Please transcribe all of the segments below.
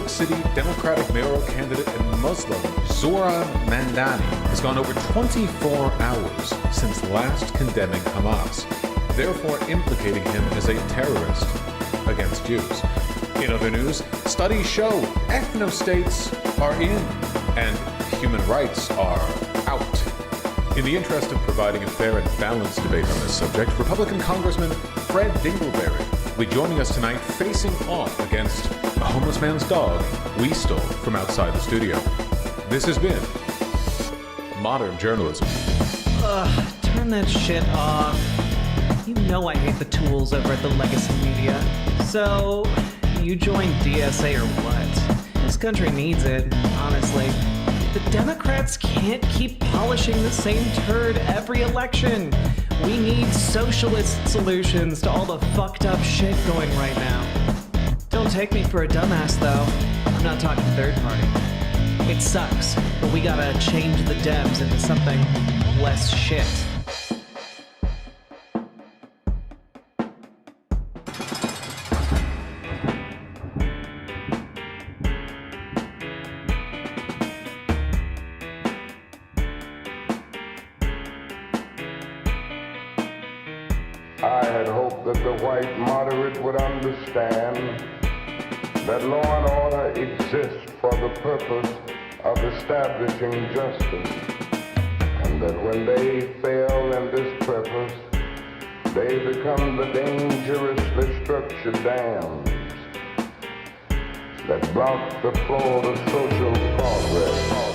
York City Democratic mayoral candidate and Muslim Zohran Mamdani has gone over 24 hours since last condemning Hamas, therefore implicating him as a terrorist against Jews. In other news, studies show ethno-states are in and human rights are out. In the interest of providing a fair and balanced debate on this subject, Republican Congressman Fred Dingleberry will be joining us tonight facing off against a homeless man's dog we stole from outside the studio. This has been Modern Journalism. Turn that shit off. You know I hate the tools over at the Legacy Media. So, you join DSA or what? This country needs it, honestly. The Democrats can't keep polishing the same turd every election. We need socialist solutions to all the fucked up shit going right now. Don't take me for a dumbass, though. I'm not talking third party. It sucks, but we gotta change the Dems into something less shit. I had hoped that the white moderate would understand that law and order exists for the purpose of establishing justice, and that when they fail in this purpose, they become the dangerously structured dams that block the flow of social progress.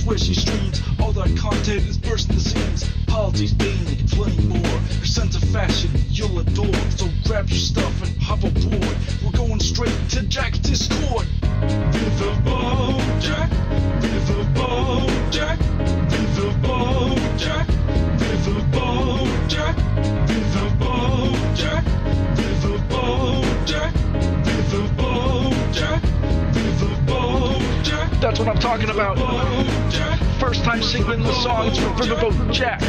swishy streams. All that content is bursting the seams. Politics being inflating more. Your sense of fashion you'll adore. So grab your stuff and hop aboard. We're going straight to Jack's Discord. Viva Bo Jack, Viva Bo Jack, Viva Bo Riverboat Jack, Riverboat Jack, Riverboat Jack, Riverboat Jack, Riverboat Jack, Riverboat Jack. That's what I'm talking about. First time singing the songs for Riverboat Jack.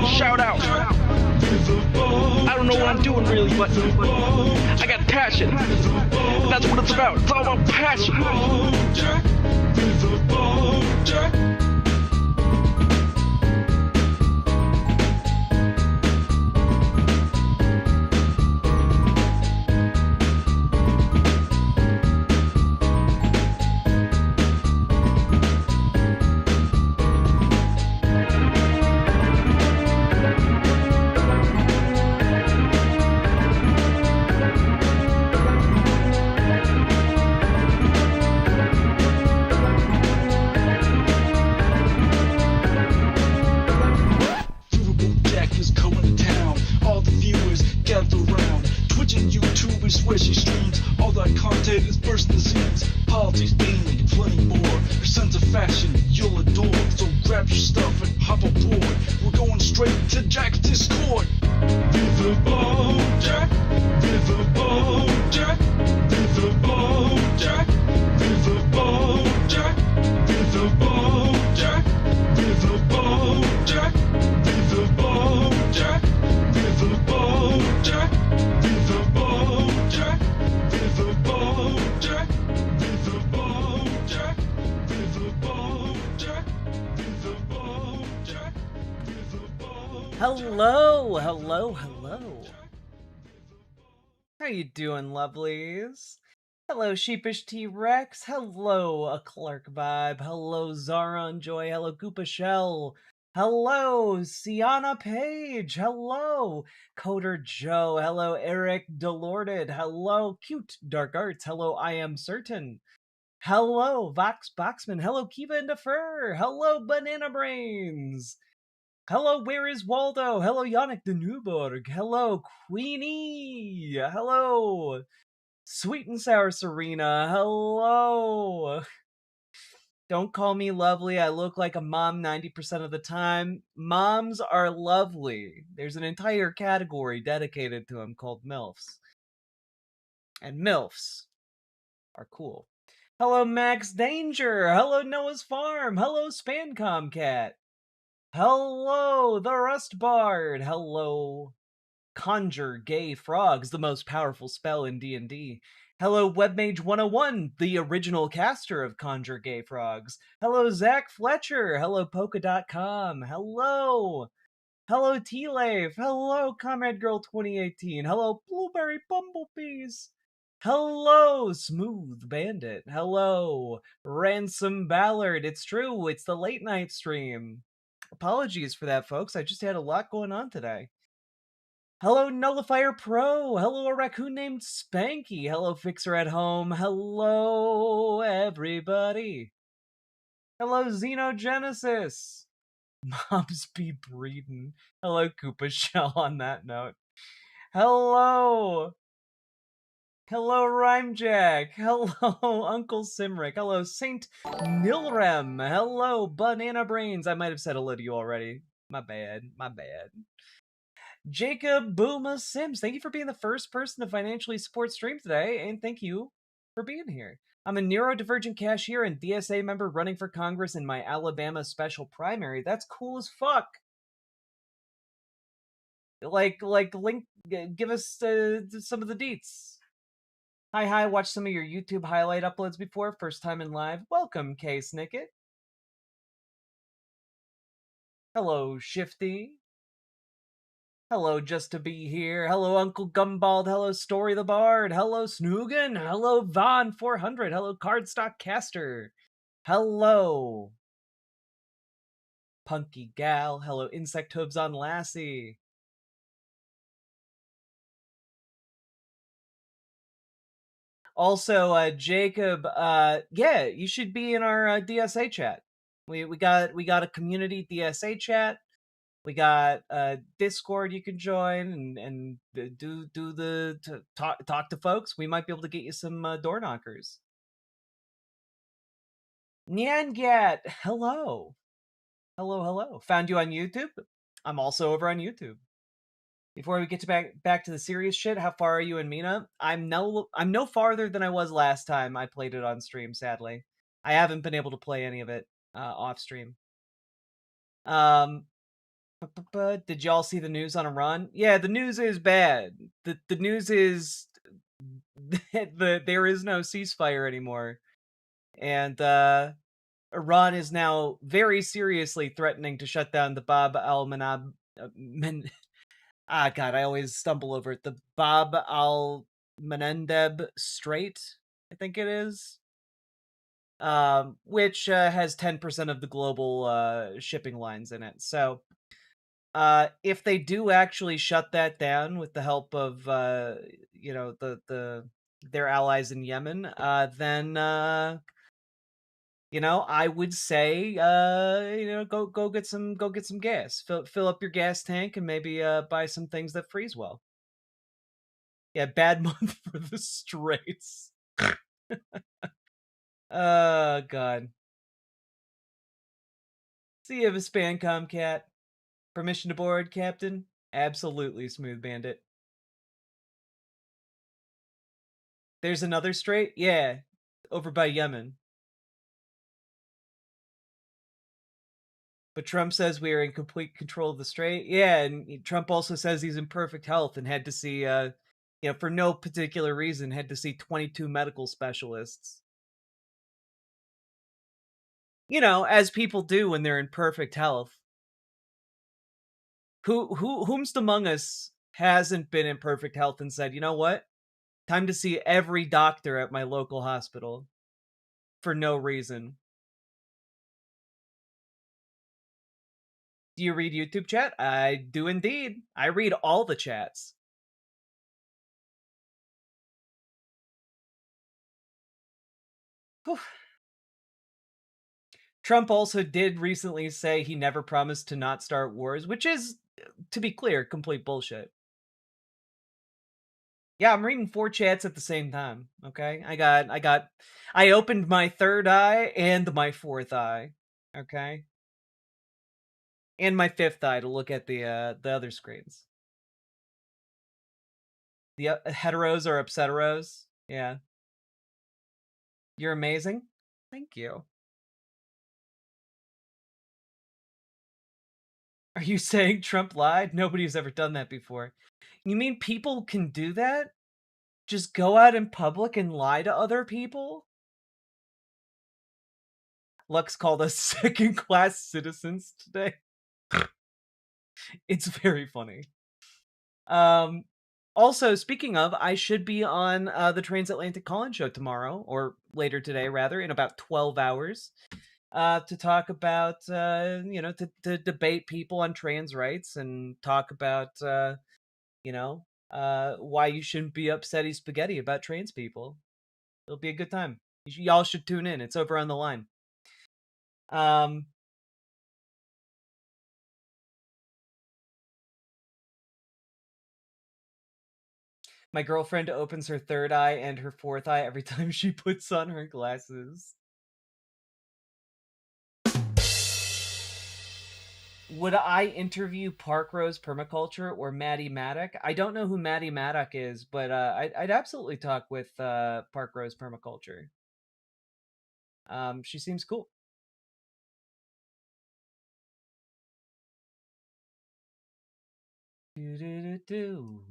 Shout out. I don't know what I'm doing really, but I got passion. That's what it's about. It's all about passion. Riverboat Jack. Swishy streams, all that content is bursting the seams. Politics beaming and plenty more. Your sense of fashion you'll adore. So grab your stuff and hop aboard. We're going straight to Jack's Discord. Riverboat Jack, Riverboat Jack, Riverboat Jack, Riverboat Jack, Riverboat Jack, Riverboat Jack, Riverboat Jack, Riverboat Jack, Riverboat Jack, Riverboat Jack, Riverboat Jack, Riverboat Jack, Riverboat Jack, Riverboat. Hello. How you doing, lovelies? Hello, Sheepish T-Rex. Hello, a Clark Vibe. Hello, Zaron Joy. Hello, Koopa Shell. Hello, Sienna Page. Hello, Coder Joe. Hello, Eric Delorded. Hello, Cute Dark Arts. Hello, I Am Certain. Hello, Vox Boxman. Hello, Kiva and Defer. Hello, Banana Brains. Hello, Where is Waldo? Hello, Yannick de Newburg. Hello, Queenie. Hello, Sweet and Sour Serena. Hello. Don't call me lovely. I look like a mom 90% of the time. Moms are lovely. There's an entire category dedicated to them called MILFs. And MILFs are cool. Hello, Max Danger. Hello, Noah's Farm. Hello, Spancom Cat. Hello, the Rust Bard. Hello, Conjure Gay Frogs, the most powerful spell in D&D. Hello, Webmage 101, the original caster of Conjure Gay Frogs. Hello, Zach Fletcher. Hello, Polka.com. Hello. Hello, T-Lave. Hello, Comrade Girl 2018. Hello, Blueberry Bumblebees. Hello, Smooth Bandit. Hello, Ransom Ballard. It's true, it's the late night stream. Apologies for that, folks. I just had a lot going on today. Hello, Nullifier Pro. Hello, a raccoon named Spanky. Hello, Fixer at Home. Hello, everybody. Hello, Xenogenesis. Moms be breeding. Hello, Koopa Shell on that note. Hello. Hello, Rhymejack. Hello, Uncle Simric. Hello, Saint Nilrem. Hello, Banana Brains. I might have said hello to you already. My bad. Jacob Booma Sims, thank you for being the first person to financially support stream today, and thank you for being here. I'm a neurodivergent cashier and DSA member running for Congress in my Alabama special primary. That's cool as fuck. Link, give us some of the deets. Hi, watch some of your YouTube highlight uploads before, first time in live. Welcome, K Snicket. Hello, Shifty. Hello, Just to Be Here. Hello, Uncle Gumbald. Hello, Story the Bard. Hello, Snoogan. Hello, Von400. Hello, Cardstock Caster. Hello, Punky Gal. Hello, Insect Hooves on Lassie. Also, Jacob, yeah, you should be in our DSA chat. We got a community DSA chat. We got Discord you can join and talk to folks. We might be able to get you some door knockers. Nyangat, hello. Hello, hello. Found you on YouTube? I'm also over on YouTube. Before we get to back to the serious shit, how far are you in Mina? I'm no farther than I was last time I played it on stream, sadly. I haven't been able to play any of it off stream. Um did y'all see the news on Iran? Yeah, the news is bad. The news is that there is no ceasefire anymore. And Iran is now very seriously threatening to shut down the Bab al-Manab God, I always stumble over it. The Bab al-Manendeb Strait, I think it is. Which has 10% of the global shipping lines in it. So, if they do actually shut that down with the help of their allies in Yemen, then I would say go get some gas. Fill up your gas tank and maybe buy some things that freeze well. Yeah, bad month for the Straits. Oh god. See you, have a Spancom cat. Permission to board, Captain? Absolutely, Smooth Bandit. There's another strait? Yeah, over by Yemen. But Trump says we are in complete control of the strait. Yeah, and Trump also says he's in perfect health and had to see, for no particular reason, had to see 22 medical specialists. As people do when they're in perfect health. Whomst among us hasn't been in perfect health and said, you know what? Time to see every doctor at my local hospital for no reason. Do you read YouTube chat? I do indeed. I read all the chats. Whew. Trump also did recently say he never promised to not start wars, which is, to be clear, complete bullshit. Yeah, I'm reading 4 chats at the same time, okay? I opened my third eye and my fourth eye, okay? And my fifth eye to look at the other screens. The heteros or upseteros, yeah. You're amazing. Thank you. Are you saying Trump lied? Nobody's ever done that before. You mean people can do that? Just go out in public and lie to other people? Lux called us second-class citizens today. It's very funny. Also, speaking of, I should be on the Transatlantic Call-In show tomorrow, or later today, rather, in about 12 hours, to talk about, to debate people on trans rights and talk about, why you shouldn't be upsetty spaghetti about trans people. It'll be a good time. Y'all should tune in. It's over on the line. My girlfriend opens her third eye and her fourth eye every time she puts on her glasses. Would I interview Park Rose Permaculture or Maddie Maddock? I don't know who Maddie Maddock is, but I'd absolutely talk with Park Rose Permaculture. She seems cool. Do-do-do-do.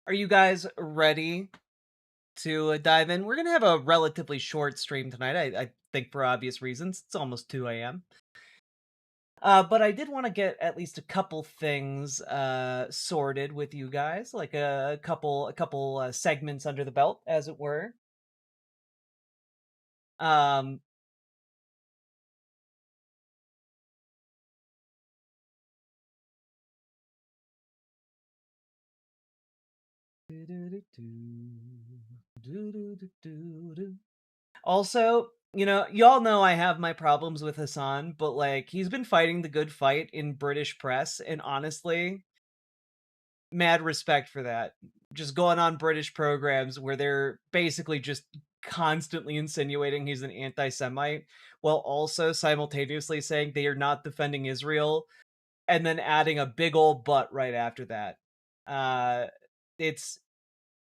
Are you guys ready to dive in? We're gonna have a relatively short stream tonight. I think for obvious reasons. It's almost 2 a.m. But I did want to get at least a couple things sorted with you guys, like a couple segments under the belt, as it were. Um, Also, y'all know I have my problems with Hassan, but like he's been fighting the good fight in British press, and honestly, mad respect for that. Just going on British programs where they're basically just constantly insinuating he's an anti-Semite while also simultaneously saying they are not defending Israel and then adding a big old butt right after that. Uh it's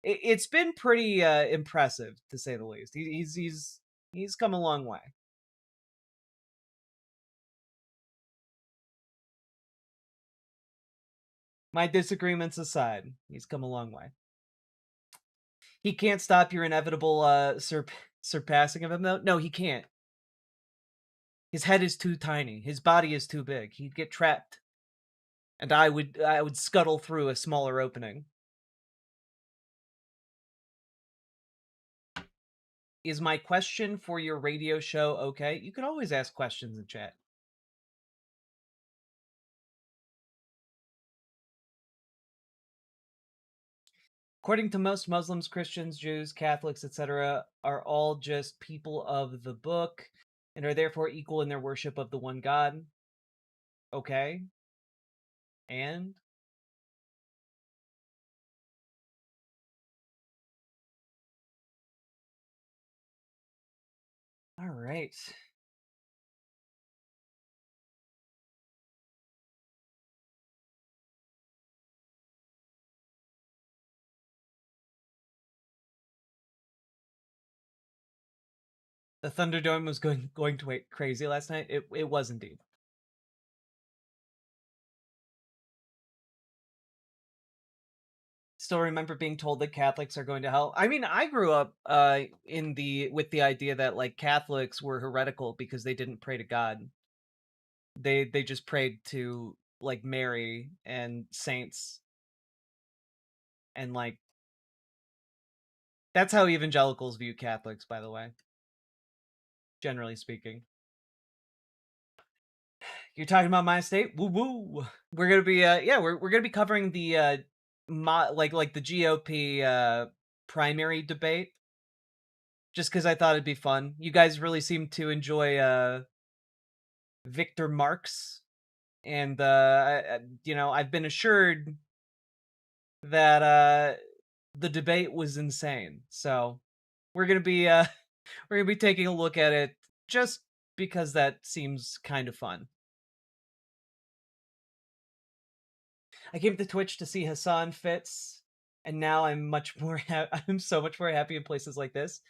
it's been pretty impressive to say the least. He's come a long way. My disagreements aside, he's come a long way. He can't stop your inevitable surpassing of him though. No, he can't. His head is too tiny. His body is too big. He'd get trapped, and I would scuttle through a smaller opening. Is my question for your radio show okay? You can always ask questions in chat. According to most Muslims, Christians, Jews, Catholics, etc., are all just people of the book and are therefore equal in their worship of the one God. Okay. And all right. The Thunderdome was going to wait crazy last night. It was indeed. Still remember being told that Catholics are going to hell. I mean, I grew up with the idea that like Catholics were heretical because they didn't pray to God. They just prayed to like Mary and saints, and like that's how evangelicals view Catholics, by the way. Generally speaking. You're talking about my state? Woo woo. We're gonna be we're gonna be covering the like the GOP primary debate, just because I thought it'd be fun. You guys really seem to enjoy Victor Marx, and I've been assured that the debate was insane. So we're gonna be we're gonna be taking a look at it just because that seems kind of fun. I came to Twitch to see Hassan Fits, and now I'm much more I'm so much more happy in places like this.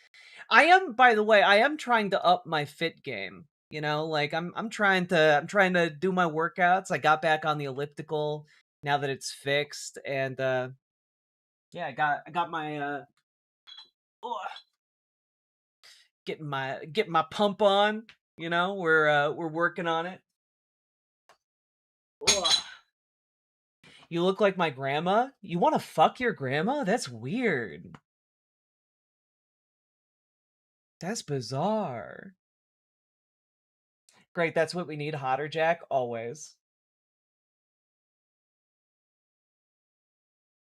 I am, by the way, I am trying to up my fit game. Like I'm trying to do my workouts. I got back on the elliptical now that it's fixed, and yeah, I got my ugh, getting my pump on. We're working on it. Ugh. You look like my grandma? You want to fuck your grandma? That's weird. That's bizarre. Great, that's what we need, Hotter Jack, always.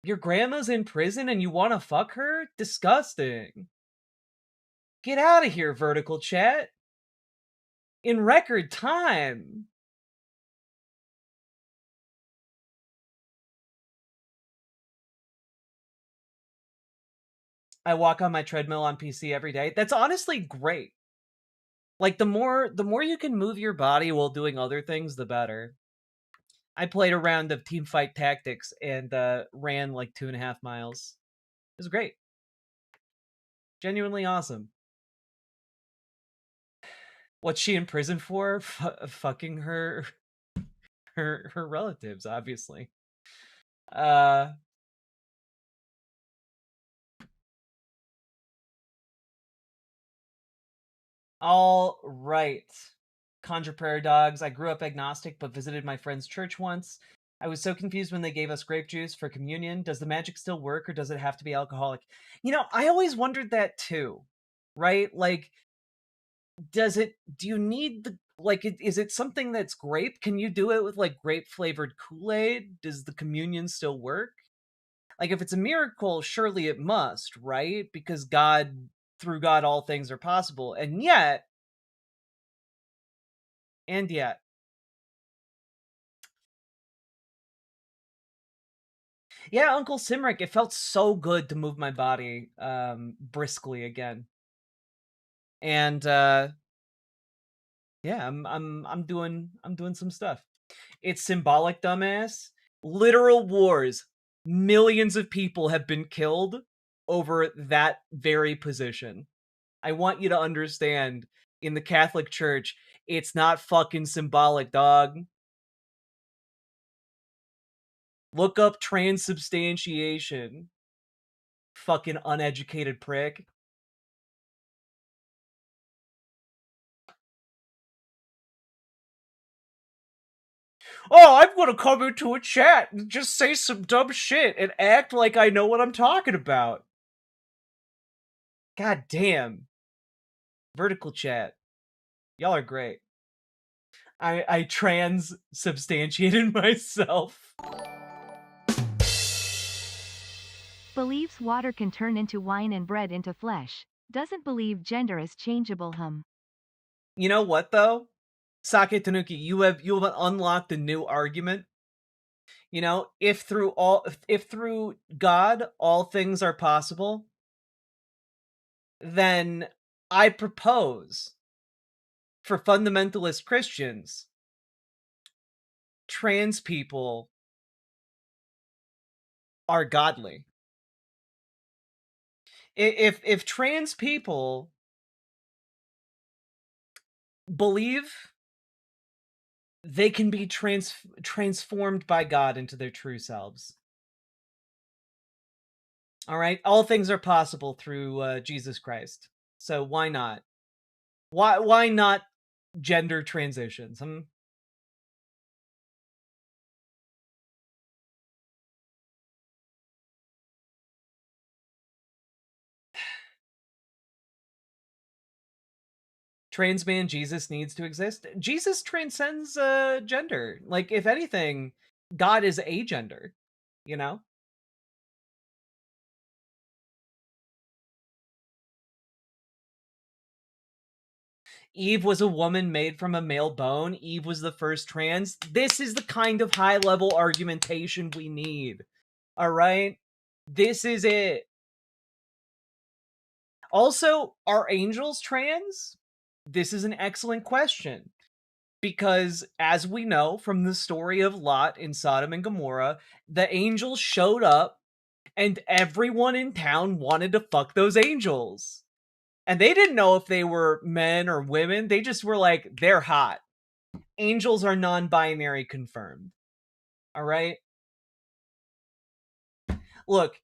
Your grandma's in prison and you want to fuck her? Disgusting. Get out of here, Vertical Chat. In record time. I walk on my treadmill on PC every day. That's honestly great. Like the more you can move your body while doing other things, the better. I played a round of Teamfight Tactics and ran like 2.5 miles. It was great. Genuinely awesome. What's she in prison for? Fucking her relatives, obviously. All right. Conjure Prairie Dogs. I grew up agnostic but visited my friend's church once. I was so confused when they gave us grape juice for communion. Does the magic still work or does it have to be alcoholic? I always wondered that too. Right? Like do you need the, like, is it something that's grape? Can you do it with like grape flavored Kool-Aid? Does the communion still work? Like, if it's a miracle, surely it must, right? Because through God, all things are possible. And yet, yeah, Uncle Simric, it felt so good to move my body briskly again. And yeah, I'm doing some stuff. It's symbolic, dumbass. Literal wars. Millions of people have been killed over that very position. I want you to understand, in the Catholic Church, it's not fucking symbolic, dog. Look up transubstantiation. Fucking uneducated prick. Oh, I'm gonna come into a chat and just say some dumb shit and act like I know what I'm talking about. God damn. Vertical chat. Y'all are great. I transubstantiated myself. Believes water can turn into wine and bread into flesh. Doesn't believe gender is changeable. You know what though? Sake Tanuki, you have unlocked a new argument. You know, if through God all things are possible, then I propose for fundamentalist Christians, trans people are godly. If trans people believe they can be transformed by God into their true selves. All right, all things are possible through Jesus Christ. So why not? Why not gender transitions? Trans man Jesus needs to exist. Jesus transcends gender. Like, if anything, God is agender, you know? Eve was a woman made from a male bone. Eve was the first trans. This is the kind of high level argumentation we need. All right? This is it. Also, are angels trans? This is an excellent question. Because, as we know from the story of Lot in Sodom and Gomorrah, the angels showed up and everyone in town wanted to fuck those angels. And they didn't know if they were men or women. They just were like, they're hot. Angels are non-binary confirmed. All right? Look,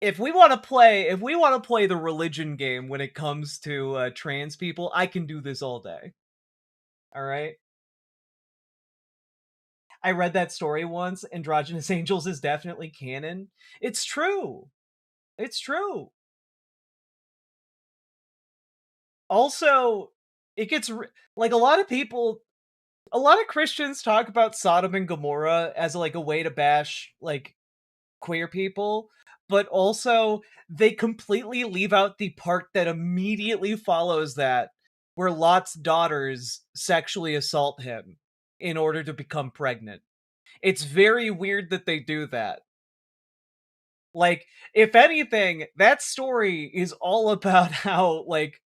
if we want to play the religion game when it comes to trans people, I can do this all day. All right? I read that story once. Androgynous Angels is definitely canon. It's true. It's true. Also, it gets like a lot of Christians talk about Sodom and Gomorrah as like a way to bash like queer people, but also they completely leave out the part that immediately follows that, where Lot's daughters sexually assault him in order to become pregnant. It's very weird that they do that. Like, if anything, that story is all about how like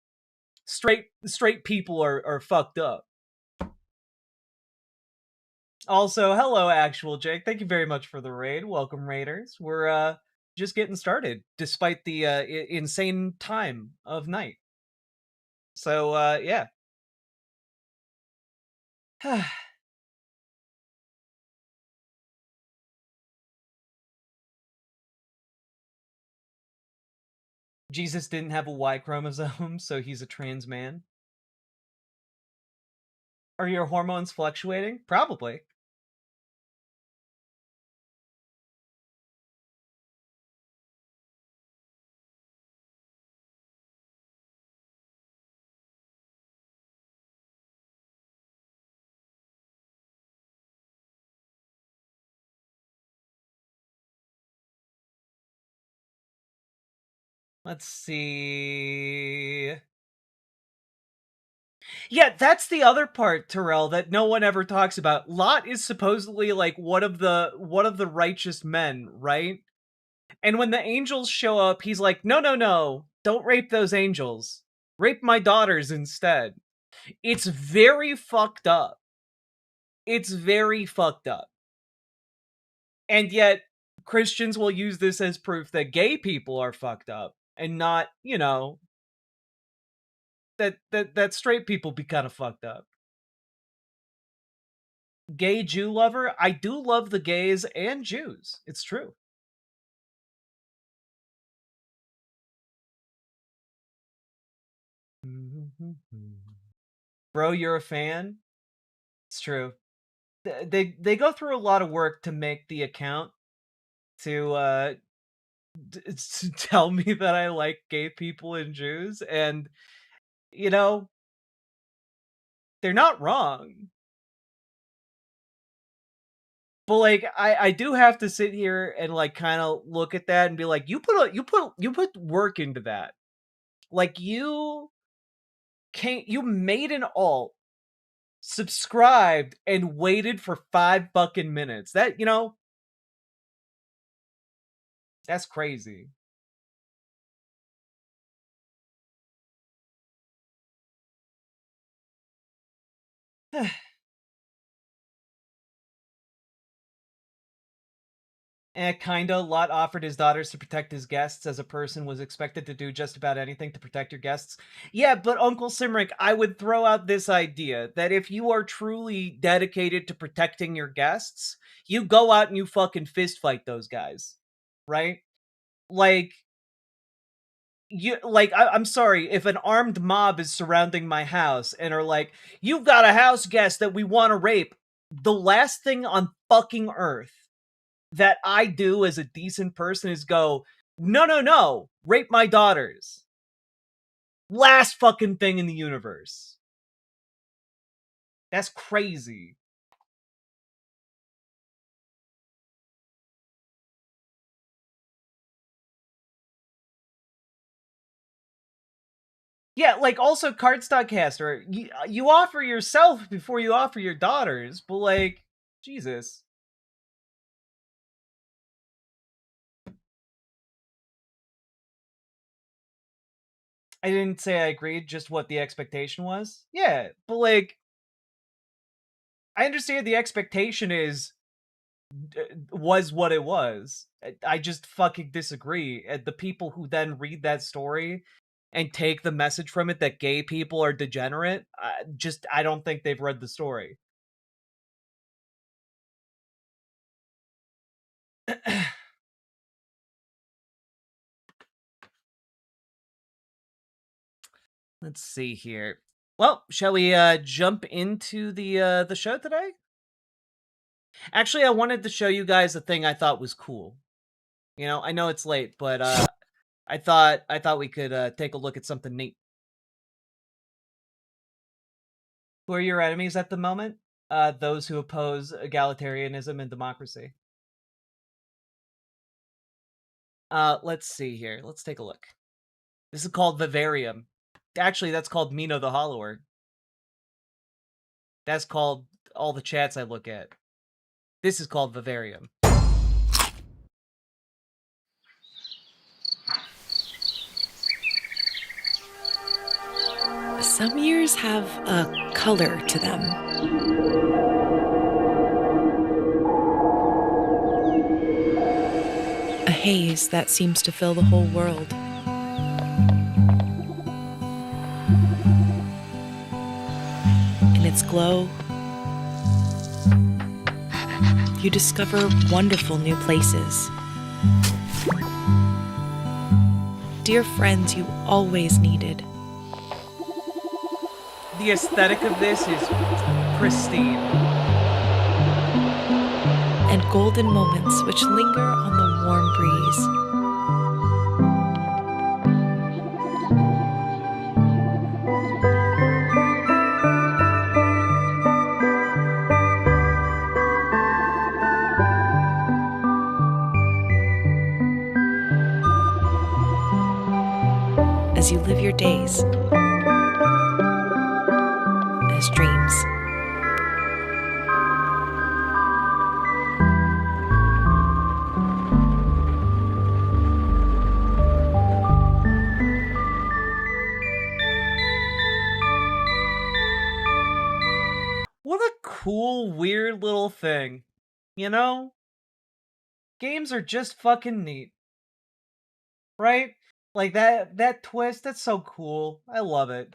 straight people are fucked up. Also, hello, actual Jake. Thank you very much for the raid. Welcome, raiders. We're just getting started, despite the insane time of night. So yeah. Jesus didn't have a Y chromosome, so he's a trans man. Are your hormones fluctuating? Probably. Let's see. Yeah, that's the other part, Terrell, that no one ever talks about. Lot is supposedly like one of the righteous men, right? And when the angels show up, he's like, "No, no, no. Don't rape those angels. Rape my daughters instead." It's very fucked up. It's very fucked up. And yet Christians will use this as proof that gay people are fucked up and not, that straight people be kind of fucked up. Gay Jew lover, I do love the gays and Jews. It's true. Bro, you're a fan? It's true. They go through a lot of work to make the account to to tell me that I like gay people and Jews, and you know, they're not wrong. But like I do have to sit here and like kind of look at that and be like, you put work into that. Like you made an alt, subscribed, and waited for 5 fucking minutes. That, that's crazy. And kinda, Lot offered his daughters to protect his guests as a person was expected to do just about anything to protect your guests. Yeah, but Uncle Simric, I would throw out this idea that if you are truly dedicated to protecting your guests, you go out and you fucking fist fight those guys. Right? Like, I'm sorry, if an armed mob is surrounding my house and are like, "You've got a house guest that we want to rape," the last thing on fucking earth that I do as a decent person is go, "No, no, no, rape my daughters." Last fucking thing in the universe. That's crazy. Yeah, like, also, Cardstockcaster, you offer yourself before you offer your daughters, but, like, Jesus. I didn't say I agreed, just what the expectation was. Yeah, but, like, I understand the expectation was what it was. I just fucking disagree. And the people who then read that story and take the message from it that gay people are degenerate, I don't think they've read the story. Let's see here. Well, shall we jump into the show today? Actually, I wanted to show you guys a thing I thought was cool. I know it's late, but I thought we could take a look at something neat. Who are your enemies at the moment? Those who oppose egalitarianism and democracy. Let's see here. Let's take a look. This is called Vivarium. Actually, that's called Mino the Hollower. That's called all the chats I look at. This is called Vivarium. Some years have a color to them. A haze that seems to fill the whole world. In its glow, you discover wonderful new places. Dear friends you always needed. The aesthetic of this is pristine. And golden moments which linger on the warm breeze. days as dreams. What a cool, weird little thing. You know? Games are just fucking neat. Right? Like that twist, that's so cool. I love it.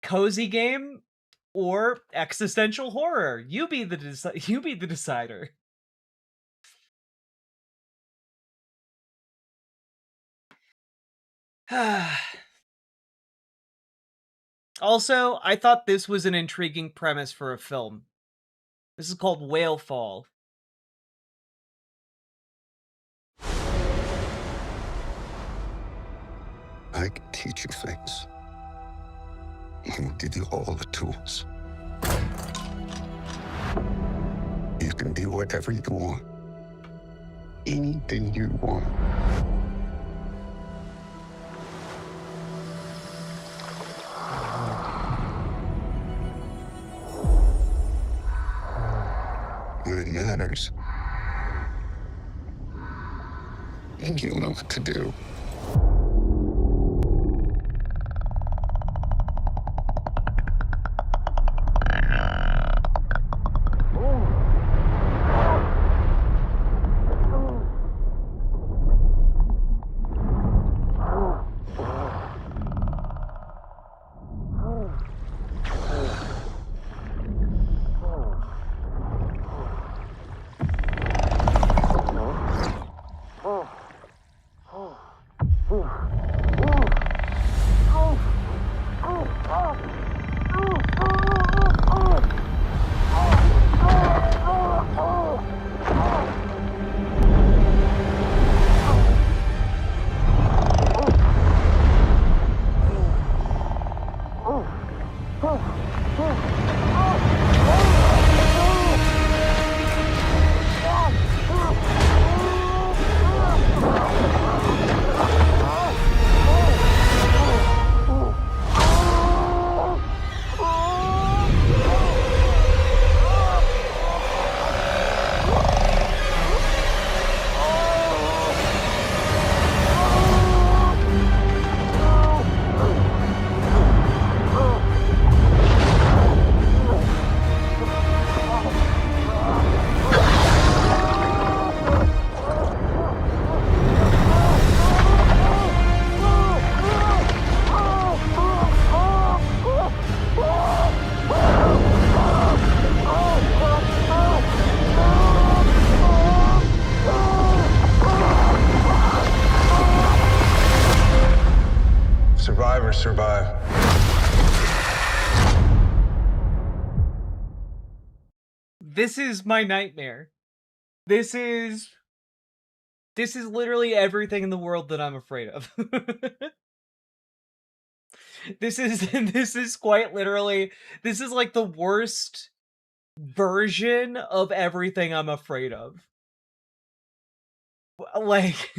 Cozy game or existential horror. You be the you be the decider. Also, I thought this was an intriguing premise for a film. This is called Whale Fall. I can teach you things. I will give you all the tools. You can be whatever you want. Anything you want. When it matters, and you'll know what to do. Survivors survive. This is my nightmare. This is literally everything in the world that I'm afraid of. This is quite literally, this is like the worst version of everything I'm afraid of. Like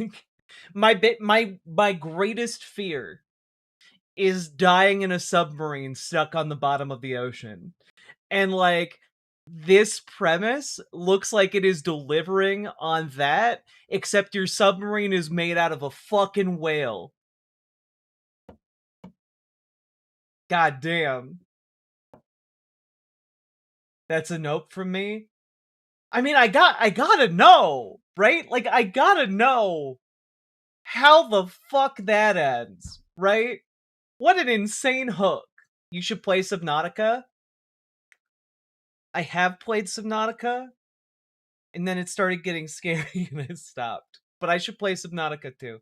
my greatest fear is dying in a submarine stuck on the bottom of the ocean. And like this premise looks like it is delivering on that, except your submarine is made out of a fucking whale. God damn. That's a nope from me. I mean, I gotta know, right? Like, I gotta know how the fuck that ends, right? What an insane hook. You should play Subnautica. I have played Subnautica, and then it started getting scary and I stopped. But I should play Subnautica too.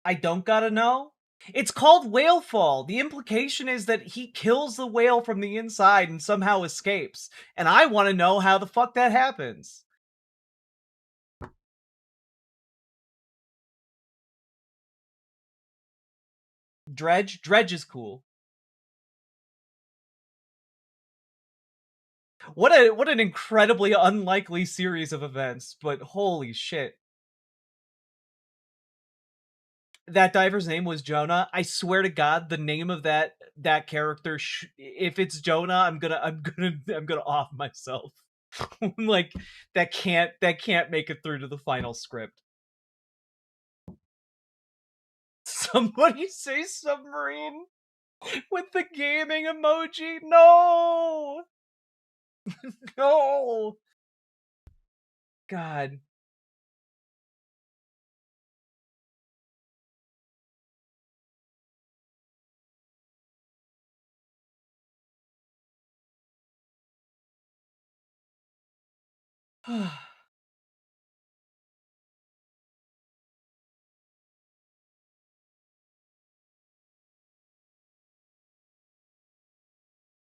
I don't gotta know. It's called Whale Fall. The implication is that he kills the whale from the inside and somehow escapes. And I want to know how the fuck that happens. Dredge? Dredge is cool. What an incredibly unlikely series of events, but holy shit. that diver's name was Jonah, I swear to God, the name of that character, if it's Jonah, I'm gonna off myself. Like that can't make it through to the final script. Somebody say submarine with the gaming emoji. No, no, God.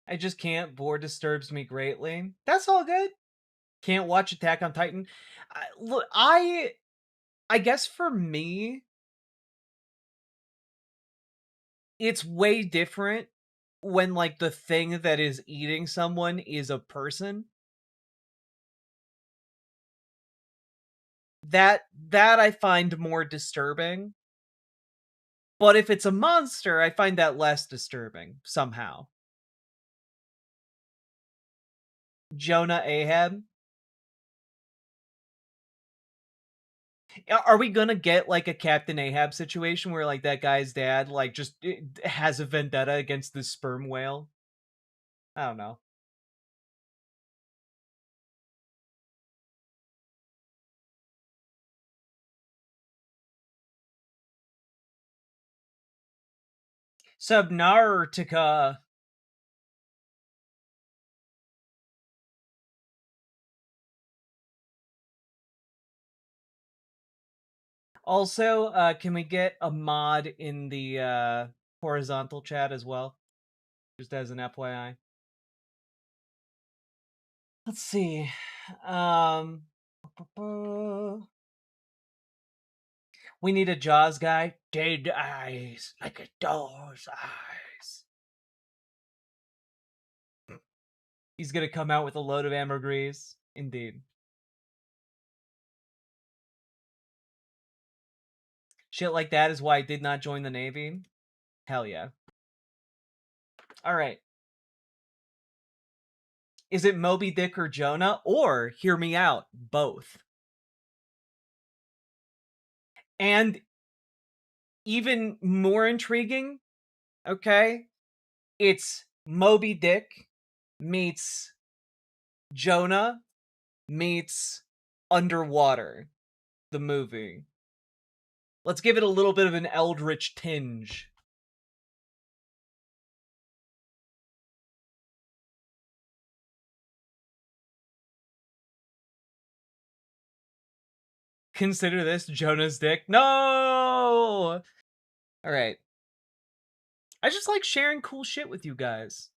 I just can't. Bored disturbs me greatly. That's all good. Can't watch Attack on Titan. Look, I guess for me, it's way different when like the thing that is eating someone is a person. That I find more disturbing. But if it's a monster, I find that less disturbing somehow. Jonah Ahab. Are we gonna get like a Captain Ahab situation where like that guy's dad like just has a vendetta against this sperm whale? I don't know. Subnautica. Also, can we get a mod in the horizontal chat as well? Just as an FYI. Let's see. We need a Jaws guy. Dead eyes, like a doll's eyes. He's gonna come out with a load of ambergris. Indeed. Shit like that is why I did not join the Navy. Hell yeah. Alright. Is it Moby Dick or Jonah? Or, hear me out, both. And even more intriguing, okay? It's Moby Dick meets Jonah meets Underwater, the movie. Let's give it a little bit of an eldritch tinge. Consider this Jonah's dick. No! Alright. I just like sharing cool shit with you guys.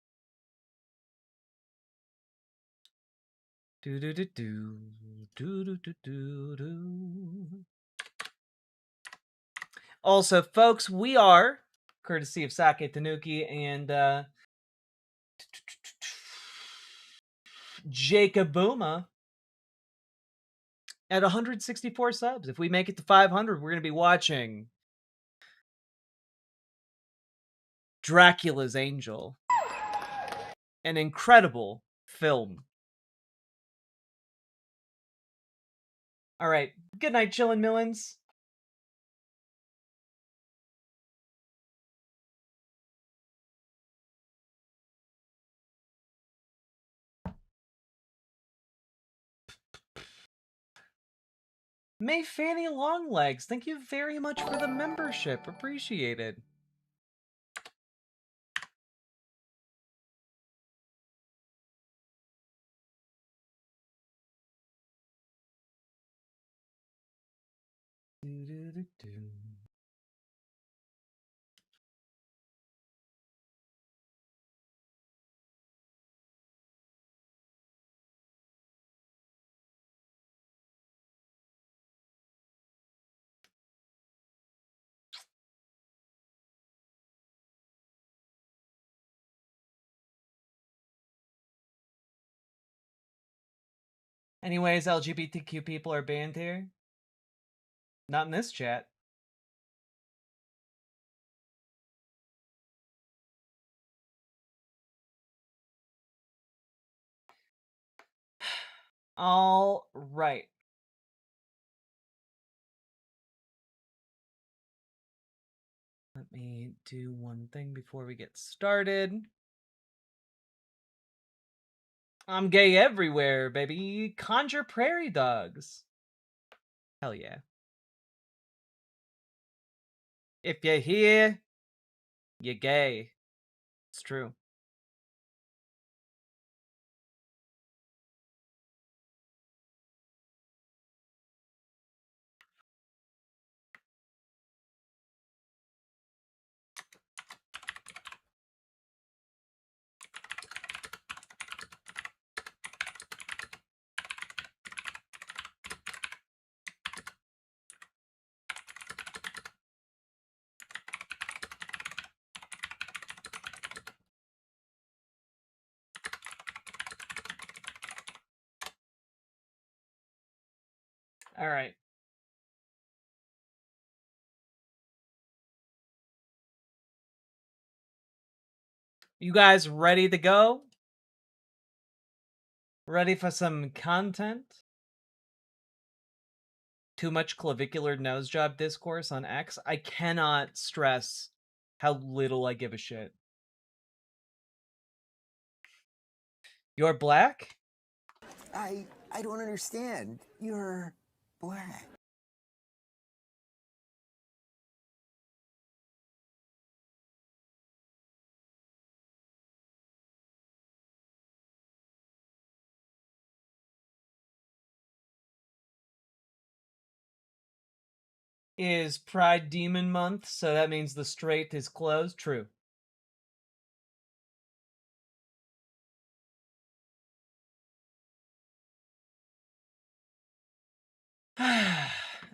Do-do-do-do. Do-do-do-do-do. Also, folks, we are, courtesy of Sake Tanuki and Jacobuma, at 164 subs. If we make it to 500, we're going to be watching Dracula's Angel. An incredible film. All right. Good night, chillin' millins. May Fanny Longlegs, thank you very much for the membership. Appreciated. Anyways, LGBTQ people are banned here. Not in this chat. All right. Let me do one thing before we get started. I'm gay everywhere, baby. Conjure prairie dogs. Hell yeah. If you're here, you're gay. It's true. All right. You guys ready to go? Ready for some content? Too much clavicular nose job discourse on X? I cannot stress how little I give a shit. You're black? I don't understand. You're black. Is Pride Demon Month, so that means the straight is closed? True.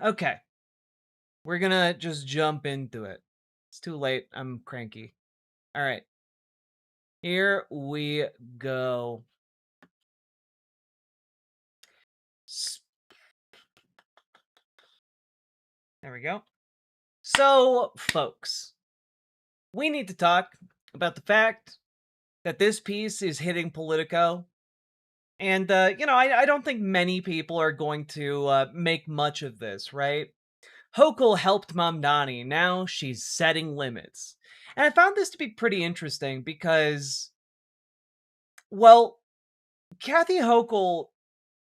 Okay. We're gonna just jump into it. It's too late. I'm cranky. All right. Here we go. There we go. So, folks, we need to talk about the fact that this piece is hitting Politico. And, I don't think many people are going to make much of this, right? Hochul helped Mamdani. Now she's setting limits. And I found this to be pretty interesting because, well, Kathy Hochul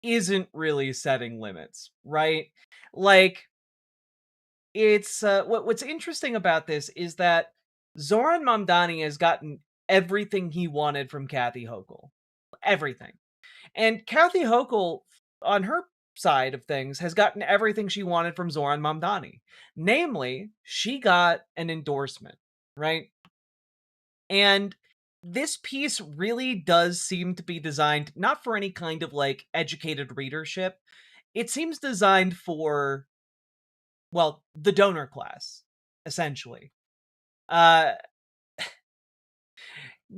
isn't really setting limits, right? Like, it's what's interesting about this is that Zoran Mamdani has gotten everything he wanted from Kathy Hochul. Everything. And Kathy Hochul, on her side of things, has gotten everything she wanted from Zoran Mamdani. Namely, she got an endorsement, right? And this piece really does seem to be designed not for any kind of like educated readership. It seems designed for, well, the donor class, essentially.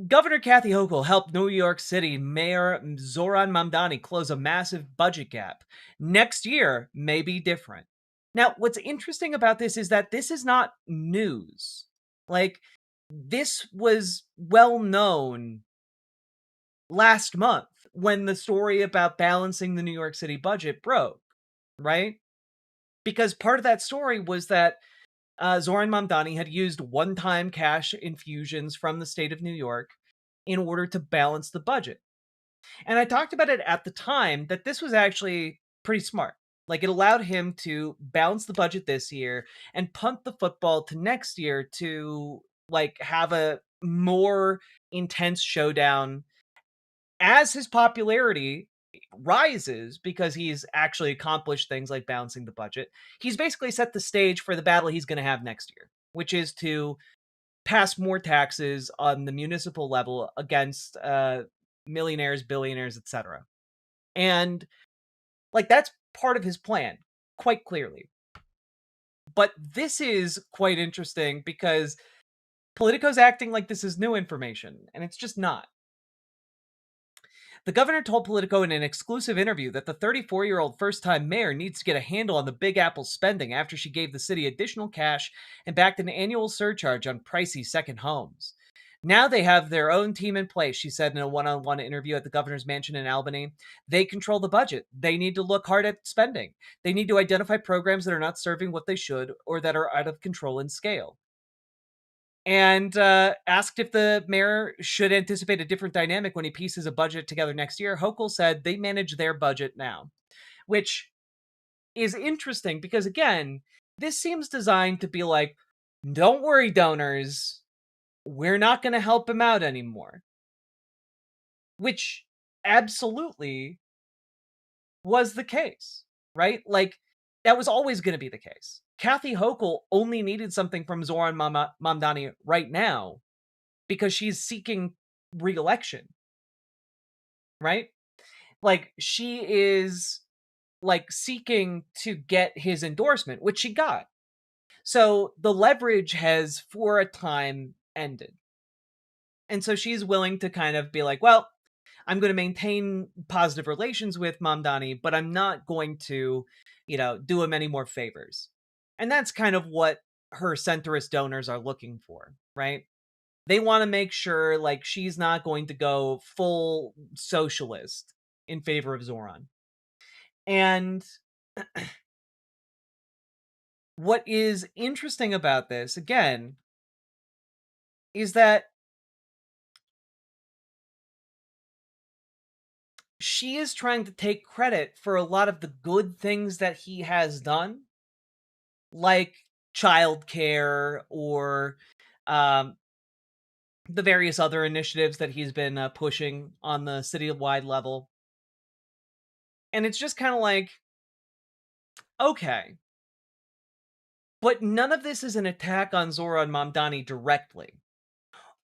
Governor Kathy Hochul helped New York City Mayor Zoran Mamdani close a massive budget gap. Next year may be different. Now, what's interesting about this is that this is not news. Like, this was well known last month when the story about balancing the New York City budget broke, right? Because part of that story was that Zoran Mamdani had used one-time cash infusions from the state of New York in order to balance the budget. And I talked about it at the time that this was actually pretty smart. Like, it allowed him to balance the budget this year and punt the football to next year to like have a more intense showdown as his popularity rises because he's actually accomplished things like balancing the budget. He's basically set the stage for the battle he's going to have next year, which is to pass more taxes on the municipal level against millionaires, billionaires, etc. And like that's part of his plan, quite clearly. But this is quite interesting because Politico's acting like this is new information, and it's just not. The governor told Politico in an exclusive interview that the 34-year-old first-time mayor needs to get a handle on the Big Apple's spending after she gave the city additional cash and backed an annual surcharge on pricey second homes. Now they have their own team in place, she said in a one-on-one interview at the governor's mansion in Albany. They control the budget. They need to look hard at spending. They need to identify programs that are not serving what they should or that are out of control in scale. And asked if the mayor should anticipate a different dynamic when he pieces a budget together next year, Hochul said they manage their budget now, which is interesting because, again, this seems designed to be like, don't worry, donors, we're not going to help him out anymore. Which absolutely was the case, right? Like, that was always going to be the case. Kathy Hochul only needed something from Zoran Mamdani right now because she's seeking re-election, right? Like, she is, like, seeking to get his endorsement, which she got. So the leverage has, for a time, ended. And so she's willing to kind of be like, well, I'm going to maintain positive relations with Mamdani, but I'm not going to, do him any more favors. And that's kind of what her centrist donors are looking for, right? They want to make sure, like, she's not going to go full socialist in favor of Zoran. And what is interesting about this, again, is that she is trying to take credit for a lot of the good things that he has done, like childcare or the various other initiatives that he's been pushing on the city-wide level. And it's just kind of like, okay. But none of this is an attack on Zoran Mamdani directly.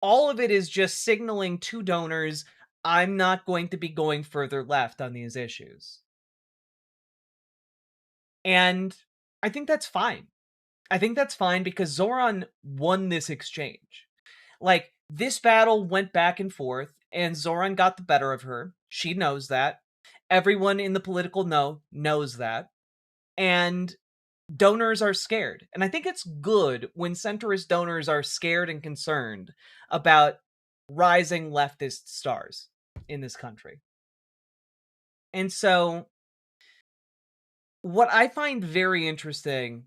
All of it is just signaling to donors, I'm not going to be going further left on these issues. And I think that's fine. I think that's fine because Zoran won this exchange. Like, this battle went back and forth, and Zoran got the better of her. She knows that. Everyone in the political knows that. And donors are scared. And I think it's good when centrist donors are scared and concerned about rising leftist stars in this country. And so what I find very interesting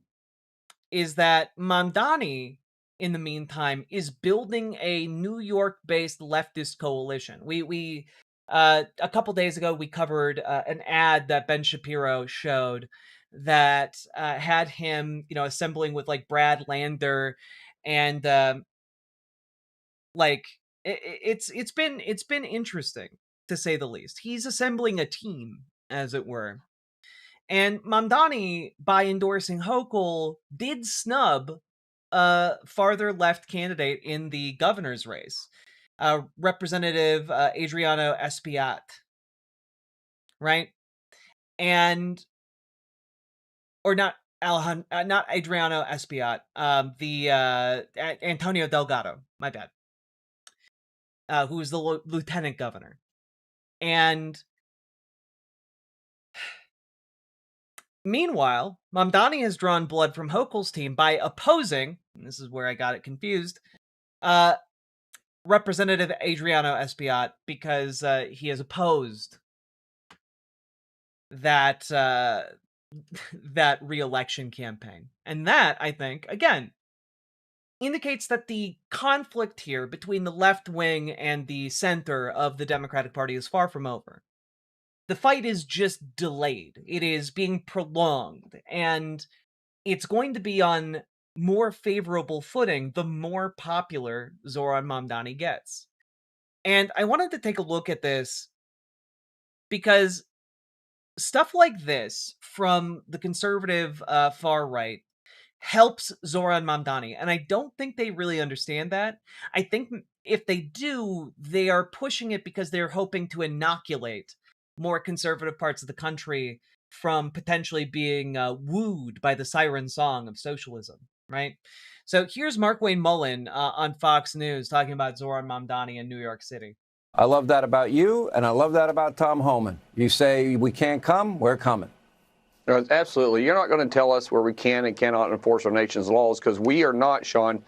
is that Mamdani, in the meantime, is building a New York-based leftist coalition. We a couple days ago, we covered an ad that Ben Shapiro showed that had him, assembling with like Brad Lander, and it's been interesting to say the least. He's assembling a team, as it were. And Mamdani, by endorsing Hochul, did snub a farther left candidate in the governor's race, Representative Adriano Espiat, right? And, or not not Adriano Espiat, the Antonio Delgado, my bad, who is the lieutenant governor. And meanwhile, Mamdani has drawn blood from Hochul's team by opposing, and this is where I got it confused, Representative Adriano Espiat, because he has opposed that that re-election campaign. And that, I think, again, indicates that the conflict here between the left wing and the center of the Democratic Party is far from over. The fight is just delayed. It is being prolonged, and it's going to be on more favorable footing the more popular Zoran Mamdani gets. And I wanted to take a look at this because stuff like this from the conservative far right helps Zoran Mamdani, and I don't think they really understand that. I think if they do, they are pushing it because they're hoping to inoculate more conservative parts of the country from potentially being wooed by the siren song of socialism, right? So here's Mark Wayne Mullen on Fox News talking about Zoran Mamdani in New York City. I love that about you, and I love that about Tom Homan. You say we can't come, we're coming. Absolutely. You're not going to tell us where we can and cannot enforce our nation's laws, because we are not, Sean,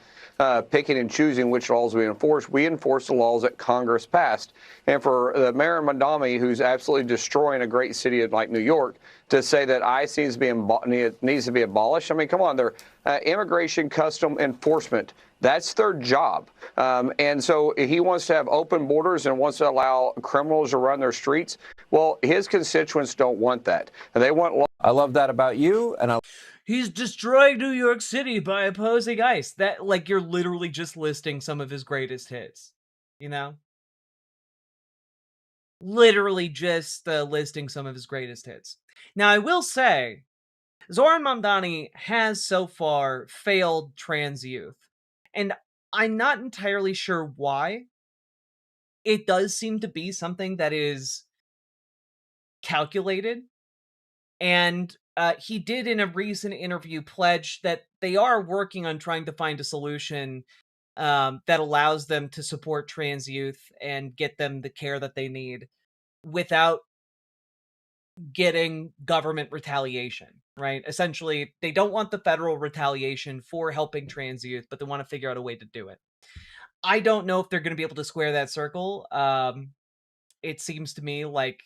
picking and choosing which laws we enforce. We enforce the laws that Congress passed. And for the mayor of Mamdani, who's absolutely destroying a great city like New York, to say that ICE needs to be abolished. I mean, come on, they're immigration custom enforcement. That's their job. And so he wants to have open borders and wants to allow criminals to run their streets. Well, his constituents don't want that. And they want. I love that about you. And he's destroying New York City by opposing ICE. That, like, you're literally just listing some of his greatest hits, you know? Literally just listing some of his greatest hits. Now, I will say, Zoran Mamdani has so far failed trans youth. And I'm not entirely sure why. It does seem to be something that is calculated. And he did in a recent interview pledge that they are working on trying to find a solution that allows them to support trans youth and get them the care that they need without getting government retaliation, right? Essentially, they don't want the federal retaliation for helping trans youth, but they want to figure out a way to do it. I don't know if they're going to be able to square that circle. It seems to me like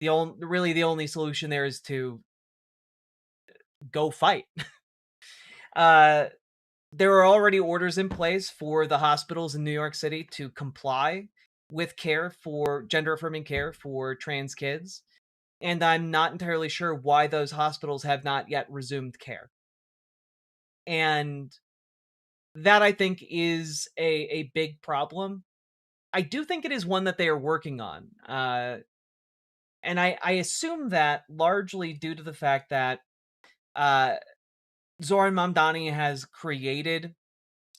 the only solution there is to go fight. There are already orders in place for the hospitals in New York City to comply with gender-affirming care for trans kids. And I'm not entirely sure why those hospitals have not yet resumed care. And that, I think, is a big problem. I do think it is one that they are working on. And I assume that largely due to the fact that Zoran Mamdani has created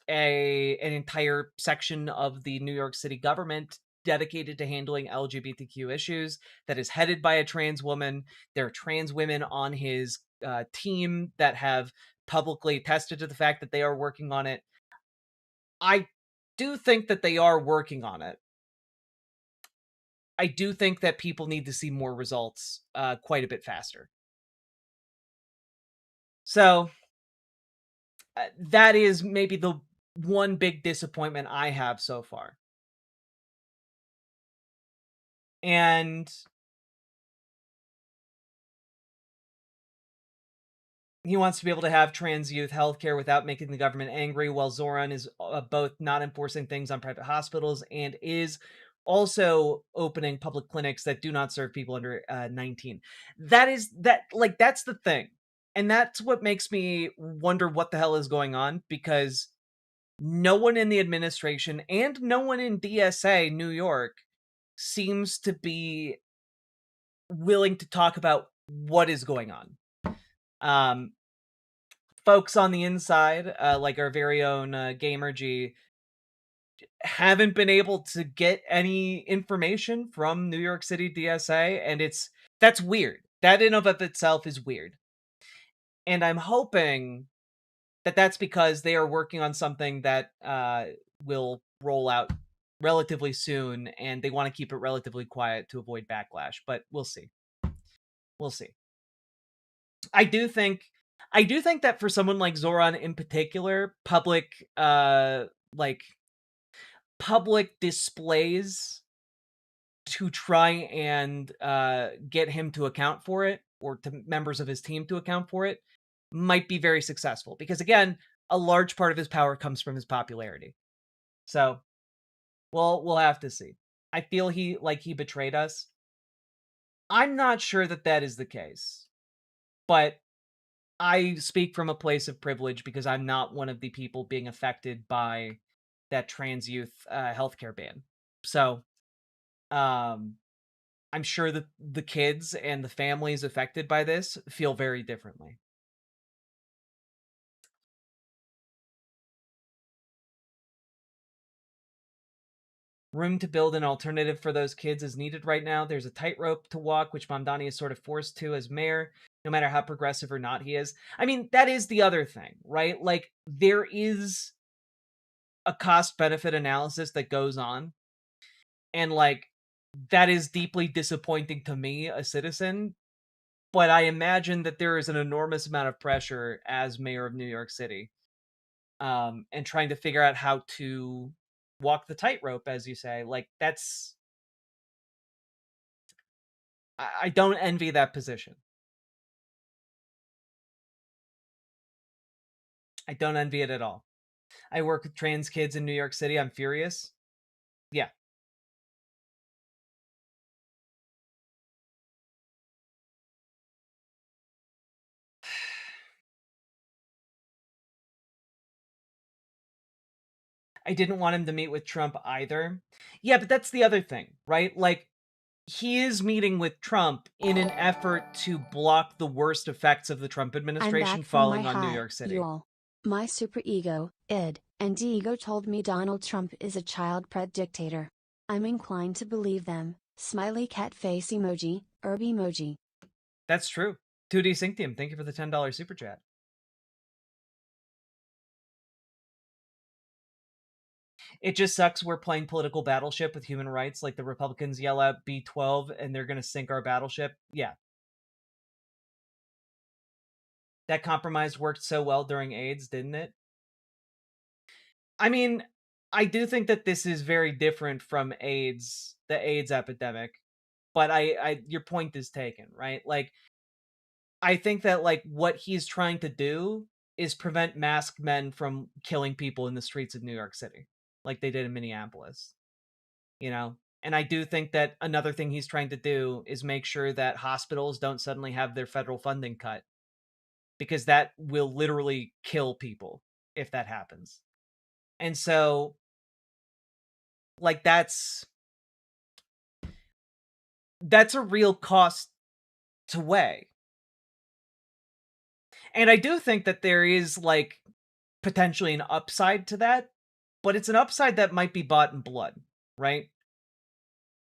an entire section of the New York City government dedicated to handling LGBTQ issues that is headed by a trans woman. There are trans women on his team that have publicly attested to the fact that they are working on it. I do think that they are working on it. I do think that people need to see more results quite a bit faster. So that is maybe the one big disappointment I have so far. And he wants to be able to have trans youth healthcare without making the government angry, while Zoran is both not enforcing things on private hospitals and is also opening public clinics that do not serve people under 19. That's the thing. And that's what makes me wonder what the hell is going on, because no one in the administration and no one in DSA New York seems to be willing to talk about what is going on. Folks on the inside, like our very own Gamer G, haven't been able to get any information from New York City DSA, and that's weird. That in of itself is weird. And I'm hoping that that's because they are working on something that will roll out relatively soon, and they want to keep it relatively quiet to avoid backlash, but we'll see. We'll see. I do think that for someone like Zoran in particular, public displays to try and get him to account for it, or to members of his team to account for it, might be very successful, because again, a large part of his power comes from his popularity. So, we'll have to see. I feel he betrayed us. I'm not sure that is the case, but I speak from a place of privilege because I'm not one of the people being affected by that trans youth healthcare ban. So, I'm sure that the kids and the families affected by this feel very differently. Room to build an alternative for those kids is needed right now. There's a tightrope to walk, which Mamdani is sort of forced to as mayor, no matter how progressive or not he is. I mean, that is the other thing, right? Like, there is a cost-benefit analysis that goes on, and, like, that is deeply disappointing to me, a citizen, but I imagine that there is an enormous amount of pressure as mayor of New York City and trying to figure out how to walk the tightrope, as you say. Like, that's... I don't envy that position. I don't envy it at all. I work with trans kids in New York City. I'm furious. Yeah. I didn't want him to meet with Trump either. Yeah, but that's the other thing, right? Like, he is meeting with Trump in an effort to block the worst effects of the Trump administration falling on New York City. You all. My superego, id, and ego told me Donald Trump is a child-bred dictator. I'm inclined to believe them. Smiley cat face emoji, herb emoji. That's true. 2D Synctium, thank you for the $10 super chat. It just sucks we're playing political battleship with human rights. Like, the Republicans yell out B-12 and they're going to sink our battleship. Yeah. That compromise worked so well during AIDS, didn't it? I mean, I do think that this is very different from AIDS, the AIDS epidemic. But your point is taken, right? Like, I think that, like, what he's trying to do is prevent masked men from killing people in the streets of New York City, like they did in Minneapolis, you know? And I do think that another thing he's trying to do is make sure that hospitals don't suddenly have their federal funding cut, because that will literally kill people if that happens. And so, like, that's a real cost to weigh. And I do think that there is, like, potentially an upside to that, but it's an upside that might be bought in blood, right?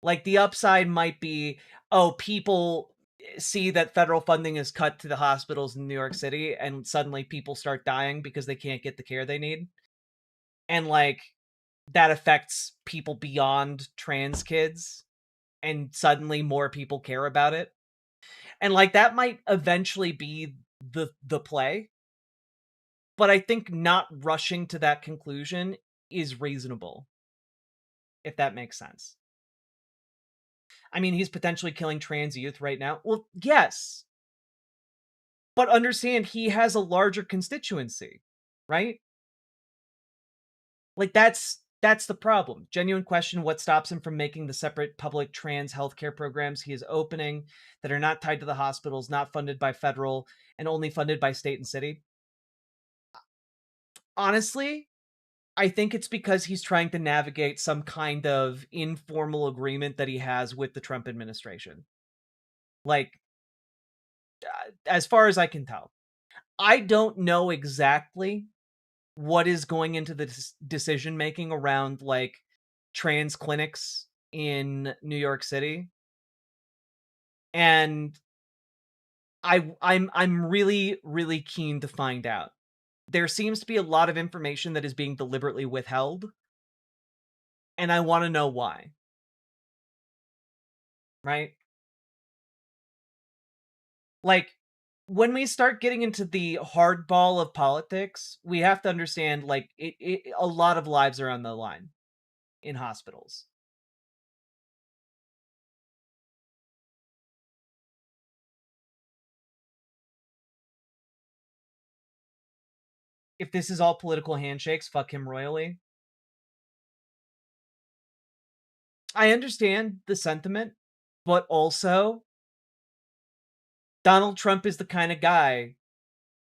Like, the upside might be, oh, people see that federal funding is cut to the hospitals in New York City, and suddenly people start dying because they can't get the care they need. And, like, that affects people beyond trans kids, and suddenly more people care about it. And, like, that might eventually be the play. But I think not rushing to that conclusion is reasonable, if that makes sense. I mean, he's potentially killing trans youth right now. Well, yes. But understand, he has a larger constituency, right? Like, that's the problem. Genuine question, what stops him from making the separate public trans healthcare programs he is opening that are not tied to the hospitals, not funded by federal, and only funded by state and city? Honestly, I think it's because he's trying to navigate some kind of informal agreement that he has with the Trump administration. Like, as far as I can tell. I don't know exactly what is going into the decision-making around, like, trans clinics in New York City. And I'm really, really keen to find out. There seems to be a lot of information that is being deliberately withheld, and I want to know why. Right? Like, when we start getting into the hardball of politics, we have to understand, like, a lot of lives are on the line in hospitals. If this is all political handshakes, fuck him royally. I understand the sentiment, but also Donald Trump is the kind of guy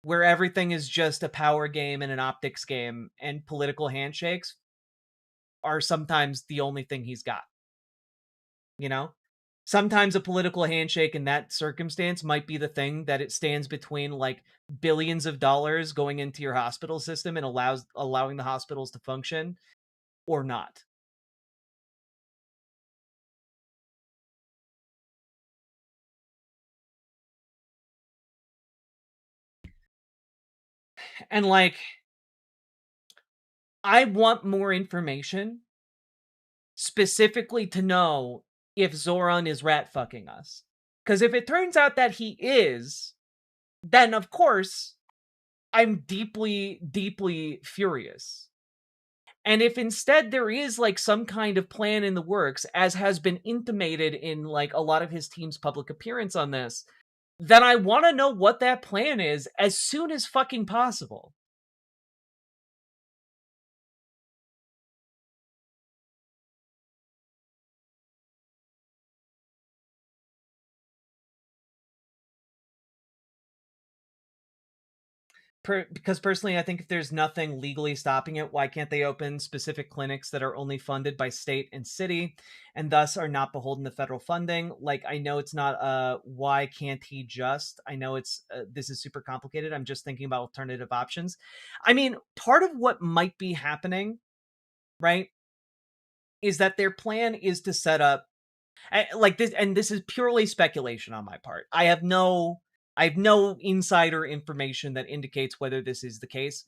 where everything is just a power game and an optics game, and political handshakes are sometimes the only thing he's got. You know? Sometimes a political handshake in that circumstance might be the thing that it stands between, like, billions of dollars going into your hospital system and allowing the hospitals to function, or not. And, like, I want more information specifically to know if Zoran is rat fucking us. Because if it turns out that he is, then of course I'm deeply, deeply furious. And if instead there is like some kind of plan in the works, as has been intimated in like a lot of his team's public appearance on this, then I want to know what that plan is as soon as fucking possible. Because personally, I think if there's nothing legally stopping it, why can't they open specific clinics that are only funded by state and city and thus are not beholden to federal funding? Like, I know it's not why can't he just? I know it's this is super complicated. I'm just thinking about alternative options. I mean, part of what might be happening, right, is that their plan is to set up like this, and this is purely speculation on my part. I have no insider information that indicates whether this is the case.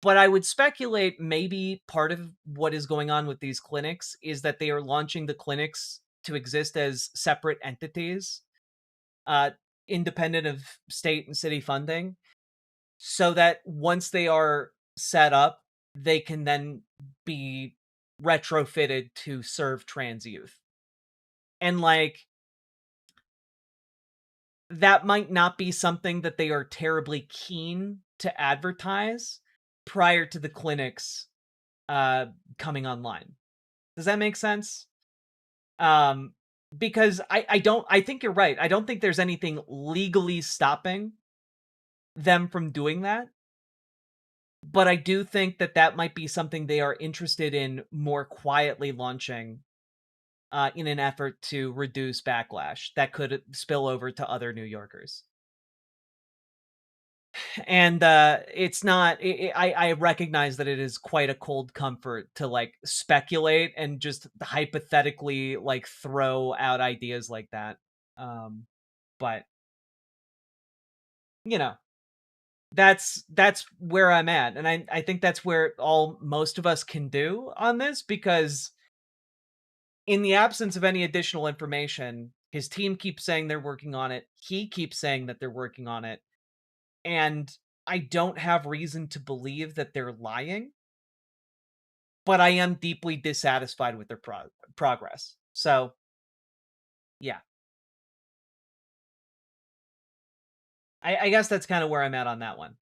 But I would speculate maybe part of what is going on with these clinics is that they are launching the clinics to exist as separate entities, uh, independent of state and city funding, so that once they are set up, they can then be retrofitted to serve trans youth. And like, that might not be something that they are terribly keen to advertise prior to the clinics coming online. Does that make sense? Because I think you're right. I don't think there's anything legally stopping them from doing that. But I do think that that might be something they are interested in more quietly launching in an effort to reduce backlash that could spill over to other New Yorkers. And it's not I recognize that it is quite a cold comfort to like speculate and just hypothetically like throw out ideas like that. But you know, that's where I'm at, and I think that's where all most of us can do on this, because in the absence of any additional information, his team keeps saying they're working on it, he keeps saying that they're working on it, and I don't have reason to believe that they're lying, but I am deeply dissatisfied with their progress. So, yeah. I guess that's kind of where I'm at on that one.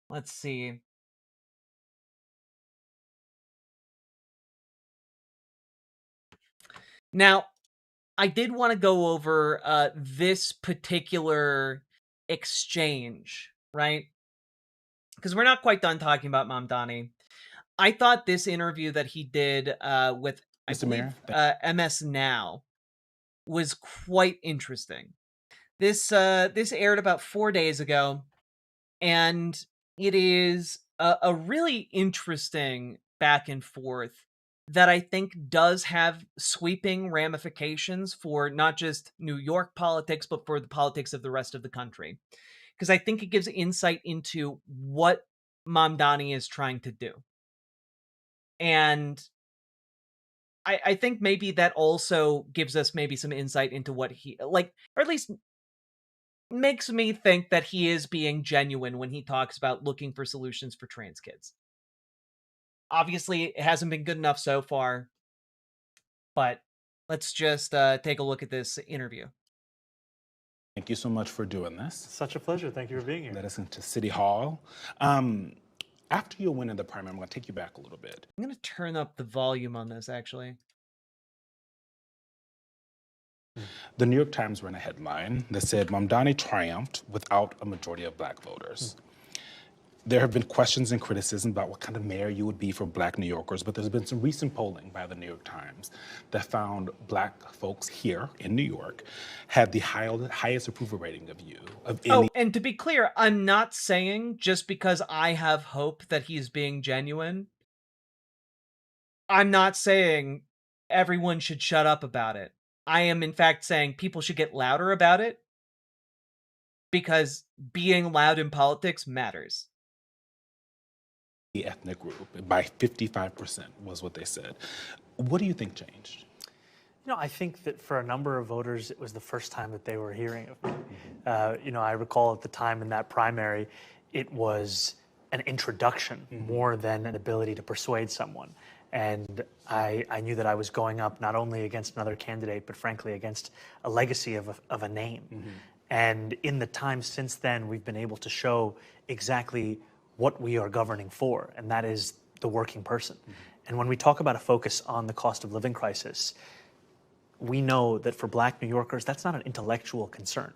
Let's see. Now, I did want to go over this particular exchange, right? Because we're not quite done talking about Mamdani. I thought this interview that he did with Mr. Mayor, MS Now was quite interesting. This aired about 4 days ago, and it is a really interesting back and forth that I think does have sweeping ramifications for not just New York politics, but for the politics of the rest of the country. Because I think it gives insight into what Mamdani is trying to do. And I think maybe that also gives us maybe some insight into what he, like, or at least makes me think that he is being genuine when he talks about looking for solutions for trans kids. Obviously, it hasn't been good enough so far, but let's just take a look at this interview. Thank you so much for doing this. Such a pleasure. Thank you for being here. Let us into City Hall. After your win in the primary, I'm going to take you back a little bit. I'm going to turn up the volume on this, actually. The New York Times ran a headline that said, Mamdani triumphed without a majority of black voters. There have been questions and criticism about what kind of mayor you would be for black New Yorkers, but there's been some recent polling by the New York Times that found black folks here in New York had the highest approval rating of you. Oh, and to be clear, I'm not saying just because I have hope that he's being genuine, I'm not saying everyone should shut up about it. I am, in fact, saying people should get louder about it, because being loud in politics matters. the ethnic group by 55% was what they said. What do you think changed? I think that for a number of voters, it was the first time that they were hearing of me. I recall at the time in that primary, it was an introduction more than an ability to persuade someone. And I knew that I was going up not only against another candidate, but frankly against a legacy of a name. And in the time since then, we've been able to show exactly what we are governing for, and that is the working person. And when we talk about a focus on the cost of living crisis, we know that for Black New Yorkers, that's not an intellectual concern.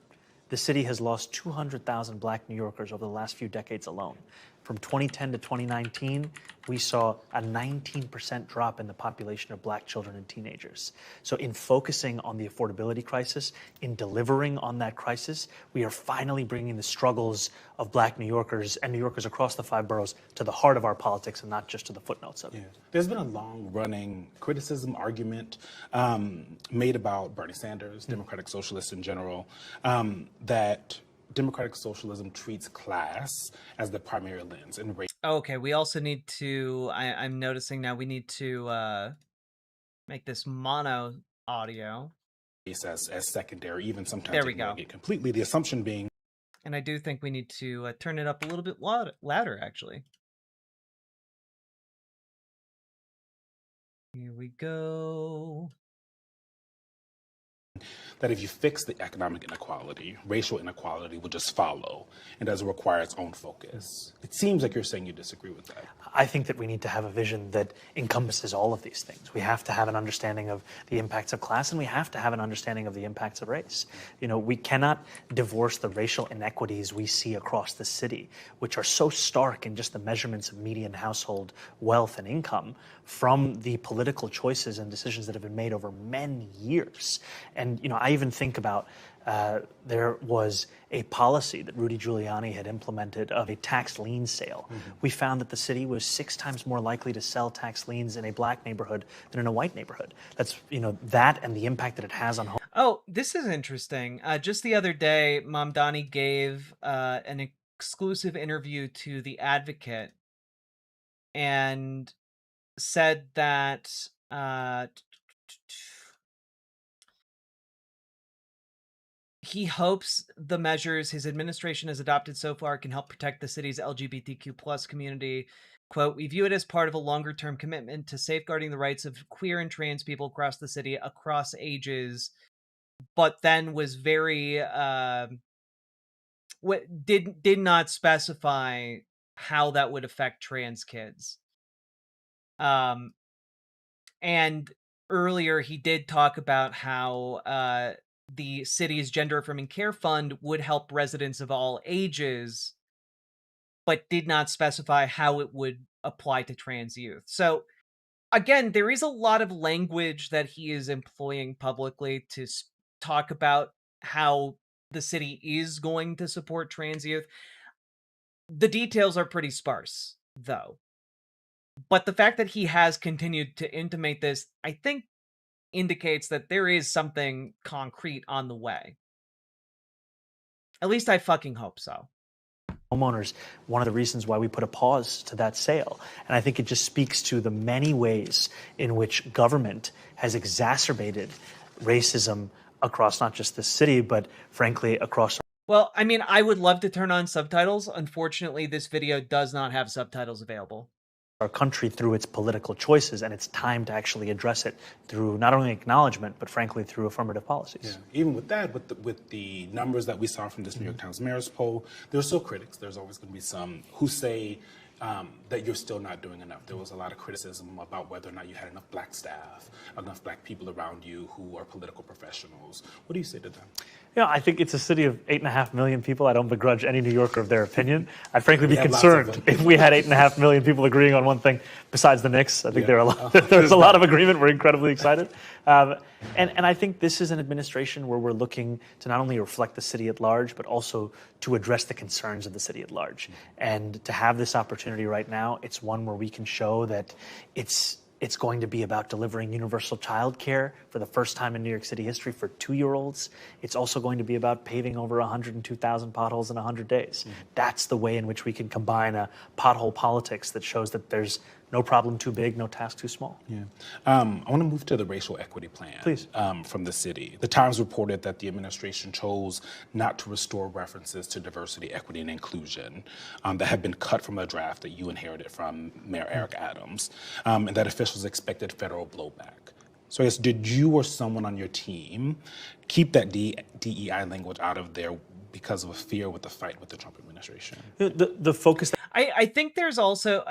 The city has lost 200,000 Black New Yorkers over the last few decades alone. From 2010 to 2019, we saw a 19% drop in the population of Black children and teenagers. So in focusing on the affordability crisis, in delivering on that crisis, we are finally bringing the struggles of Black New Yorkers and New Yorkers across the 5 boroughs to the heart of our politics and not just to the footnotes of it. Yeah. There's been a long-running criticism, argument made about Bernie Sanders, Democratic Socialists in general, that Democratic socialism treats class as the primary lens and race. Okay, we also need to, I'm noticing now we need to make this mono audio. As secondary, even sometimes there we go. It completely, the assumption being. And I do think we need to turn it up a little bit louder, actually. Here we go. That if you fix the economic inequality, racial inequality will just follow and doesn't require its own focus. It seems like you're saying you disagree with that. I think that we need to have a vision that encompasses all of these things. We have to have an understanding of the impacts of class, and we have to have an understanding of the impacts of race. We cannot divorce the racial inequities we see across the city, which are so stark in just the measurements of median household wealth and income, from the political choices and decisions that have been made over many years. And, I even think about there was a policy that Rudy Giuliani had implemented of a tax lien sale. We found that the city was 6 times more likely to sell tax liens in a Black neighborhood than in a white neighborhood. That's, that and the impact that it has on home. Oh, this is interesting. Just the other day, Mamdani gave an exclusive interview to The Advocate and said that he hopes the measures his administration has adopted so far can help protect the city's LGBTQ+ community. Quote, "We view it as part of a longer-term commitment to safeguarding the rights of queer and trans people across the city, across ages," but then was very did not specify how that would affect trans kids. And earlier he did talk about how the city's Gender Affirming Care Fund would help residents of all ages, but did not specify how it would apply to trans youth. So again, there is a lot of language that he is employing publicly to talk about how the city is going to support trans youth. The details are pretty sparse, though. But the fact that he has continued to intimate this, I think, indicates that there is something concrete on the way. At least I fucking hope so. Homeowners, one of the reasons why we put a pause to that sale. And I think it just speaks to the many ways in which government has exacerbated racism across not just the city, but frankly, across. Well, I mean, I would love to turn on subtitles. Unfortunately, this video does not have subtitles available. Our country through its political choices, and it's time to actually address it through not only acknowledgement, but frankly through affirmative policies. Yeah. Even with that, with the numbers that we saw from this New York Times Mayor's poll, there's still critics. There's always going to be some who say that you're still not doing enough. There was a lot of criticism about whether or not you had enough Black staff, enough Black people around you who are political professionals. What do you say to them? Yeah, I think it's a city of 8.5 million people. I don't begrudge any New Yorker of their opinion. I'd frankly be concerned if we had 8.5 million people agreeing on one thing besides the Knicks. I think there's a lot of agreement. We're incredibly excited. And I think this is an administration where we're looking to not only reflect the city at large, but also to address the concerns of the city at large. And to have this opportunity right now, it's one where we can show that it's It's going to be about delivering universal child care for the first time in New York City history for 2-year-olds. It's also going to be about paving over 102,000 potholes in 100 days. That's the way in which we can combine a pothole politics that shows that there's no problem too big, no task too small. Yeah. I want to move to the racial equity plan. Please. From the city. The Times reported that the administration chose not to restore references to diversity, equity, and inclusion that had been cut from a draft that you inherited from Mayor Eric Adams, and that officials expected federal blowback. So I guess, did you or someone on your team keep that DEI language out of there because of a fear with the fight with the Trump administration? The focus. I think there's also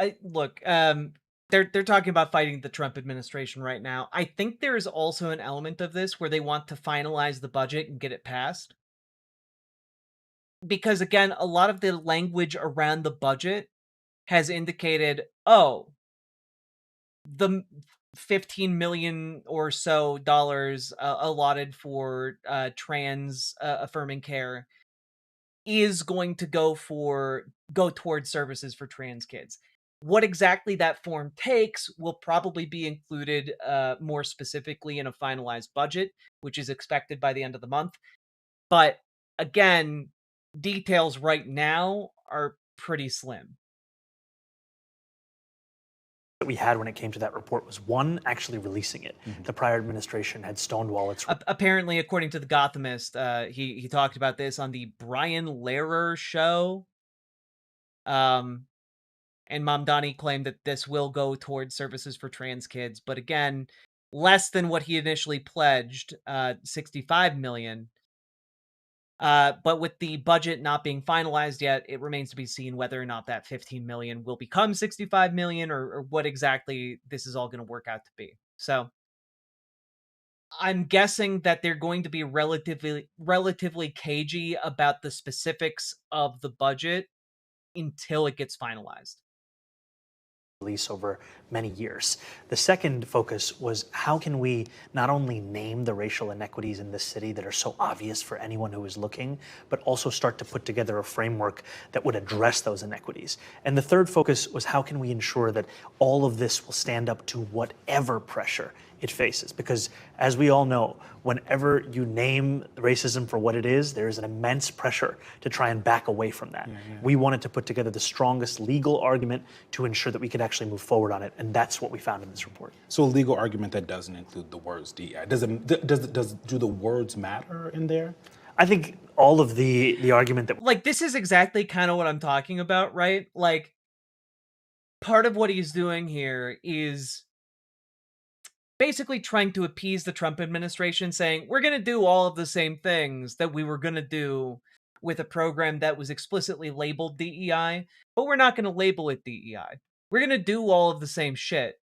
they're talking about fighting the Trump administration right now. I think there's also an element of this where they want to finalize the budget and get it passed. Because again, a lot of the language around the budget has indicated, oh, the $15 million or so allotted for trans affirming care is going to go towards services for trans kids. What exactly that form takes will probably be included more specifically in a finalized budget, which is expected by the end of the month. But again, details right now are pretty slim. That we had when it came to that report was one, actually releasing it. The prior administration had stonewalled its. Apparently, according to the Gothamist, he talked about this on the Brian Lehrer show. And Mamdani claimed that this will go towards services for trans kids, but again, less than what he initially pledged, $65 million. But with the budget not being finalized yet, it remains to be seen whether or not that $15 million will become $65 million or what exactly this is all going to work out to be. So I'm guessing that they're going to be relatively cagey about the specifics of the budget until it gets finalized. Release over many years. The second focus was how can we not only name the racial inequities in this city that are so obvious for anyone who is looking, but also start to put together a framework that would address those inequities. And the third focus was how can we ensure that all of this will stand up to whatever pressure it faces, because as we all know, whenever you name racism for what it is, there is an immense pressure to try and back away from that. We wanted to put together the strongest legal argument to ensure that we could actually move forward on it, and that's what we found in this report. So a legal argument that doesn't include the words DEI. Do the words matter in there? I think all of the argument that like this is exactly kind of what I'm talking about, right? Like part of what he's doing here is basically trying to appease the Trump administration, saying, we're going to do all of the same things that we were going to do with a program that was explicitly labeled DEI, but we're not going to label it DEI. We're going to do all of the same shit.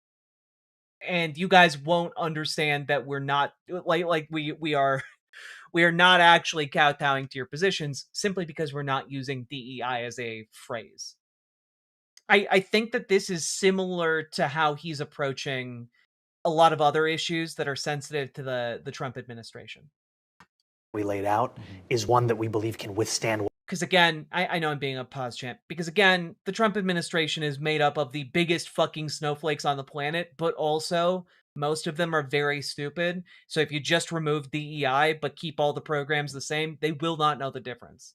And you guys won't understand that we're not, we are not actually kowtowing to your positions simply because we're not using DEI as a phrase. I think that this is similar to how he's approaching a lot of other issues that are sensitive to the Trump administration. We laid out is one that we believe can withstand. Because again, I know I'm being a pause champ, because again, the Trump administration is made up of the biggest fucking snowflakes on the planet, but also most of them are very stupid. So if you just remove DEI but keep all the programs the same, they will not know the difference.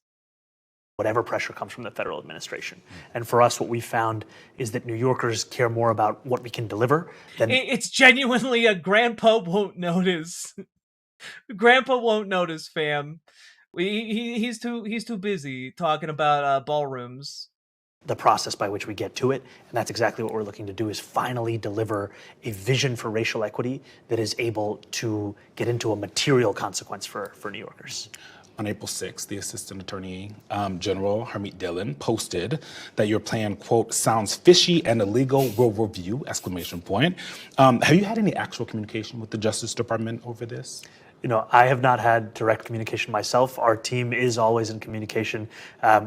Whatever pressure comes from the federal administration. And for us, what we found is that New Yorkers care more about what we can deliver than... It's genuinely a grandpa won't notice. Grandpa won't notice, fam. He's too busy talking about ballrooms. The process by which we get to it, and that's exactly what we're looking to do, is finally deliver a vision for racial equity that is able to get into a material consequence for New Yorkers. On April 6th, the Assistant Attorney General, Harmeet Dillon, posted that your plan, quote, sounds fishy and illegal, will review, exclamation point. Have you had any actual communication with the Justice Department over this? You know, I have not had direct communication myself. Our team is always in communication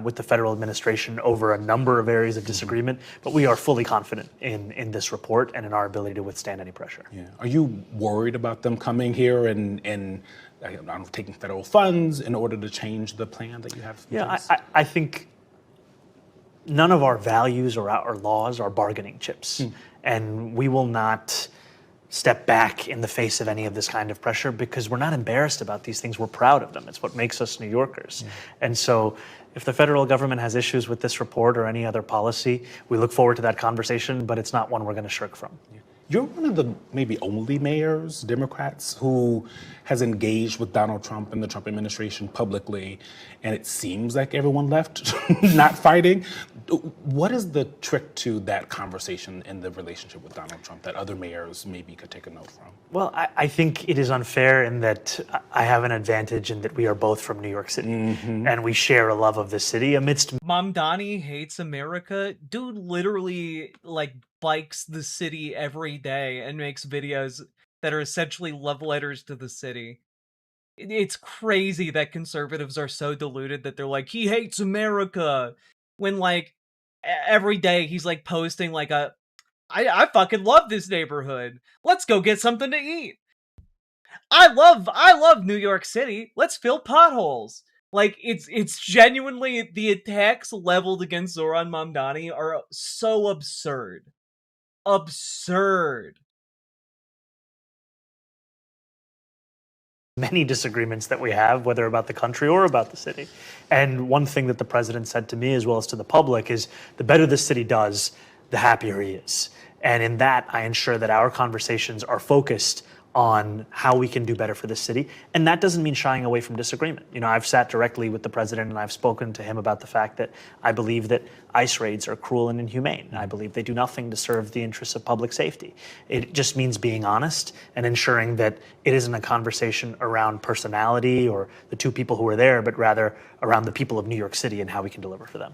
with the federal administration over a number of areas of disagreement, but we are fully confident in this report and in our ability to withstand any pressure. Yeah. Are you worried about them coming here and taking federal funds in order to change the plan that you have? Yeah, I think none of our values or our laws are bargaining chips. And we will not step back in the face of any of this kind of pressure because we're not embarrassed about these things. We're proud of them. It's what makes us New Yorkers. Yeah. And so if the federal government has issues with this report or any other policy, we look forward to that conversation, but it's not one we're going to shirk from. Yeah. You're one of the maybe only mayors, Democrats, who has engaged with Donald Trump and the Trump administration publicly, and it seems like everyone left not fighting. What is the trick to that conversation in the relationship with Donald Trump that other mayors maybe could take a note from? Well, I think it is unfair in that I have an advantage in that we are both from New York City, and we share a love of the city amidst... Mamdani hates America. Dude literally, like, bikes the city every day and makes videos that are essentially love letters to the city. It's crazy that conservatives are so deluded that they're like, he hates America, when, like, every day he's, like, posting, like, I fucking love this neighborhood. Let's go get something to eat. I love New York City. Let's fill potholes. Like, it's genuinely, the attacks leveled against Zoran Mamdani are so absurd. Absurd. Many disagreements that we have, whether about the country or about the city. And one thing that the president said to me as well as to the public is the better the city does, the happier he is. And in that, I ensure that our conversations are focused on how we can do better for the city. And that doesn't mean shying away from disagreement. You know, I've sat directly with the president and I've spoken to him about the fact that I believe that ICE raids are cruel and inhumane. I believe they do nothing to serve the interests of public safety. It just means being honest and ensuring that it isn't a conversation around personality or the two people who are there, but rather around the people of New York City and how we can deliver for them.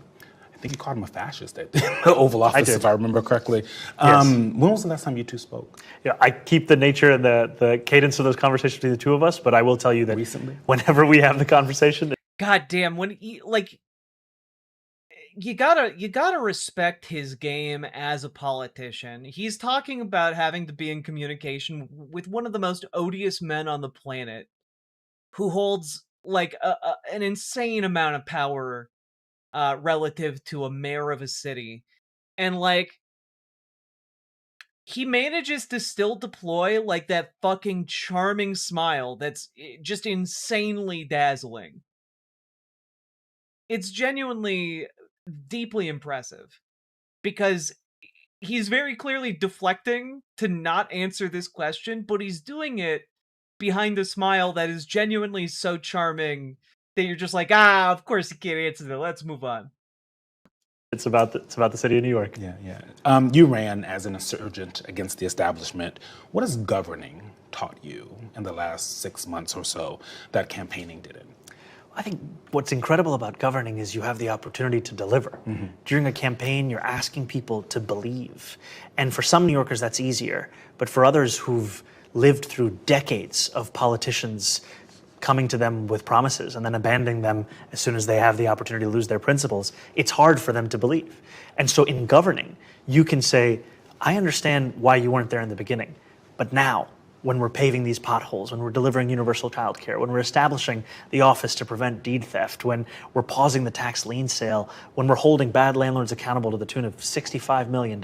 I think you called him a fascist at the Oval Office, if I remember correctly. Yes. When was the last time you two spoke? Yeah, I keep the nature and the cadence of those conversations between the two of us, but I will tell you that recently, whenever we have the conversation, God damn, when like, you gotta respect his game as a politician. He's talking about having to be in communication with one of the most odious men on the planet, who holds like an insane amount of power relative to a mayor of a city. And like, he manages to still deploy like that fucking charming smile that's just insanely dazzling. It's genuinely deeply impressive because he's very clearly deflecting to not answer this question, but he's doing it behind a smile that is genuinely so charming that you're just like, of course he can't answer that. Let's move on. It's about the city of New York. Yeah. You ran as an insurgent against the establishment. What has governing taught you in the last 6 months or so that campaigning didn't? I think what's incredible about governing is you have the opportunity to deliver. During a campaign, you're asking people to believe. And for some New Yorkers, that's easier. But for others who've lived through decades of politicians coming to them with promises and then abandoning them as soon as they have the opportunity to lose their principles, it's hard for them to believe. And so in governing, you can say, I understand why you weren't there in the beginning, but now, when we're paving these potholes, when we're delivering universal childcare, when we're establishing the office to prevent deed theft, when we're pausing the tax lien sale, when we're holding bad landlords accountable to the tune of $65 million,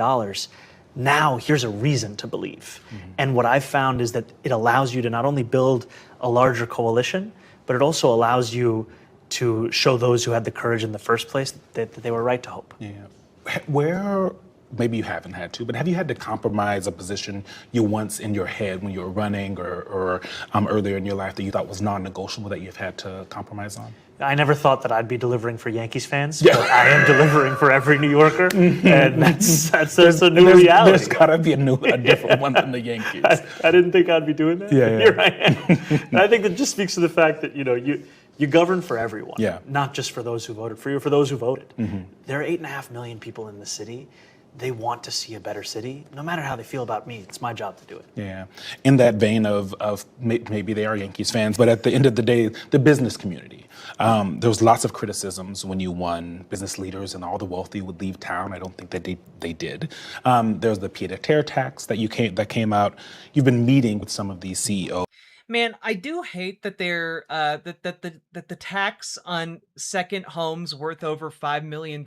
now here's a reason to believe. And what I've found is that it allows you to not only build a larger coalition, but it also allows you to show those who had the courage in the first place that they were right to hope. Yeah. Where, maybe you haven't had to, but have you had to compromise a position you once in your head when you were running or earlier in your life that you thought was non-negotiable that you've had to compromise on? I never thought that I'd be delivering for Yankees fans, but I am delivering for every New Yorker, and that's a new reality. There's got to be a different one than the Yankees. I didn't think I'd be doing that. Yeah. Here I am. And I think that just speaks to the fact that you govern for everyone, not just for those who voted for you, for those who voted. There are 8.5 million people in the city. They want to see a better city. No matter how they feel about me, it's my job to do it. Yeah. In that vein of maybe they are Yankees fans, but at the end of the day, the business community. There was lots of criticisms when you won. Business leaders and all the wealthy would leave town. I don't think that they did. There's the pied-à-terre tax that came out. You've been meeting with some of these CEOs. Man, I do hate that they're that the tax on second homes worth over $5 million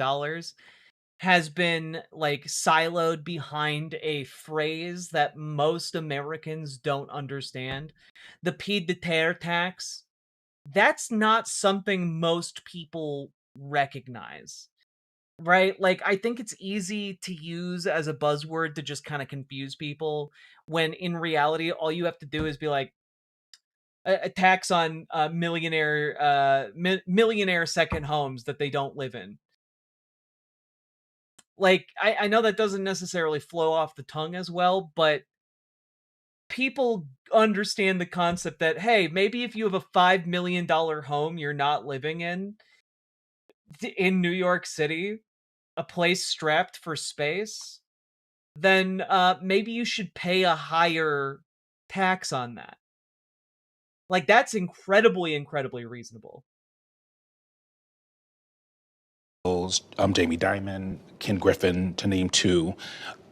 has been like siloed behind a phrase that most Americans don't understand. The pied de terre tax. That's not something most people recognize. Right? Like, I think it's easy to use as a buzzword to just kind of confuse people when in reality, all you have to do is be like, a tax on millionaire second homes that they don't live in. Like, I know that doesn't necessarily flow off the tongue as well, but people understand the concept that, hey, maybe if you have a $5 million home you're not living in New York City, a place strapped for space, then maybe you should pay a higher tax on that. Like, that's incredibly, incredibly reasonable. Jamie Dimon, Ken Griffin, to name two.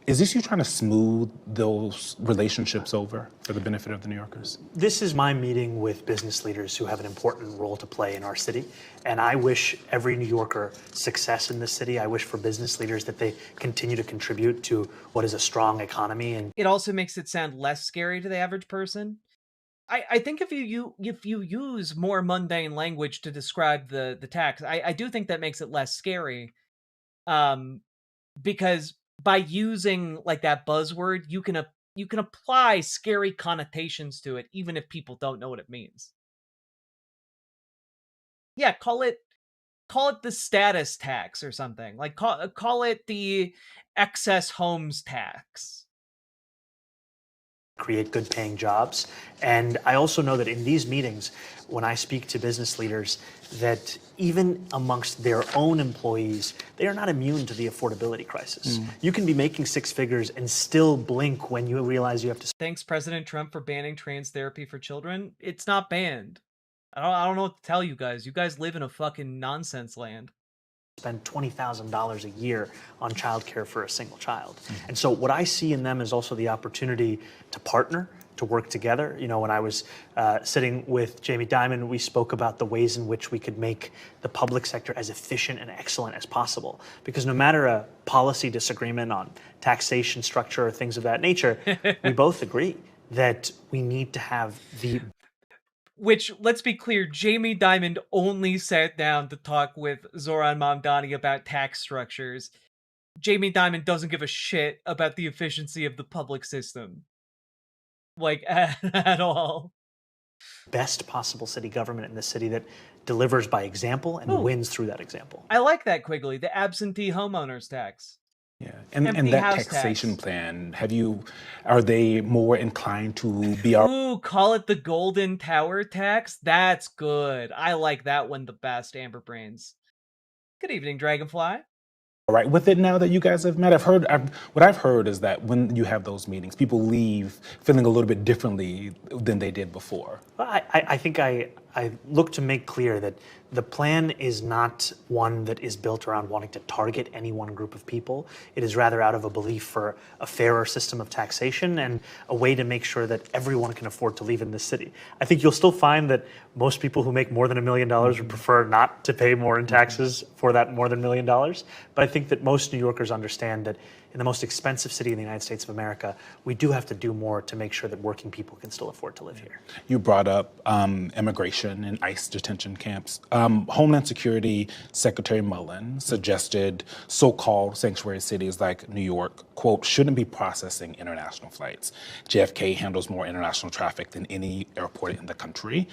Is this you trying to smooth those relationships over for the benefit of the New Yorkers? This is my meeting with business leaders who have an important role to play in our city. And I wish every New Yorker success in this city. I wish for business leaders that they continue to contribute to what is a strong economy. And it also makes it sound less scary to the average person. I think if you use more mundane language to describe the tax, I do think that makes it less scary. Because by using like that buzzword, you can apply scary connotations to it, even if people don't know what it means. Yeah, call it the status tax or something. Like call it the excess homes tax. Create good paying jobs. And I also know that in these meetings, when I speak to business leaders, that even amongst their own employees, they are not immune to the affordability crisis. You can be making six figures and still blink when you realize you have to. Thanks, President Trump, for banning trans therapy for children. It's not banned. I don't know what to tell you guys. You guys live in a fucking nonsense land. Spend $20,000 a year on childcare for a single child. And so what I see in them is also the opportunity to partner, to work together. You know, when I was sitting with Jamie Dimon, we spoke about the ways in which we could make the public sector as efficient and excellent as possible. Because no matter a policy disagreement on taxation structure or things of that nature, we both agree that we need to have the... Which, let's be clear, Jamie Dimon only sat down to talk with Zoran Mamdani about tax structures. Jamie Dimon doesn't give a shit about the efficiency of the public system. Like, at all. Best possible city government in the city that delivers by example and wins through that example. I like that, Quigley, the absentee homeowners tax. Yeah, and that taxation plan, are they more inclined to be Ooh, call it the Golden Tower tax? That's good. I like that one the best, Amber Brains. Good evening, Dragonfly. all right with it now that you guys have met? What I've heard is that when you have those meetings, people leave feeling a little bit differently than they did before. I think I look to make clear that the plan is not one that is built around wanting to target any one group of people. It is rather out of a belief for a fairer system of taxation and a way to make sure that everyone can afford to live in this city. I think you'll still find that most people who make more than $1 million would prefer not to pay more in taxes for that more than $1 million. But I think that most New Yorkers understand that in the most expensive city in the United States of America, we do have to do more to make sure that working people can still afford to live here. You brought up immigration and ICE detention camps. Homeland Security Secretary Mullen suggested so-called sanctuary cities like New York, quote, shouldn't be processing international flights. JFK handles more international traffic than any airport in the country.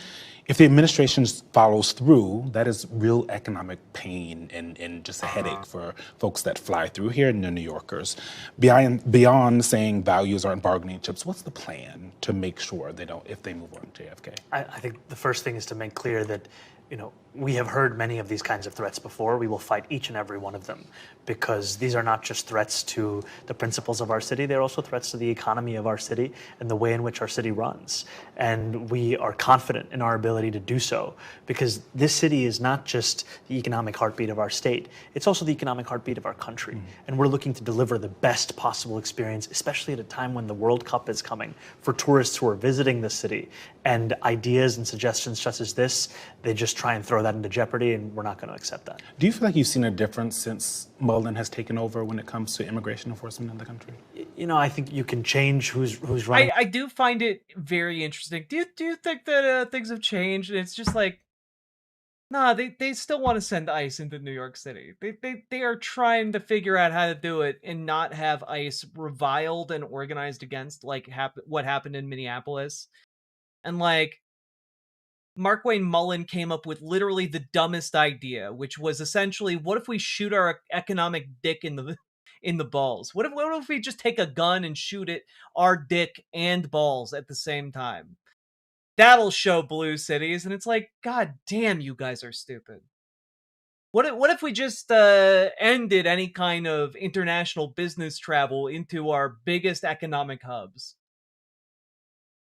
If the administration follows through, that is real economic pain and just a headache for folks that fly through here and the New Yorkers. Beyond saying values aren't bargaining chips, what's the plan to make sure they don't, if they move on JFK? I think the first thing is to make clear that, you know, we have heard many of these kinds of threats before. We will fight each and every one of them because these are not just threats to the principles of our city, they're also threats to the economy of our city and the way in which our city runs. And we are confident in our ability to do so because this city is not just the economic heartbeat of our state, it's also the economic heartbeat of our country. And we're looking to deliver the best possible experience, especially at a time when the World Cup is coming, for tourists who are visiting the city. And ideas and suggestions such as this, they just try and throw that into jeopardy, and we're not going to accept that. Do you feel like you've seen a difference since Mullen has taken over when it comes to immigration enforcement in the country? You know, I think you can change who's running. I do find it very interesting. Do you think that things have changed? And it's just like, nah, they still want to send ICE into New York City. They are trying to figure out how to do it and not have ICE reviled and organized against like what happened in Minneapolis. And like Markwayne Mullen came up with literally the dumbest idea, which was essentially, what if we shoot our economic dick in the balls? What if we just take a gun and shoot it our dick and balls at the same time? That'll show blue cities. And it's like, God damn, you guys are stupid. What if we just ended any kind of international business travel into our biggest economic hubs?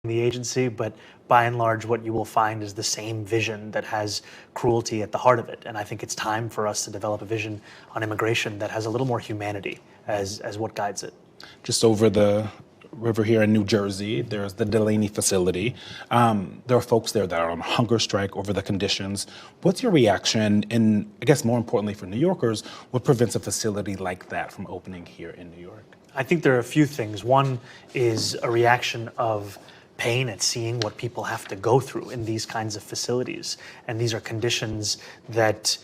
The agency, but by and large, what you will find is the same vision that has cruelty at the heart of it. And I think it's time for us to develop a vision on immigration that has a little more humanity as what guides it. Just over the river here in New Jersey, there's the Delaney facility. There are folks there that are on hunger strike over the conditions. What's your reaction, and I guess more importantly for New Yorkers, what prevents a facility like that from opening here in New York? I think there are a few things. One is a reaction of pain at seeing what people have to go through in these kinds of facilities. And these are conditions that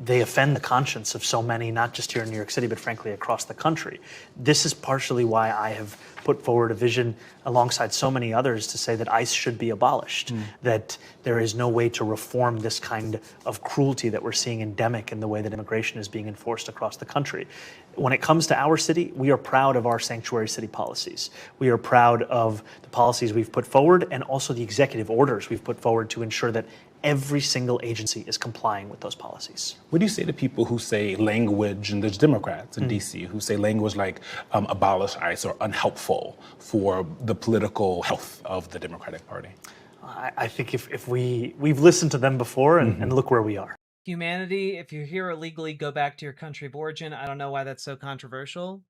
they offend the conscience of so many, not just here in New York City, but frankly across the country. This is partially why I have put forward a vision alongside so many others to say that ICE should be abolished, that there is no way to reform this kind of cruelty that we're seeing endemic in the way that immigration is being enforced across the country. When it comes to our city, we are proud of our sanctuary city policies. We are proud of the policies we've put forward and also the executive orders we've put forward to ensure that every single agency is complying with those policies. What do you say to people who say language, and there's Democrats in DC who say language like abolish ICE or unhelpful for the political health of the Democratic Party? I think if we've listened to them before and look where we are. Humanity, if you're here illegally, go back to your country of origin. I don't know why that's so controversial.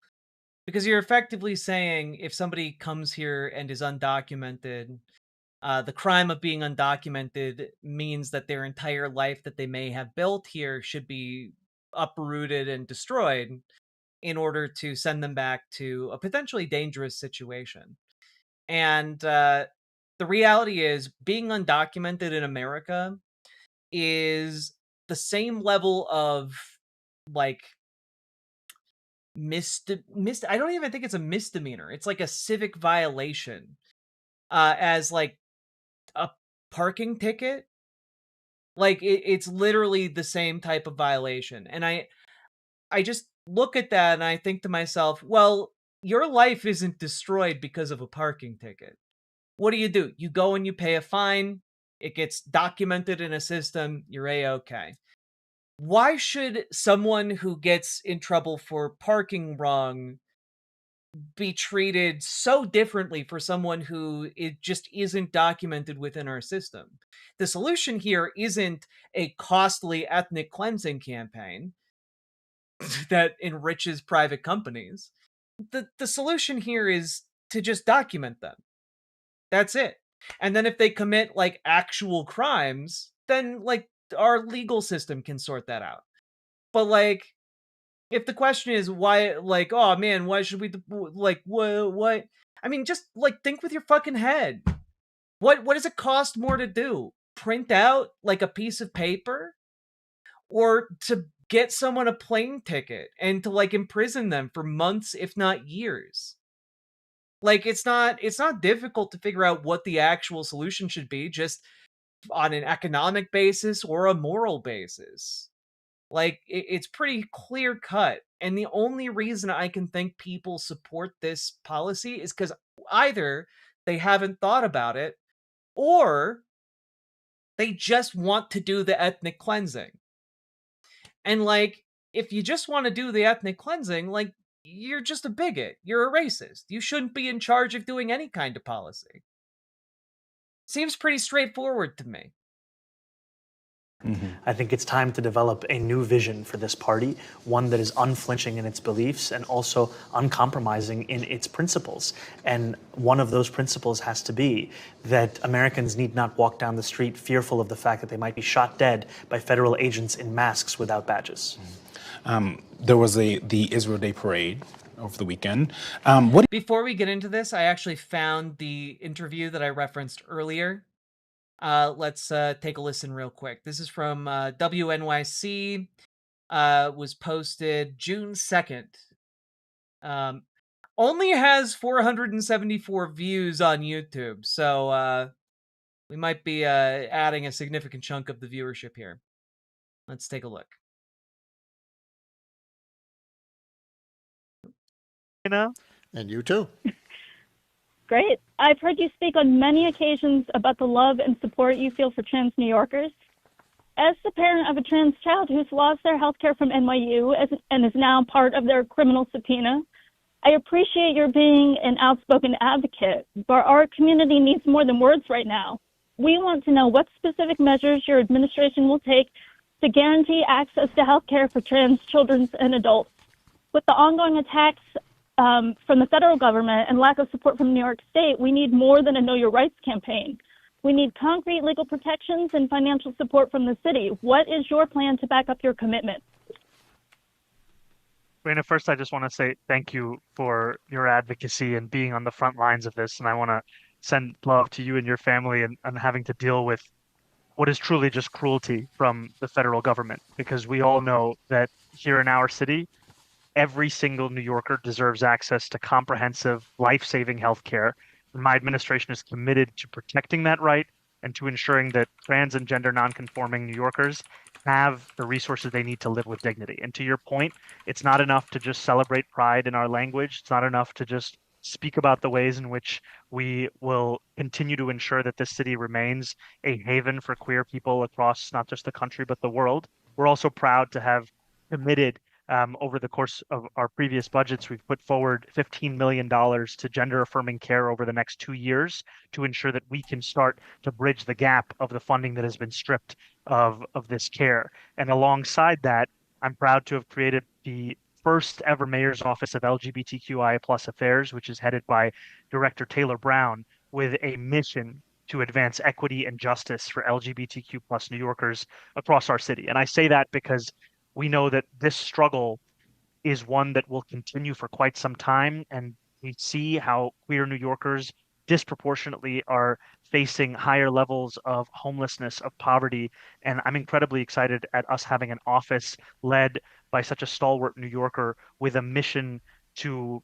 Because you're effectively saying if somebody comes here and is undocumented, the crime of being undocumented means that their entire life that they may have built here should be uprooted and destroyed in order to send them back to a potentially dangerous situation. And the reality is, being undocumented in America is the same level of like I don't even think it's a misdemeanor. It's like a civic violation as like a parking ticket. Like it's literally the same type of violation. And I just look at that and I think to myself, well, your life isn't destroyed because of a parking ticket. What do? You go and you pay a fine. It gets documented in a system. You're A-okay. Why should someone who gets in trouble for parking wrong be treated so differently for someone who it just isn't documented within our system? The solution here isn't a costly ethnic cleansing campaign that enriches private companies. The solution here is to just document them. That's it. And then if they commit like actual crimes, then like our legal system can sort that out. But like, if the question is why, like, oh man, why should we like what? I mean, just like think with your fucking head. What does it cost more to do? Print out like a piece of paper, or to get someone a plane ticket and to like imprison them for months, if not years? Like it's not difficult to figure out what the actual solution should be, just on an economic basis or a moral basis. Like it's pretty clear cut. And the only reason I can think people support this policy is because either they haven't thought about it or they just want to do the ethnic cleansing. And like, if you just want to do the ethnic cleansing, like, you're just a bigot. You're a racist. You shouldn't be in charge of doing any kind of policy. Seems pretty straightforward to me. I think it's time to develop a new vision for this party, one that is unflinching in its beliefs and also uncompromising in its principles. And one of those principles has to be that Americans need not walk down the street fearful of the fact that they might be shot dead by federal agents in masks without badges. There was the Israel Day parade over the weekend. Before we get into this, I actually found the interview that I referenced earlier. Let's take a listen real quick. This is from WNYC. Was posted June 2nd. Only has 474 views on YouTube, so we might be adding a significant chunk of the viewership here. Let's take a look. And you too. Great. I've heard you speak on many occasions about the love and support you feel for trans New Yorkers. As the parent of a trans child who's lost their health care from NYU and is now part of their criminal subpoena, I appreciate your being an outspoken advocate, but our community needs more than words right now. We want to know what specific measures your administration will take to guarantee access to health care for trans children and adults. With the ongoing attacks from the federal government and lack of support from New York State, we need more than a Know Your Rights campaign. We need concrete legal protections and financial support from the city. What is your plan to back up your commitment? Raina, first, I just want to say thank you for your advocacy and being on the front lines of this. And I want to send love to you and your family and having to deal with what is truly just cruelty from the federal government, because we all know that here in our city, every single New Yorker deserves access to comprehensive, life-saving health care. My administration is committed to protecting that right and to ensuring that trans and gender nonconforming New Yorkers have the resources they need to live with dignity. And to your point, it's not enough to just celebrate pride in our language. It's not enough to just speak about the ways in which we will continue to ensure that this city remains a haven for queer people across not just the country, but the world. We're also proud to have committed over the course of our previous budgets, we've put forward $15 million to gender affirming care over the next 2 years to ensure that we can start to bridge the gap of the funding that has been stripped of this care. And alongside that, I'm proud to have created the first ever mayor's office of LGBTQIA plus affairs, which is headed by Director Taylor Brown, with a mission to advance equity and justice for LGBTQ plus New Yorkers across our city. And I say that because we know that this struggle is one that will continue for quite some time, and we see how queer New Yorkers disproportionately are facing higher levels of homelessness, of poverty, and I'm incredibly excited at us having an office led by such a stalwart New Yorker with a mission to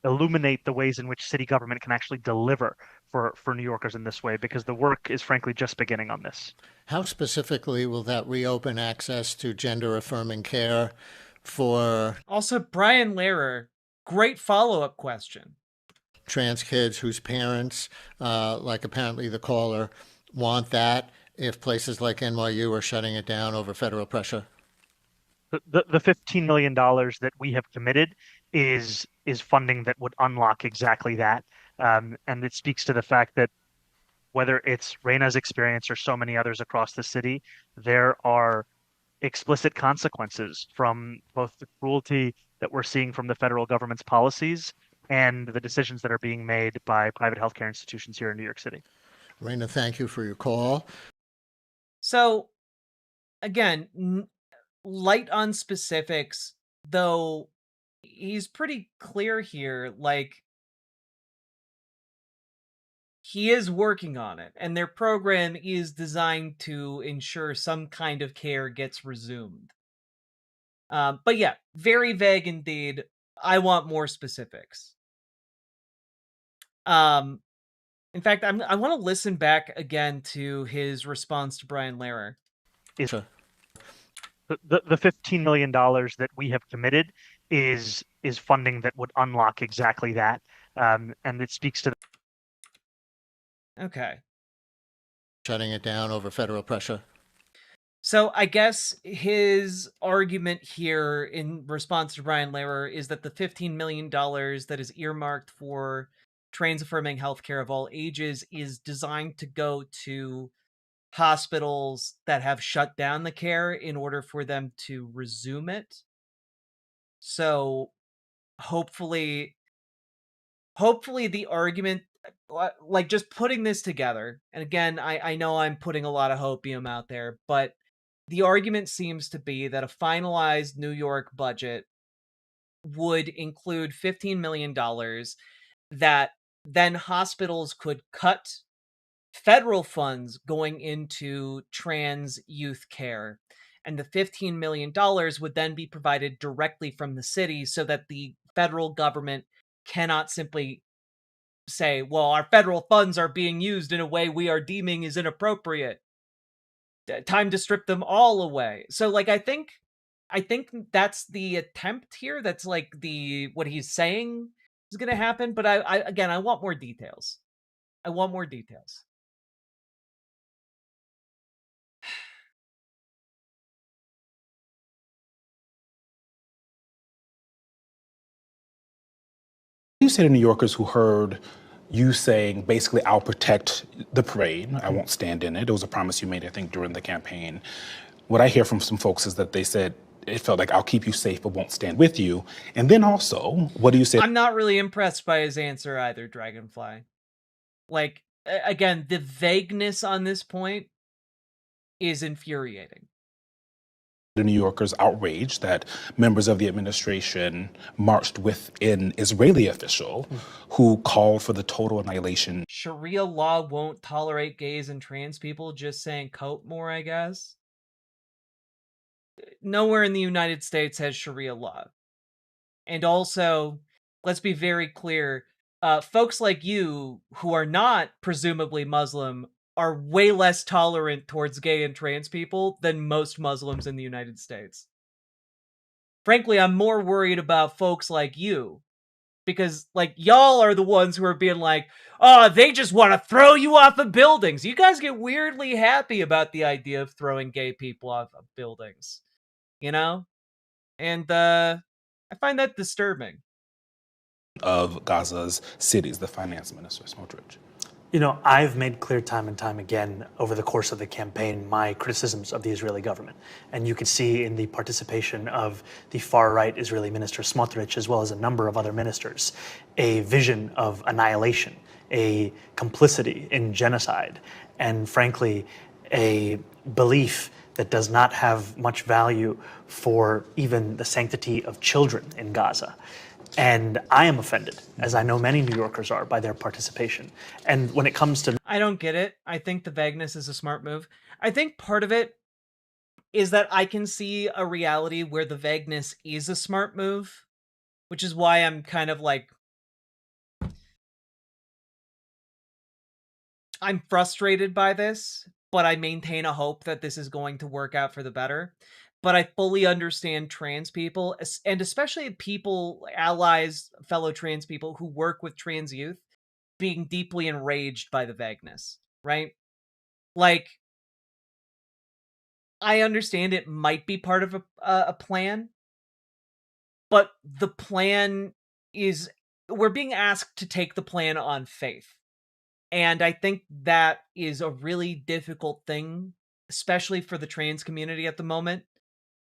illuminate the ways in which city government can actually deliver for New Yorkers in this way, because the work is frankly just beginning on this. How specifically will that reopen access to gender affirming care for Also, Brian Lehrer, great follow-up question. Trans kids whose parents, like apparently the caller, want that if places like NYU are shutting it down over federal pressure? The $15 million that we have committed is funding that would unlock exactly that. And it speaks to the fact that whether it's Raina's experience or so many others across the city, there are explicit consequences from both the cruelty that we're seeing from the federal government's policies and the decisions that are being made by private healthcare institutions here in New York City. Raina, thank you for your call. So, again, light on specifics, though he's pretty clear here, like, he is working on it, and their program is designed to ensure some kind of care gets resumed. But yeah, very vague indeed. I want more specifics. In fact, I want to listen back again to his response to Brian Lehrer. The $15 million that we have committed is funding that would unlock exactly that. And it speaks to Okay. Shutting it down over federal pressure. So I guess his argument here in response to Brian Lehrer is that the $15 million that is earmarked for trans affirming healthcare of all ages is designed to go to hospitals that have shut down the care in order for them to resume it. So hopefully the argument, like just putting this together, and again, I know I'm putting a lot of hopium out there, but the argument seems to be that a finalized New York budget would include $15 million that then hospitals could cut federal funds going into trans youth care. And the $15 million would then be provided directly from the city so that the federal government cannot simply say, well, our federal funds are being used in a way we are deeming is inappropriate. Time to strip them all away. So, like, I think that's the attempt here. That's like what he's saying is going to happen. But I want more details. I want more details. You say to New Yorkers who heard you saying, basically, I'll protect the parade, I won't stand in it. It was a promise you made, I think, during the campaign. What I hear from some folks is that they said it felt like, I'll keep you safe, but won't stand with you. And then also, what do you say? I'm not really impressed by his answer either, Dragonfly. Like, again, the vagueness on this point is infuriating. The New Yorkers outraged that members of the administration marched with an Israeli official who called for the total annihilation. Sharia law won't tolerate gays and trans people, just saying cope more, I guess. Nowhere in the United States has Sharia law. And also, let's be very clear, folks like you who are not presumably Muslim are way less tolerant towards gay and trans people than most Muslims in the United States. Frankly, I'm more worried about folks like you, because like y'all are the ones who are being like, oh, they just want to throw you off of buildings. You guys get weirdly happy about the idea of throwing gay people off of buildings, you know? And I find that disturbing. Of Gaza's cities, the finance minister, Smotrich. You know, I've made clear time and time again over the course of the campaign my criticisms of the Israeli government. And you could see in the participation of the far-right Israeli minister Smotrich, as well as a number of other ministers, a vision of annihilation, a complicity in genocide, and frankly, a belief that does not have much value for even the sanctity of children in Gaza. And I am offended, as I know many New Yorkers are, by their participation. And when it comes to... I don't get it. I think the vagueness is a smart move. I think part of it is that I can see a reality where the vagueness is a smart move, which is why I'm kind of like... I'm frustrated by this, but I maintain a hope that this is going to work out for the better. But I fully understand trans people, and especially people, allies, fellow trans people who work with trans youth, being deeply enraged by the vagueness, right? Like, I understand it might be part of a plan, but the plan is, we're being asked to take the plan on faith. And I think that is a really difficult thing, especially for the trans community at the moment,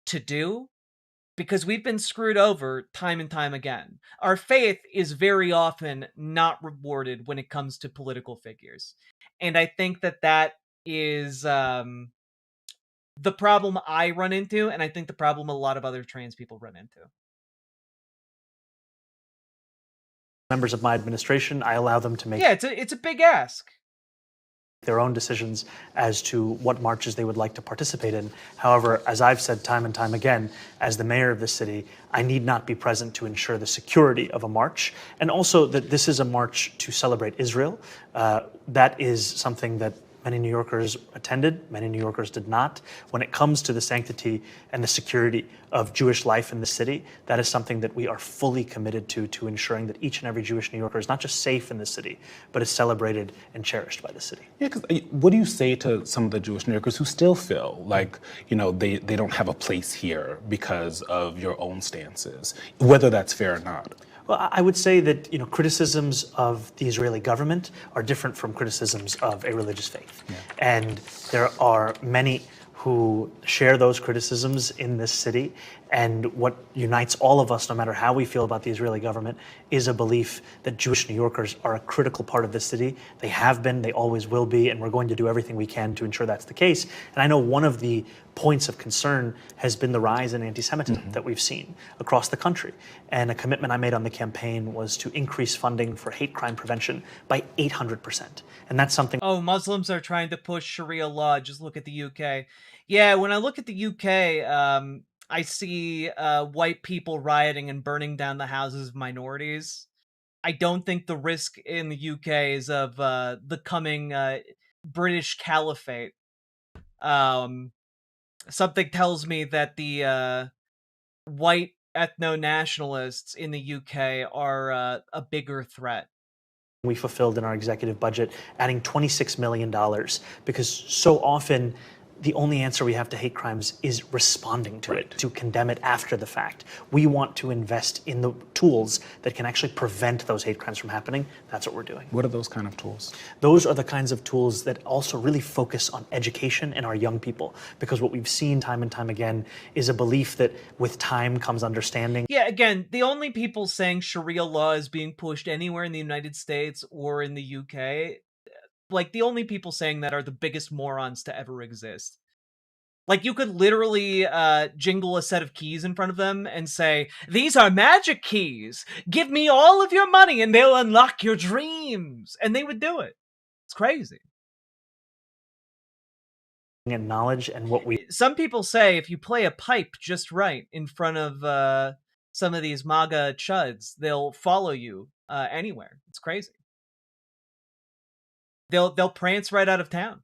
to do, because we've been screwed over time and time again. Our faith is very often not rewarded when it comes to political figures. And I think that is the problem I run into, and I think the problem a lot of other trans people run into. Members of my administration, I allow them to make... Yeah, it's a big ask. Their own decisions as to what marches they would like to participate in. However, as I've said time and time again, as the mayor of the city, I need not be present to ensure the security of a march, and also that this is a march to celebrate Israel. That is something that many New Yorkers attended, many New Yorkers did not. When it comes to the sanctity and the security of Jewish life in the city, that is something that we are fully committed to ensuring that each and every Jewish New Yorker is not just safe in the city, but is celebrated and cherished by the city. Yeah, because what do you say to some of the Jewish New Yorkers who still feel like, you know, they don't have a place here because of your own stances, whether that's fair or not? Well, I would say that criticisms of the Israeli government are different from criticisms of a religious faith, and there are many who share those criticisms in this city. And what unites all of us, no matter how we feel about the Israeli government, is a belief that Jewish New Yorkers are a critical part of this city. They have been, they always will be, and we're going to do everything we can to ensure that's the case. And I know one of the points of concern has been the rise in anti-Semitism that we've seen across the country. And a commitment I made on the campaign was to increase funding for hate crime prevention by 800%. And that's something. Oh, Muslims are trying to push Sharia law. Just look at the UK. Yeah, when I look at the UK, I see white people rioting and burning down the houses of minorities. I don't think the risk in the UK is of the coming British caliphate. Something tells me that the white ethno-nationalists in the UK are a bigger threat. We fulfilled in our executive budget, adding $26 million, because so often the only answer we have to hate crimes is responding to it, to condemn it after the fact. We want to invest in the tools that can actually prevent those hate crimes from happening. That's what we're doing. What are those kind of tools? Those are the kinds of tools that also really focus on education and our young people, because what we've seen time and time again is a belief that with time comes understanding. Yeah, again, the only people saying Sharia law is being pushed anywhere in the United States or in the UK, like, the only people saying that are the biggest morons to ever exist. Like, you could literally jingle a set of keys in front of them and say, "These are magic keys. Give me all of your money and they'll unlock your dreams." And they would do it. It's crazy. And knowledge and what we... Some people say if you play a pipe just right in front of some of these MAGA chuds, they'll follow you anywhere. It's crazy. They'll prance right out of town.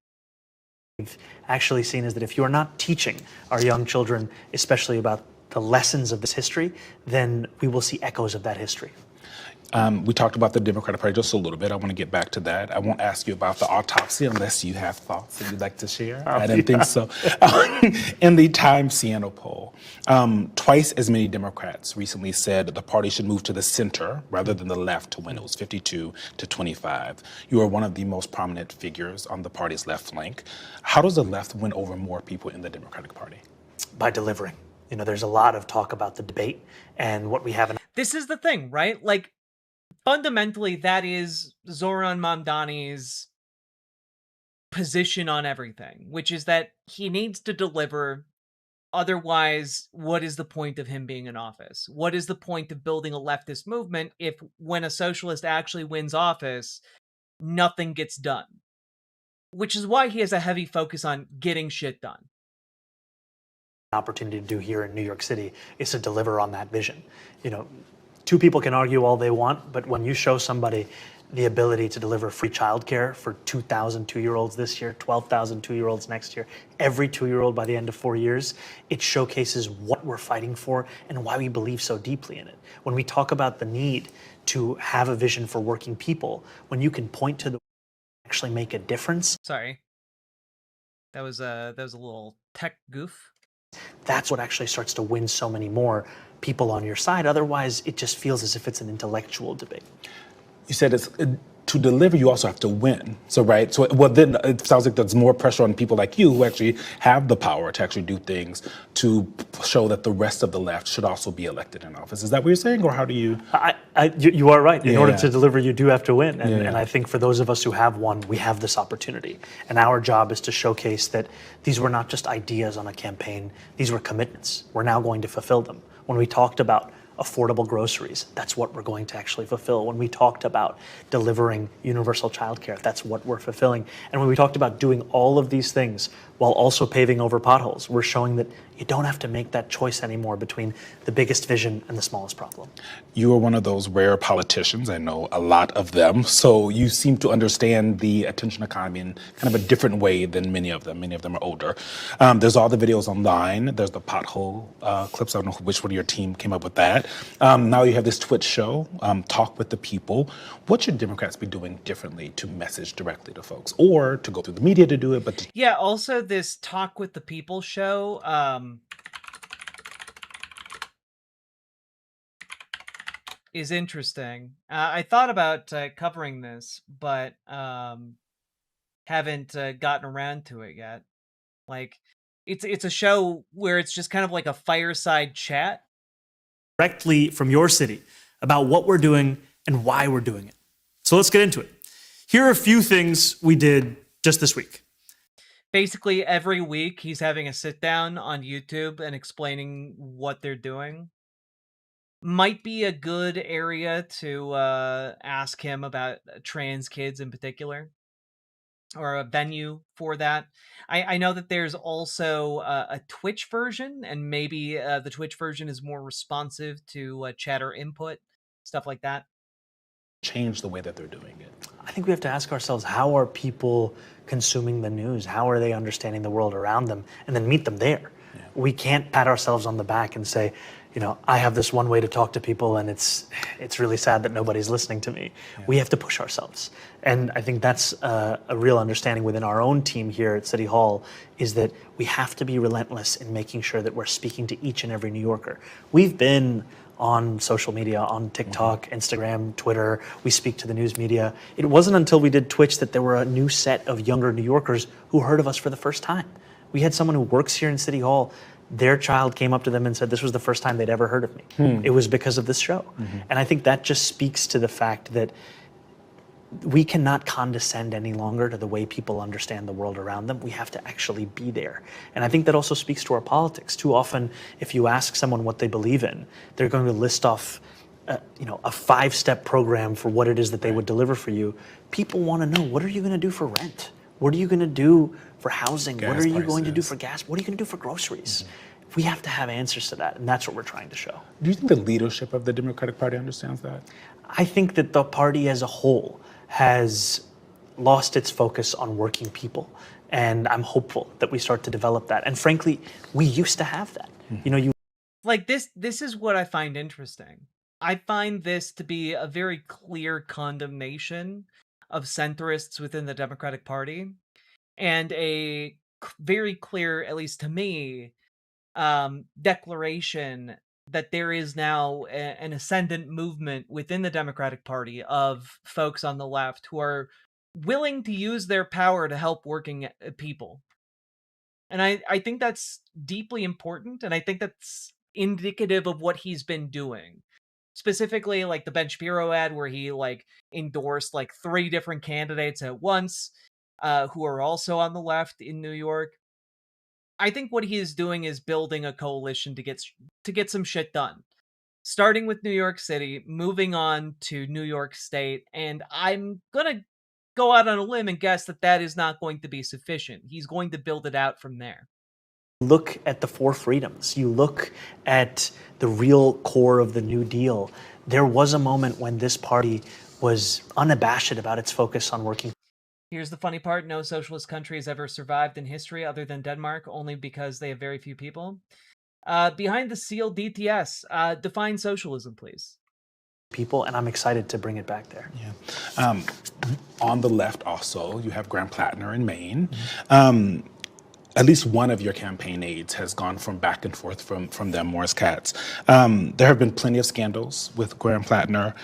We've actually seen is that if you're not teaching our young children, especially about the lessons of this history, then we will see echoes of that history. We talked about the Democratic Party just a little bit. I want to get back to that. I won't ask you about the autopsy unless you have thoughts that you'd like to share. I didn't think so. In the Time Siena poll, twice as many Democrats recently said the party should move to the center rather than the left to win. It was 52 to 25. You are one of the most prominent figures on the party's left flank. How does the left win over more people in the Democratic Party? By delivering. There's a lot of talk about the debate and what we have in... This is the thing, right? Like, fundamentally, that is Zoran Mamdani's position on everything, which is that he needs to deliver. Otherwise, what is the point of him being in office? What is the point of building a leftist movement if, when a socialist actually wins office, nothing gets done? Which is why he has a heavy focus on getting shit done. Opportunity to do here in New York City is to deliver on that vision. Two people can argue all they want, but when you show somebody the ability to deliver free childcare for 2,000 two-year-olds this year, 12,000 two-year-olds next year, every two-year-old by the end of 4 years, it showcases what we're fighting for and why we believe so deeply in it. When we talk about the need to have a vision for working people, when you can point to the actually make a difference. Sorry, that was a little tech goof. That's what actually starts to win so many more people on your side. Otherwise, it just feels as if it's an intellectual debate. You said to deliver, you also have to win. So, right? So, well, then it sounds like there's more pressure on people like you who actually have the power to actually do things to show that the rest of the left should also be elected in office. Is that what you're saying, or how do you? You are right. In order to deliver, you do have to win. And I think for those of us who have won, we have this opportunity. And our job is to showcase that these were not just ideas on a campaign. These were commitments. We're now going to fulfill them. When we talked about affordable groceries, that's what we're going to actually fulfill. When we talked about delivering universal childcare, that's what we're fulfilling. And when we talked about doing all of these things while also paving over potholes, we're showing that you don't have to make that choice anymore between the biggest vision and the smallest problem. You are one of those rare politicians. I know a lot of them. So you seem to understand the attention economy in kind of a different way than many of them. Many of them are older. There's all the videos online. There's the pothole clips. I don't know which one of your team came up with that. Now you have this Twitch show, Talk with the People. What should Democrats be doing differently to message directly to folks, or to go through the media to do it? But yeah, also this Talk with the People show. is interesting. I thought about covering this, but haven't gotten around to it yet. Like, it's a show where it's just kind of like a fireside chat directly from your city about what we're doing and why we're doing it. So let's get into it. Here are a few things we did just this week. Basically, every week he's having a sit down on YouTube and explaining what they're doing. Might be a good area to ask him about trans kids in particular, or a venue for that. I know that there's also a Twitch version, and maybe the Twitch version is more responsive to chatter input, stuff like that. Change the way that they're doing it. I think we have to ask ourselves, how are people consuming the news? How are they understanding the world around them? And then meet them there. Yeah. We can't pat ourselves on the back and say, you know, I have this one way to talk to people and it's really sad that nobody's listening to me. Yeah. We have to push ourselves. And I think that's a real understanding within our own team here at City Hall, is that we have to be relentless in making sure that we're speaking to each and every New Yorker. We've been on social media, on TikTok, Instagram, Twitter. We speak to the news media. It wasn't until we did Twitch that there were a new set of younger New Yorkers who heard of us for the first time. We had someone who works here in City Hall. Their child came up to them and said this was the first time they'd ever heard of me. It was because of this show. And I think that just speaks to the fact that we cannot condescend any longer to the way people understand the world around them. We have to actually be there. And I think that also speaks to our politics. Too often, if you ask someone what they believe in, they're going to list off a 5-step program for what it is that they would deliver for you. People want to know, what are you going to do for rent? What are you going to do for housing? What are you going to do for gas? What are you going to do for groceries? We have to have answers to that, and that's what we're trying to show. Do you think the leadership of the Democratic Party understands that? I think that the party as a whole has lost its focus on working people, and I'm hopeful that we start to develop that. And frankly, we used to have that. Like this is what I find interesting. I find this to be a very clear condemnation of centrists within the Democratic Party, and a very clear, at least to me, declaration that there is now an ascendant movement within the Democratic Party of folks on the left who are willing to use their power to help working people. And I think that's deeply important, and I think that's indicative of what he's been doing. Specifically, like the Ben Shapiro ad where he endorsed 3 different candidates at once who are also on the left in New York. I think what he is doing is building a coalition to get some shit done. Starting with New York City, moving on to New York State, and I'm gonna go out on a limb and guess that that is not going to be sufficient. He's going to build it out from there. Look at the 4 freedoms. You look at the real core of the New Deal. There was a moment when this party was unabashed about its focus on working. Here's the funny part. No socialist country has ever survived in history other than Denmark, only because they have very few people. Behind the seal DTS, define socialism, please. People, and I'm excited to bring it back there. Yeah. On the left also, you have Graham Plattner in Maine. At least one of your campaign aides has gone from back and forth from them, Morris Katz. There have been plenty of scandals with Graham Plattner.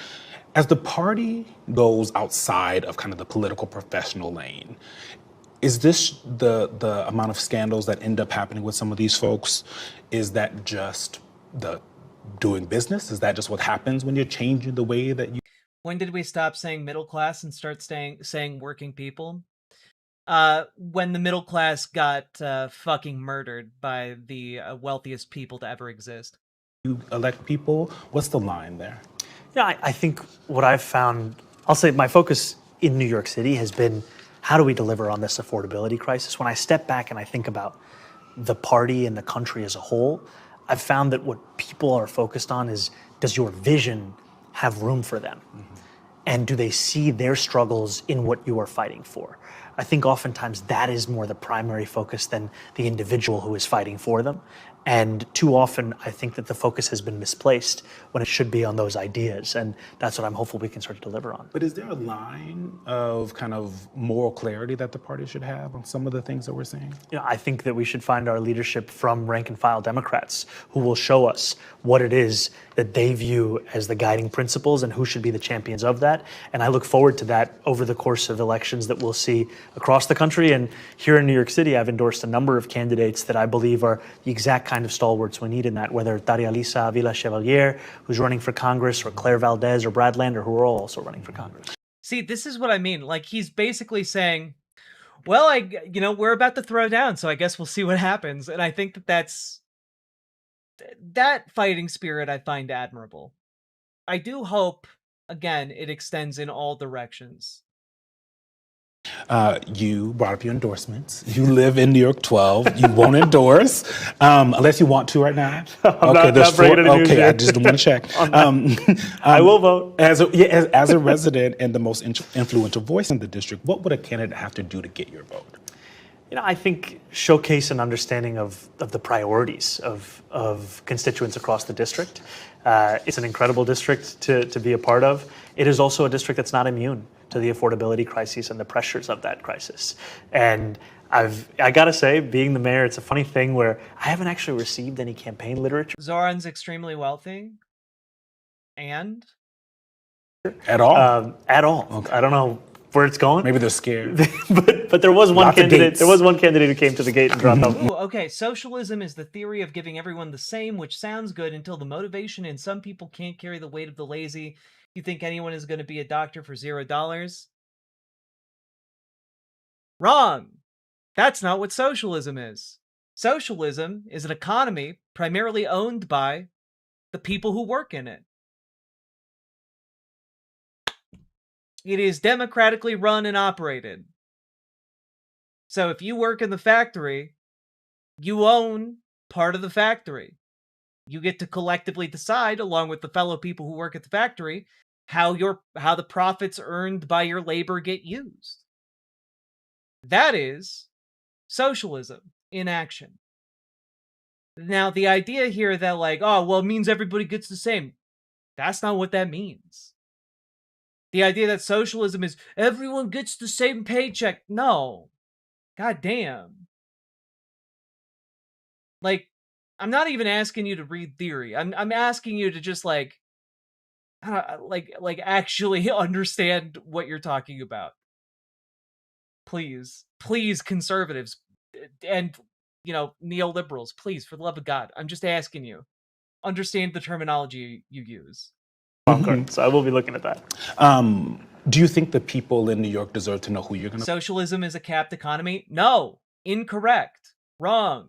As the party goes outside of kind of the political professional lane, is this the amount of scandals that end up happening with some of these folks? Is that just the doing business? Is that just what happens when you're changing the way that you... When did we stop saying middle class and start saying working people? When the middle class got fucking murdered by the wealthiest people to ever exist. You elect people, what's the line there? Yeah, I think what I've found, I'll say my focus in New York City has been, how do we deliver on this affordability crisis? When I step back and I think about the party and the country as a whole, I've found that what people are focused on is, does your vision have room for them? And do they see their struggles in what you are fighting for? I think oftentimes that is more the primary focus than the individual who is fighting for them. And too often, I think that the focus has been misplaced when it should be on those ideas. And that's what I'm hopeful we can start to deliver on. But is there a line of kind of moral clarity that the party should have on some of the things that we're seeing? I think that we should find our leadership from rank and file Democrats who will show us what it is that they view as the guiding principles and who should be the champions of that. And I look forward to that over the course of elections that we'll see across the country. And here in New York City, I've endorsed a number of candidates that I believe are the exact kind of stalwarts we need in that, whether Daria Lisa Avila Chevalier, who's running for Congress, or Claire Valdez or Brad Lander, who are all also running for Congress. See, this is what I mean. Like, he's basically saying, well, we're about to throw down, so I guess we'll see what happens. And I think that fighting spirit I find admirable. I do hope, again, it extends in all directions. You brought up your endorsements. You live in New York 12. You won't endorse unless you want to right now. Okay, there's four. Okay, I just want to check. I will vote. As a resident and the most influential voice in the district, what would a candidate have to do to get your vote? I think showcase an understanding of the priorities of constituents across the district. It's an incredible district to be a part of. It is also a district that's not immune to the affordability crisis and the pressures of that crisis. And I gotta say, being the mayor, it's a funny thing where I haven't actually received any campaign literature. Zoran's extremely wealthy. And? At all? At all. Okay. I don't know where it's going. Maybe they're scared. but there was one candidate. There was one candidate who came to the gate and dropped out. Ooh, okay, socialism is the theory of giving everyone the same, which sounds good until the motivation in some people can't carry the weight of the lazy. You think anyone is going to be a doctor for $0? Wrong. That's not what socialism is. Socialism is an economy primarily owned by the people who work in it. It is democratically run and operated. So if you work in the factory, you own part of the factory. You get to collectively decide, along with the fellow people who work at the factory, how the profits earned by your labor get used. That is socialism in action. Now, the idea here that it means everybody gets the same. That's not what that means. The idea that socialism is everyone gets the same paycheck. No. God damn. I'm not even asking you to read theory. I'm asking you to just actually understand what you're talking about. Please, conservatives and neoliberals, please, for the love of God, I'm just asking you, understand the terminology you use. So I will be looking at that. Do you think the people in New York deserve to know who you're going to... Socialism is a capped economy? No. Incorrect. Wrong.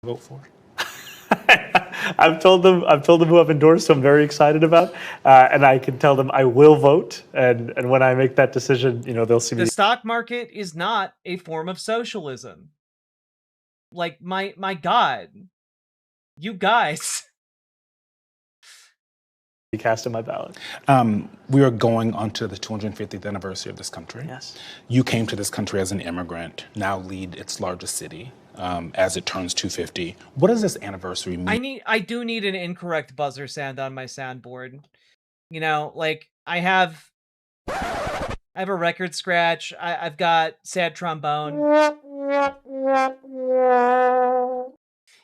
Vote for? I've told them who I've endorsed, so I'm very excited about, and I can tell them I will vote, and when I make that decision, they'll see me. The stock market is not a form of socialism. My God, you guys. Be casting my ballot. We are going on to the 250th anniversary of this country. Yes. You came to this country as an immigrant, now lead its largest city as it turns 250. What does this anniversary mean? I do need an incorrect buzzer sound on my soundboard. I have a record scratch. I've got sad trombone.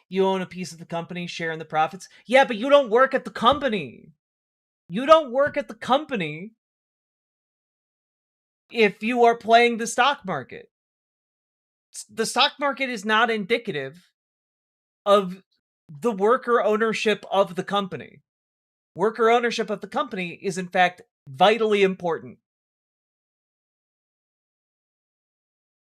You own a piece of the company, sharing the profits. Yeah, but you don't work at the company. You don't work at the company if you are playing the stock market. The stock market is not indicative of the worker ownership of the company. Worker ownership of the company is, in fact, vitally important.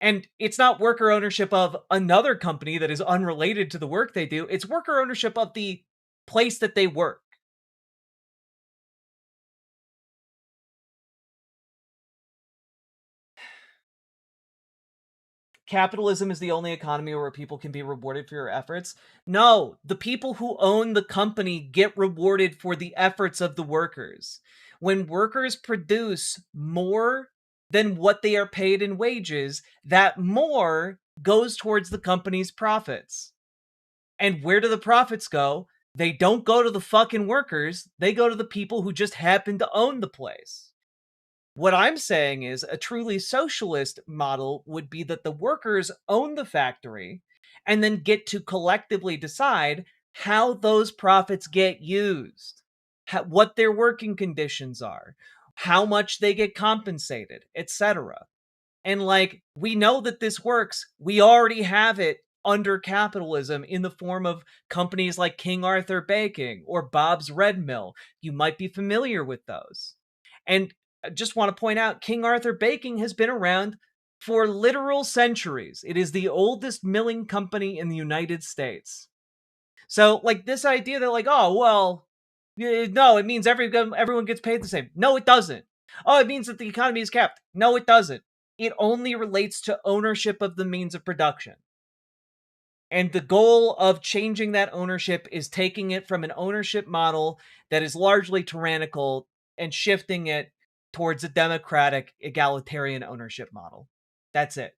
And it's not worker ownership of another company that is unrelated to the work they do. It's worker ownership of the place that they work. Capitalism is the only economy where people can be rewarded for your efforts. No, the people who own the company get rewarded for the efforts of the workers. When workers produce more than what they are paid in wages, that more goes towards the company's profits. And where do the profits go? They don't go to the fucking workers. They go to the people who just happen to own the place. What I'm saying is a truly socialist model would be that the workers own the factory and then get to collectively decide how those profits get used, what their working conditions are, how much they get compensated, etc. And like, we know that this works. We already have it under capitalism in the form of companies like King Arthur Baking or Bob's Red Mill. You might be familiar with those. And I just want to point out, King Arthur Baking has been around for literal centuries. It is the oldest milling company in the United States. So, like, this idea that, like, oh, well, no, it means everyone gets paid the same. No, it doesn't. Oh, it means that the economy is capped. No, it doesn't. It only relates to ownership of the means of production. And the goal of changing that ownership is taking it from an ownership model that is largely tyrannical and shifting it towards a democratic, egalitarian ownership model. That's it.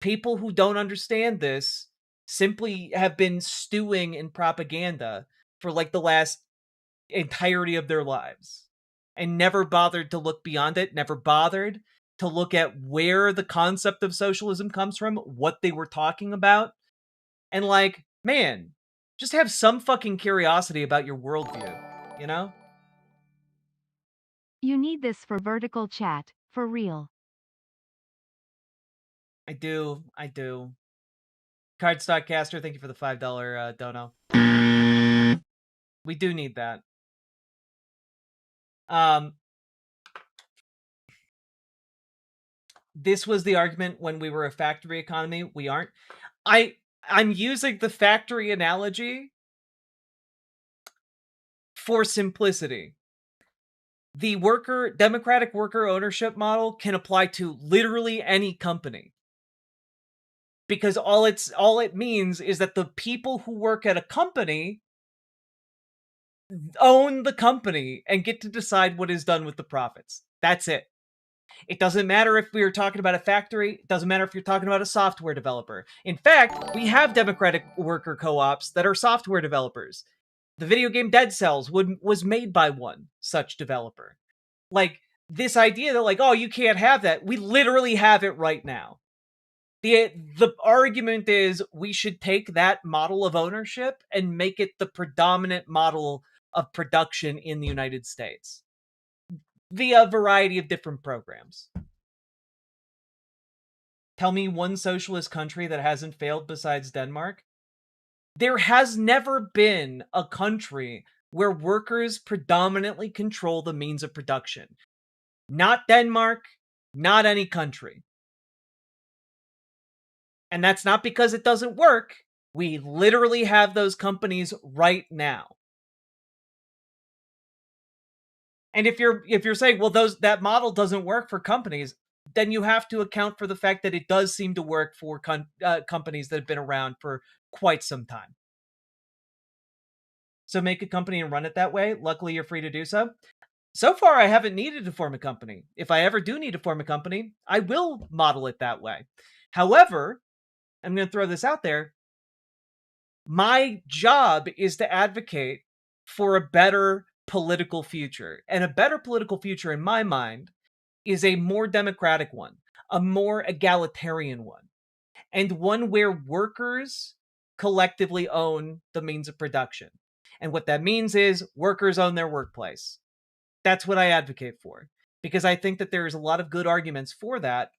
People who don't understand this simply have been stewing in propaganda for like the last entirety of their lives and never bothered to look beyond it, never bothered to look at where the concept of socialism comes from, what they were talking about. And like, man, just have some fucking curiosity about your worldview, you know? You need this for vertical chat, for real. I do. Cardstockcaster, thank you for the $5 dono. We do need that. This was the argument when we were a factory economy. We aren't. I'm using the factory analogy for simplicity. The democratic worker ownership model can apply to literally any company. Because all it means is that the people who work at a company own the company and get to decide what is done with the profits. That's it. It doesn't matter if we are talking about a factory. It doesn't matter if you're talking about a software developer. In fact, we have democratic worker co-ops that are software developers. The video game Dead Cells was made by one such developer. Like, this idea that, like, oh, you can't have that. We literally have it right now. The argument is we should take that model of ownership and make it the predominant model of production in the United States via a variety of different programs. Tell me one socialist country that hasn't failed besides Denmark. There has never been a country where workers predominantly control the means of production. Not Denmark, not any country. And that's not because it doesn't work. We literally have those companies right now. And if you're saying, well, that model doesn't work for companies, then you have to account for the fact that it does seem to work for companies that have been around for quite some time. So make a company and run it that way. Luckily, you're free to do so. So far, I haven't needed to form a company. If I ever do need to form a company, I will model it that way. However, I'm going to throw this out there. My job is to advocate for a better political future. And a better political future, in my mind, is a more democratic one, a more egalitarian one, and one where workers collectively own the means of production. And what that means is workers own their workplace. That's what I advocate for, because I think that there's a lot of good arguments for that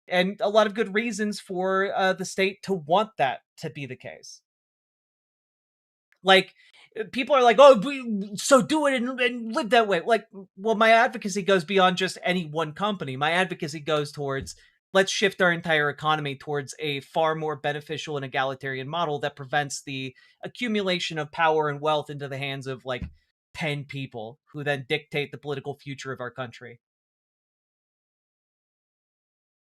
and a lot of good reasons for the state to want that to be the case. Like, people are like, oh, so do it and live that way. Like, well, my advocacy goes beyond just any one company. My advocacy goes towards, let's shift our entire economy towards a far more beneficial and egalitarian model that prevents the accumulation of power and wealth into the hands of like 10 people who then dictate the political future of our country.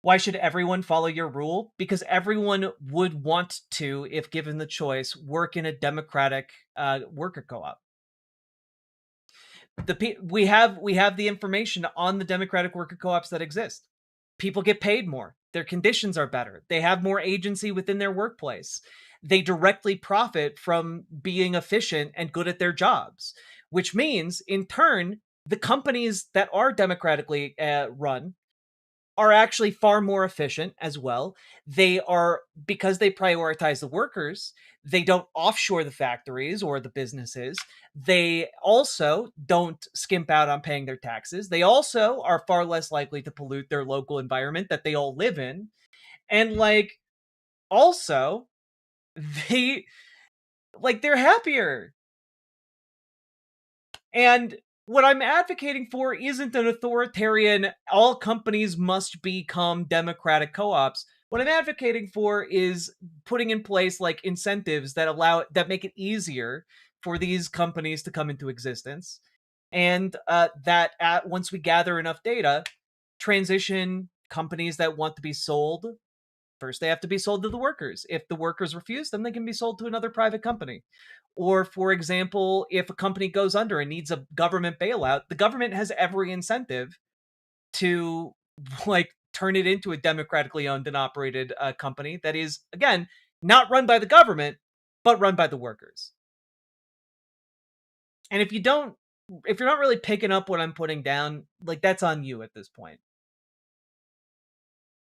Why should everyone follow your rule? Because everyone would want to, if given the choice, work in a democratic worker co-op. We have the information on the democratic worker co-ops that exist. People get paid more. Their conditions are better. They have more agency within their workplace. they directly profit from being efficient and good at their jobs, which means, in turn, the companies that are democratically run are actually far more efficient as well. They are, because they prioritize the workers, they don't offshore the factories or the businesses. They also don't skimp out on paying their taxes. They also are far less likely to pollute their local environment that they all live in. And like, also, they they're happier. And what I'm advocating for isn't an authoritarian, all companies must become democratic co-ops. What I'm advocating for is putting in place like incentives that make it easier for these companies to come into existence. And once we gather enough data, transition companies that want to be sold. First, they have to be sold to the workers. If the workers refuse, then they can be sold to another private company. Or, for example, if a company goes under and needs a government bailout, the government has every incentive to turn it into a democratically owned and operated company that is, again, not run by the government, but run by the workers. And if you're not really picking up what I'm putting down, that's on you at this point.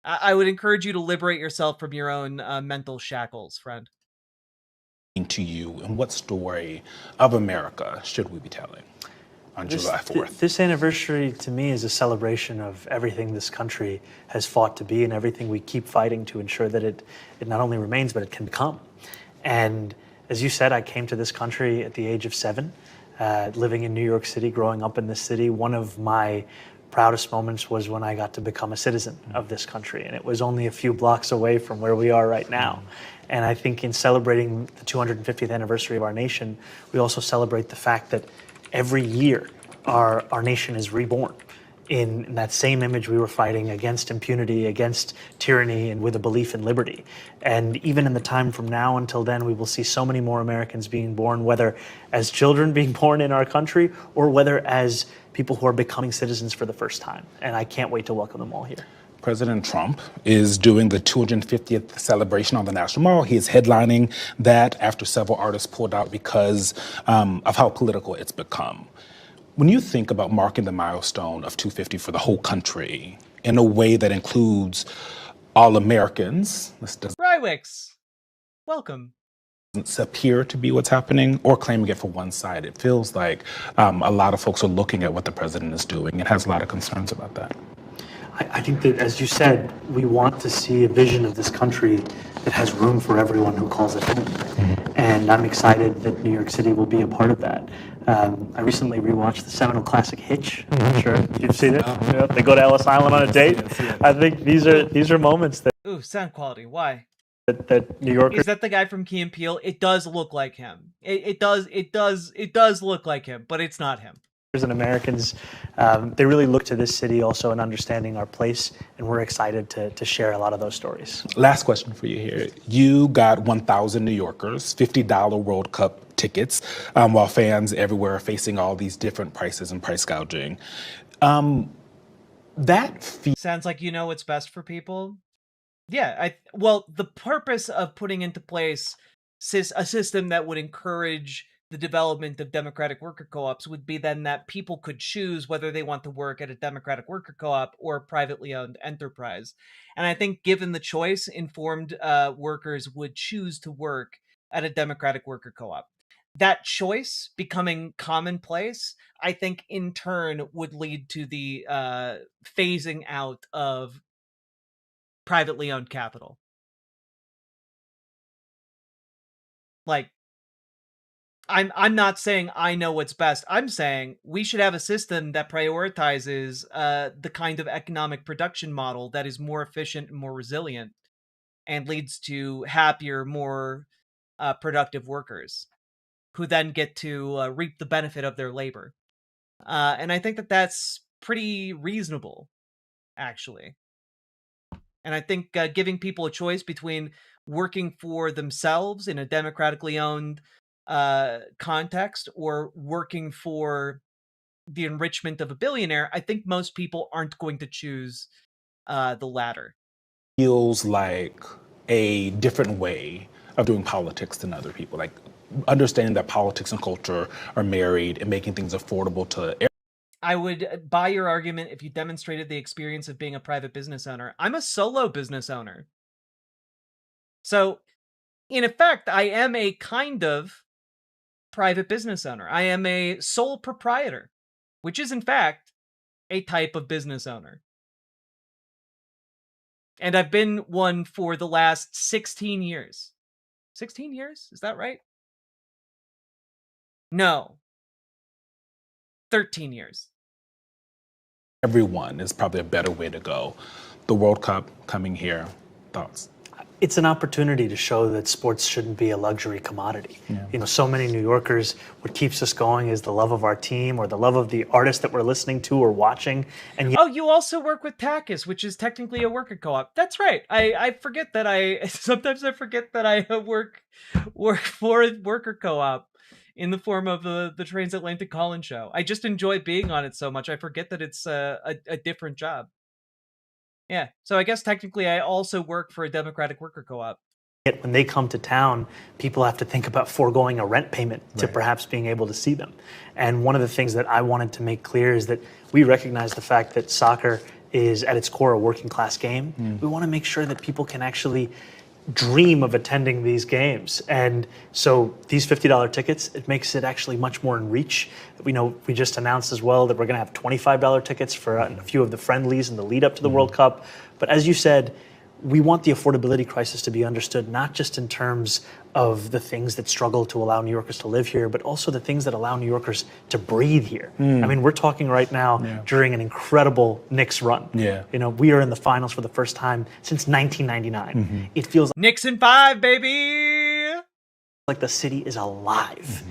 I would encourage you to liberate yourself from your own mental shackles, friend. To you, and what story of America should we be telling on July 4th? This anniversary to me is a celebration of everything this country has fought to be and everything we keep fighting to ensure that it not only remains, but it can become. And as you said, I came to this country at the age of 7, living in New York City, growing up in this city. One of my proudest moments was when I got to become a citizen of this country, and it was only a few blocks away from where we are right now. And I think in celebrating the 250th anniversary of our nation, we also celebrate the fact that every year our nation is reborn in that same image we were fighting against impunity, against tyranny, and with a belief in liberty. And even in the time from now until then, we will see so many more Americans being born, whether as children being born in our country or whether as people who are becoming citizens for the first time. And I can't wait to welcome them all here. President Trump is doing the 250th celebration on the National Mall. He is headlining that after several artists pulled out because of how political it's become. When you think about marking the milestone of 250 for the whole country in a way that includes all Americans, Rywix, welcome. Doesn't appear to be what's happening or claiming it for one side. It feels like a lot of folks are looking at what the president is doing and has a lot of concerns about that. I think that, as you said, we want to see a vision of this country that has room for everyone who calls it home. And I'm excited that New York City will be a part of that. I recently rewatched the seminal classic Hitch. I'm not sure if you've seen it. Yeah, they go to Ellis Island on a date. I think these are moments that... Ooh, sound quality. Why? That New Yorkers... Is that the guy from Key and Peele? It does look like him. It does look like him, but it's not him. And Americans, they really look to this city also in understanding our place, and we're excited to share a lot of those stories. Last question for you here. You got 1,000 New Yorkers, $50 World Cup tickets, while fans everywhere are facing all these different prices and price gouging. Sounds like you know what's best for people. Yeah, well, the purpose of putting into place a system that would encourage the development of democratic worker co-ops would be then that people could choose whether they want to work at a democratic worker co-op or a privately owned enterprise. And I think given the choice, informed workers would choose to work at a democratic worker co-op. That choice becoming commonplace, I think in turn would lead to the phasing out of privately owned capital. Like, I'm not saying I know what's best. I'm saying we should have a system that prioritizes the kind of economic production model that is more efficient and more resilient and leads to happier, more productive workers who then get to reap the benefit of their labor. And I think that that's pretty reasonable, actually. And I think giving people a choice between working for themselves in a democratically owned context or working for the enrichment of a billionaire, I think most people aren't going to choose the latter. Feels like a different way of doing politics than other people. Like understanding that politics and culture are married and making things affordable to. I would buy your argument if you demonstrated the experience of being a private business owner. I'm a solo business owner. So, in effect, I am a kind of private business owner. I am a sole proprietor, which is, in fact, a type of business owner. And I've been one for the last 16 years. 16 years? Is that right? No. 13 years. Everyone is probably a better way to go. The World Cup coming here. Thoughts? It's an opportunity to show that sports shouldn't be a luxury commodity. You know, so many New Yorkers, what keeps us going is the love of our team or the love of the artist that we're listening to or watching. And oh, you also work with TACUS, which is technically a worker co-op. That's right. I forget that sometimes I forget that I work for a worker co-op in the form of the Transatlantic Call-In Show. I just enjoy being on it so much. I forget that it's a different job. Yeah, so I guess technically I also work for a Democratic worker co-op. Yet when they come to town, people have to think about foregoing a rent payment to perhaps being able to see them. And one of the things that I wanted to make clear is that we recognize the fact that soccer is at its core a working class game. We want to make sure that people can actually dream of attending these games. And so these $50 tickets, it makes it actually much more in reach. We know we just announced as well that we're going to have $25 tickets for a few of the friendlies in the lead up to the World Cup. But as you said, we want the affordability crisis to be understood not just in terms of the things that struggle to allow New Yorkers to live here, but also the things that allow New Yorkers to breathe here. I mean, we're talking right now during an incredible Knicks run. You know, we are in the finals for the first time since 1999. It feels Knicks in 5, baby! Like the city is alive.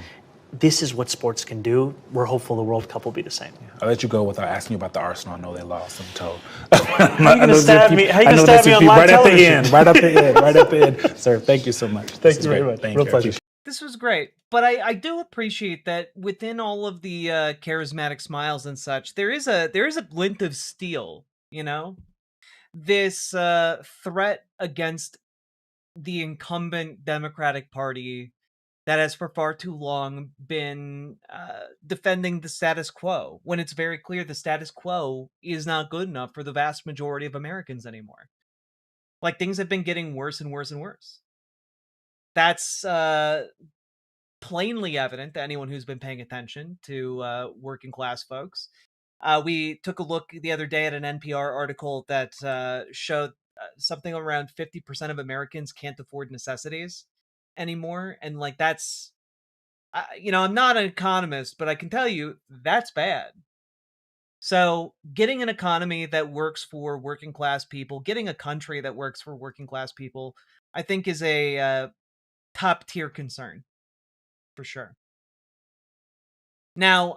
This is what sports can do. We're hopeful the World Cup will be the same. I'll let you go without asking you about the Arsenal. I know they lost until. How are you going to stab me? How are you going to stab me on live television? Right at the end. Right at the end. Sir, thank you so much. Thank you very much. Thank Real you. pleasure. This was great, but I do appreciate that within all of the charismatic smiles and such, there is a glint of steel, you know? This threat against the incumbent Democratic Party that has for far too long been defending the status quo, when it's very clear the status quo is not good enough for the vast majority of Americans anymore. Like, things have been getting worse and worse and worse. That's plainly evident to anyone who's been paying attention to working class folks. We took a look the other day at an NPR article that showed something around 50% of Americans can't afford necessities anymore. And like, that's, you know, I'm not an economist, but I can tell you that's bad. So getting an economy that works for working class people, getting a country that works for working class people, I think is a top tier concern for sure. Now,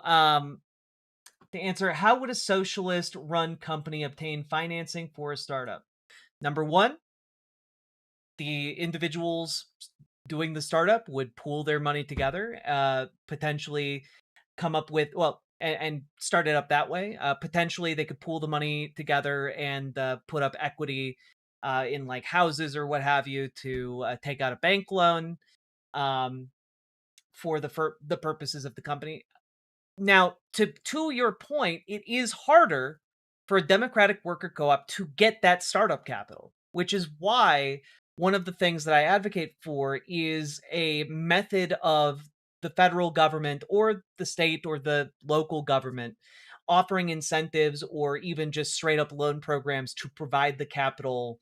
to answer, how would a socialist run company obtain financing for a startup? Number one, the individuals doing the startup would pool their money together, potentially come up with, well, and start it up that way. Potentially they could pool the money together and put up equity in like houses or what have you to take out a bank loan for the purposes of the company. Now, to your point, it is harder for a Democratic worker co-op to get that startup capital, which is why one of the things that I advocate for is a method of the federal government or the state or the local government offering incentives or even just straight up loan programs to provide the capital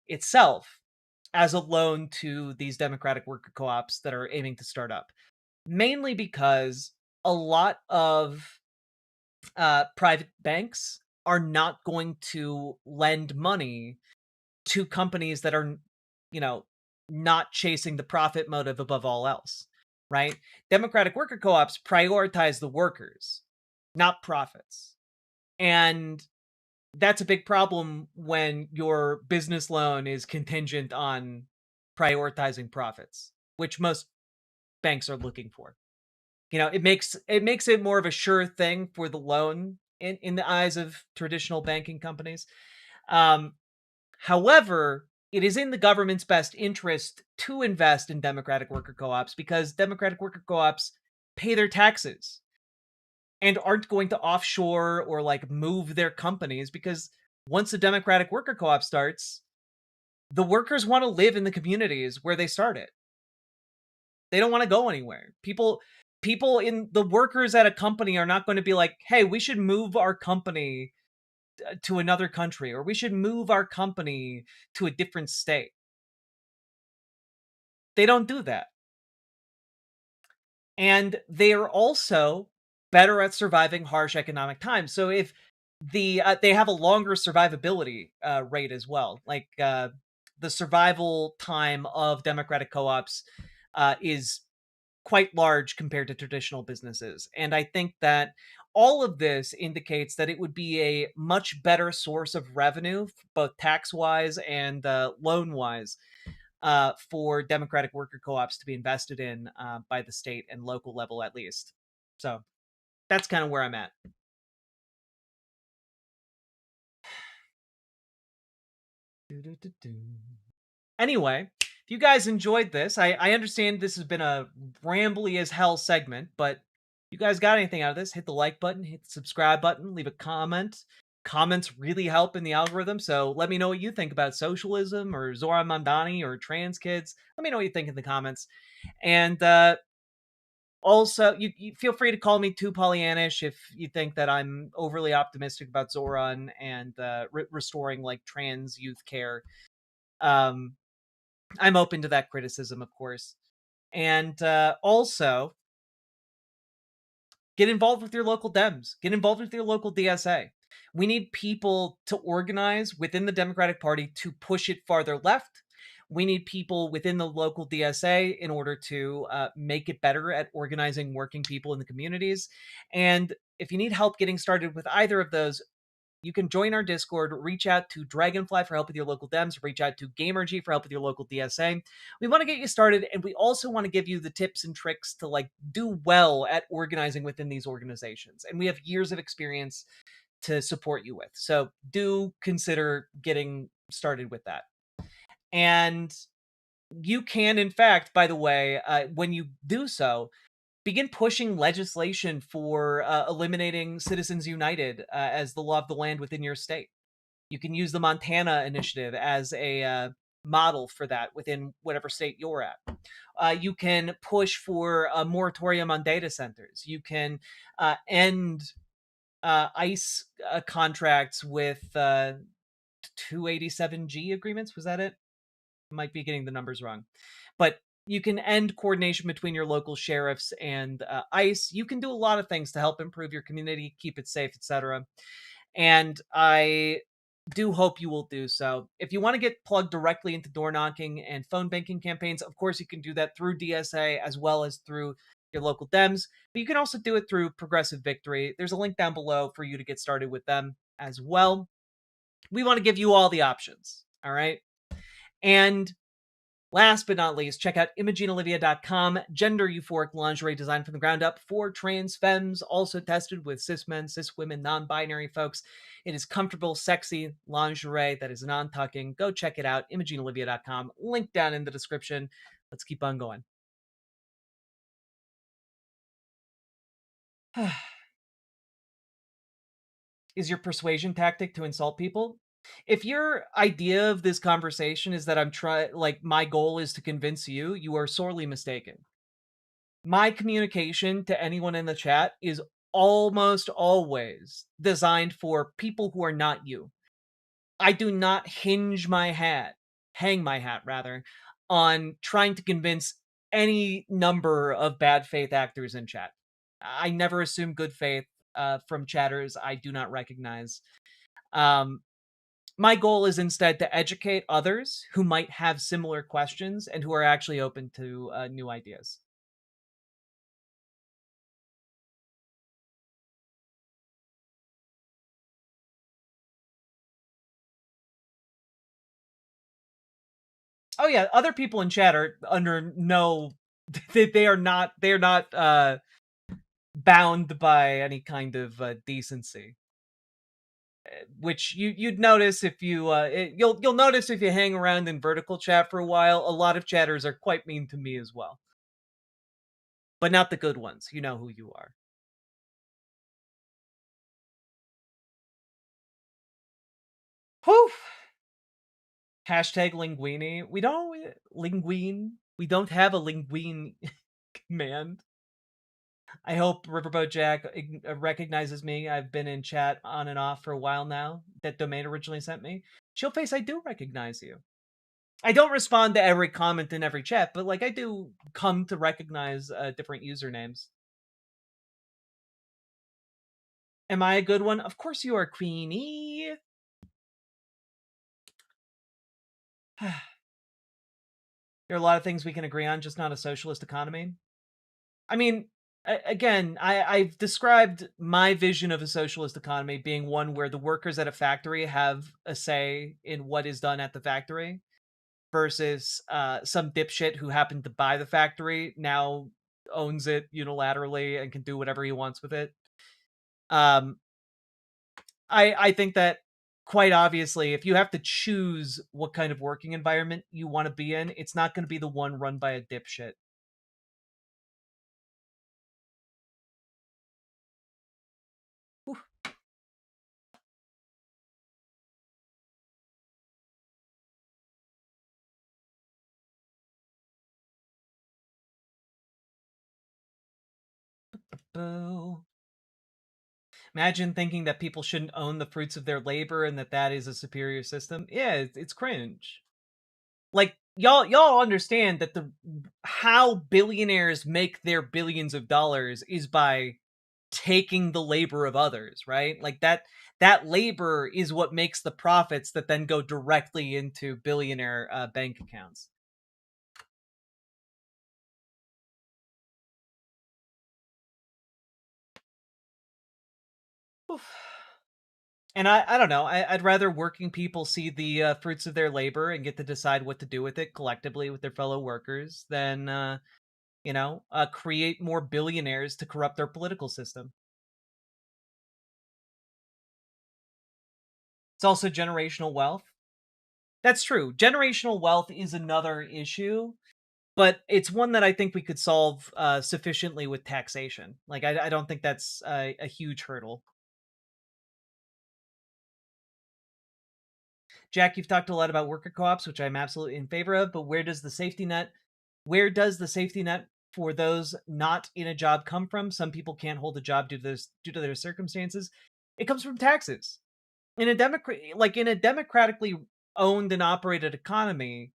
itself as a loan to these Democratic worker co-ops that are aiming to start up. Mainly because a lot of private banks are not going to lend money to companies that are, you know, not chasing the profit motive above all else, right? Democratic worker co-ops prioritize the workers, not profits. And that's a big problem when your business loan is contingent on prioritizing profits, which most banks are looking for. You know, it makes it more of a sure thing for the loan in the eyes of traditional banking companies. However, it is in the government's best interest to invest in democratic worker co-ops because democratic worker co-ops pay their taxes and aren't going to offshore or like move their companies, because once a democratic worker co-op starts, the workers want to live in the communities where they started. They don't want to go anywhere. People in the workers at a company are not going to be like, hey, we should move our company to another country, or we should move our company to a different state. They don't do that. And they are also better at surviving harsh economic times. So if they have a longer survivability rate as well. Like the survival time of democratic co-ops is quite large compared to traditional businesses. And I think that all of this indicates that it would be a much better source of revenue, both tax-wise and loan-wise, for democratic worker co-ops to be invested in by the state and local level at least. So that's kind of where I'm at. Anyway, if you guys enjoyed this, I understand this has been a rambly as hell segment, but you guys got anything out of this, hit the like button, hit the subscribe button, leave a comment. Comments really help in the algorithm, so let me know what you think about socialism or Zoran Mamdani or trans kids. Let me know what you think in the comments. And also, you feel free to call me too Pollyannish if you think that I'm overly optimistic about Zoran and restoring like trans youth care. I'm open to that criticism, of course. And also, get involved with your local Dems. Get involved with your local DSA. We need people to organize within the Democratic Party to push it farther left. We need people within the local DSA in order to make it better at organizing working people in the communities. And if you need help getting started with either of those, you can join our Discord, reach out to Dragonfly for help with your local Dems, reach out to GamerG for help with your local DSA. We want to get you started, and we also want to give you the tips and tricks to like do well at organizing within these organizations. And we have years of experience to support you with. So do consider getting started with that. And you can, in fact, by the way, when you do so, begin pushing legislation for eliminating Citizens United as the law of the land within your state. You can use the Montana initiative as a model for that within whatever state you're at. You can push for a moratorium on data centers. You can end ICE contracts with 287G agreements. Was that it? Might be getting the numbers wrong. But you can end coordination between your local sheriffs and ICE. You can do a lot of things to help improve your community, keep it safe, etc. And I do hope you will do so. If you want to get plugged directly into door knocking and phone banking campaigns, of course you can do that through DSA as well as through your local Dems, but you can also do it through Progressive Victory. There's a link down below for you to get started with them as well. We want to give you all the options, all right? And last but not least, check out ImogeneOlivia.com, gender euphoric lingerie designed from the ground up for trans femmes, also tested with cis men, cis women, non-binary folks. It is comfortable, sexy lingerie that is non-tucking. Go check it out, ImogeneOlivia.com. Link down in the description. Let's keep on going. Is your persuasion tactic to insult people? If your idea of this conversation is that my goal is to convince you, you are sorely mistaken. My communication to anyone in the chat is almost always designed for people who are not you. I do not hang my hat rather, on trying to convince any number of bad faith actors in chat. I never assume good faith from chatters I do not recognize. My goal is instead to educate others who might have similar questions and who are actually open to new ideas. Oh yeah, other people in chat are under no, they are not bound by any kind of decency. which you'd notice if you'll notice if you hang around in vertical chat for a while. A lot of chatters are quite mean to me as well, but not the good ones. You know who you are. Whew. Hashtag linguini. We don't linguine. We don't have a linguine command. I hope Riverboat Jack recognizes me. I've been in chat on and off for a while now. That domain originally sent me. Shieldface, I do recognize you. I don't respond to every comment in every chat, but like I do come to recognize different usernames. Am I a good one? Of course you are, Queenie. There are a lot of things we can agree on, just not a socialist economy. I mean, again, I've described my vision of a socialist economy being one where the workers at a factory have a say in what is done at the factory versus some dipshit who happened to buy the factory now owns it unilaterally and can do whatever he wants with it. I think that quite obviously, if you have to choose what kind of working environment you want to be in, it's not going to be the one run by a dipshit. Whew. Boo. Imagine thinking that people shouldn't own the fruits of their labor and that is a superior system. Yeah, it's cringe. Like y'all understand that how billionaires make their billions of dollars is by taking the labor of others, right? Like that labor is what makes the profits that then go directly into billionaire bank accounts. Oof. And I don't know. I'd rather working people see the fruits of their labor and get to decide what to do with it collectively with their fellow workers than create more billionaires to corrupt their political system. It's also generational wealth. That's true. Generational wealth is another issue, but it's one that I think we could solve sufficiently with taxation. Like, I don't think that's a huge hurdle. Jack, you've talked a lot about worker co-ops, which I'm absolutely in favor of, but where does the safety net for those not in a job come from? Some people can't hold a job due to their circumstances. It comes from taxes. In a democratically owned and operated economy,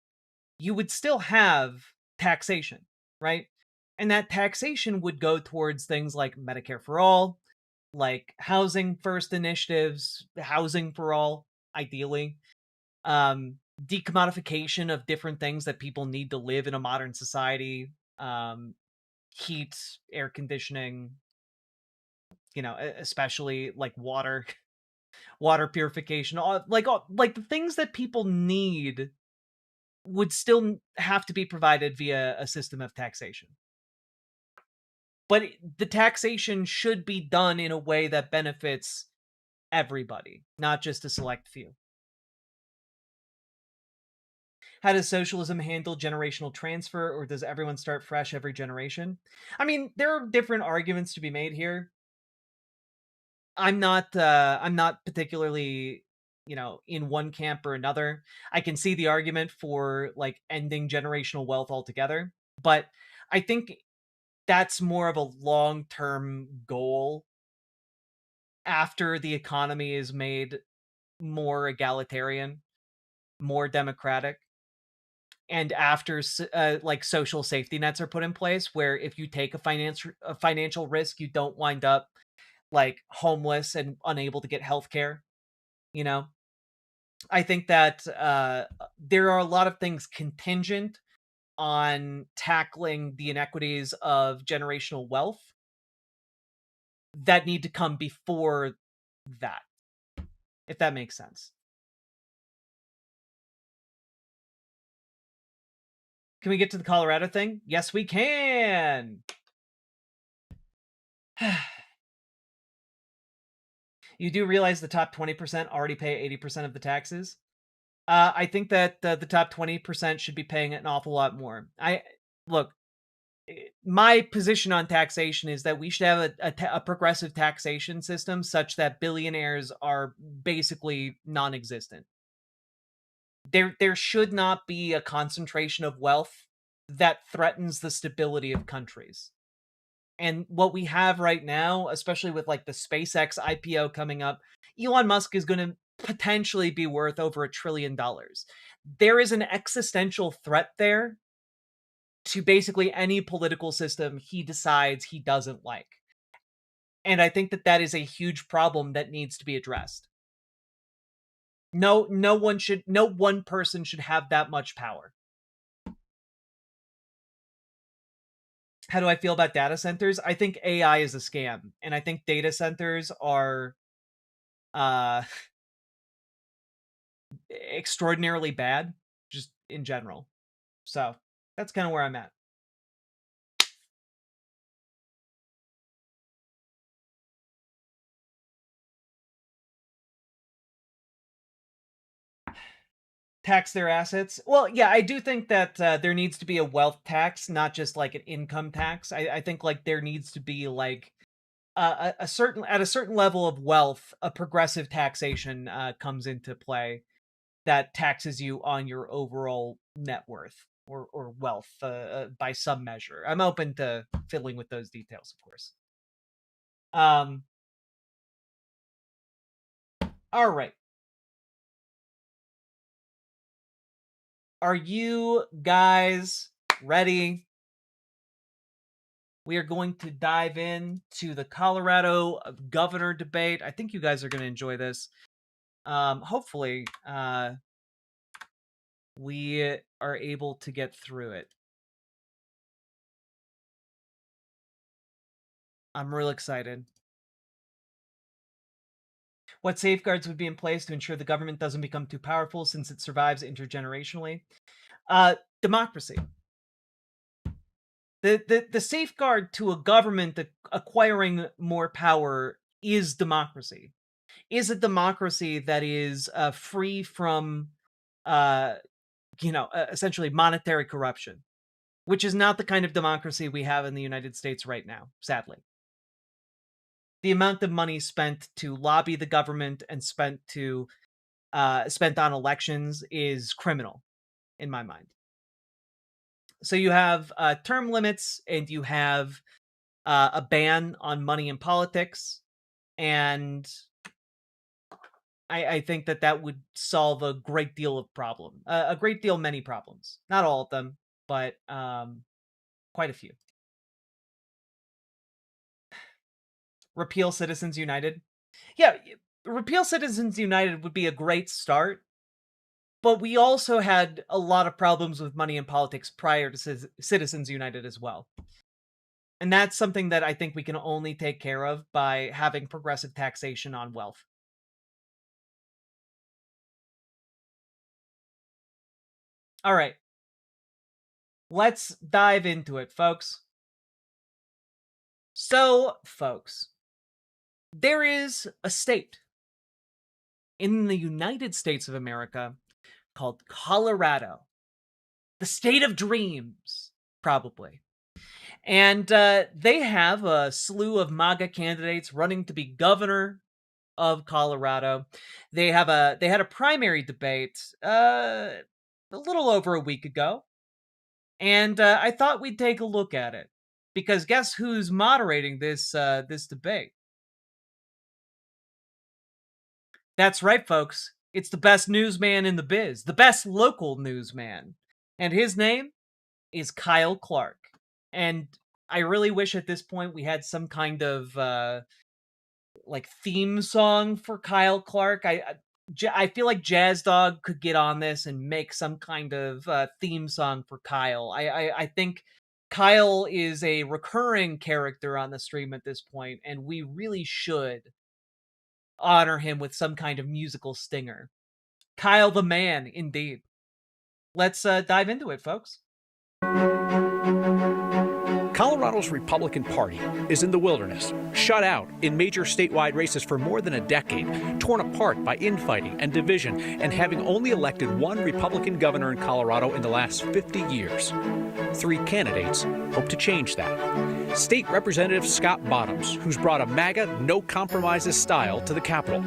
you would still have taxation, right? And that taxation would go towards things like Medicare for all, like housing first initiatives, housing for all, ideally, decommodification of different things that people need to live in a modern society, heat, air conditioning, especially like water purification, like the things that people need would still have to be provided via a system of taxation. But the taxation should be done in a way that benefits everybody, not just a select few. How does socialism handle generational transfer, or does everyone start fresh every generation? I mean, there are different arguments to be made here. I'm not particularly, in one camp or another. I can see the argument for like ending generational wealth altogether, but I think that's more of a long-term goal after the economy is made more egalitarian, more democratic, and after like social safety nets are put in place where if you take a financial risk, you don't wind up like homeless and unable to get health care. I think that there are a lot of things contingent on tackling the inequities of generational wealth that need to come before that, if that makes sense. Can we get to the Colorado thing? Yes, we can. You do realize the top 20% already pay 80% of the taxes? I think that the top 20% should be paying an awful lot more. Look, my position on taxation is that we should have a progressive taxation system such that billionaires are basically non-existent. There should not be a concentration of wealth that threatens the stability of countries. And what we have right now, especially with like the SpaceX IPO coming up, Elon Musk is going to potentially be worth over $1 trillion. There is an existential threat there to basically any political system he decides he doesn't like. And I think that that is a huge problem that needs to be addressed. No one person should have that much power. How do I feel about data centers? I think AI is a scam, and I think data centers are extraordinarily bad, just in general. So that's kind of where I'm at. Tax their assets. Well, yeah, I do think that there needs to be a wealth tax, not just like an income tax. I think like there needs to be like a certain at a certain level of wealth, a progressive taxation comes into play that taxes you on your overall net worth or wealth by some measure. I'm open to fiddling with those details, of course. All right. Are you guys ready? We are going to dive in to the Colorado governor debate. I think you guys are going to enjoy this. Hopefully, we are able to get through it. I'm real excited. What safeguards would be in place to ensure the government doesn't become too powerful since it survives intergenerationally? Democracy. The safeguard to a government acquiring more power is democracy. Is a democracy that is free from, essentially monetary corruption, which is not the kind of democracy we have in the United States right now, sadly. The amount of money spent to lobby the government and spent on elections is criminal, in my mind. So you have term limits, and you have a ban on money in politics, and I think that would solve a great deal of many problems. Not all of them, but quite a few. Repeal Citizens United. Yeah, repeal Citizens United would be a great start, but we also had a lot of problems with money in politics prior to Citizens United as well. And that's something that I think we can only take care of by having progressive taxation on wealth. All right. Let's dive into it, folks. So, folks, there is a state in the United States of America called Colorado. The state of dreams, probably. And they have a slew of MAGA candidates running to be governor of Colorado. They had a primary debate a little over a week ago, and I thought we'd take a look at it because guess who's moderating this debate? That's right, folks. It's the best newsman in the biz, the best local newsman, and his name is Kyle Clark. And I really wish at this point we had some kind of like theme song for Kyle Clark. I feel like Jazz Dog could get on this and make some kind of theme song for Kyle. I think Kyle is a recurring character on the stream at this point, and we really should honor him with some kind of musical stinger. Kyle the man, indeed. Let's dive into it, folks. Colorado's Republican Party is in the wilderness, shut out in major statewide races for more than a decade, torn apart by infighting and division, and having only elected one Republican governor in Colorado in the last 50 years. 3 candidates hope to change that. State Representative Scott Bottoms, who's brought a MAGA, no-compromises style to the Capitol.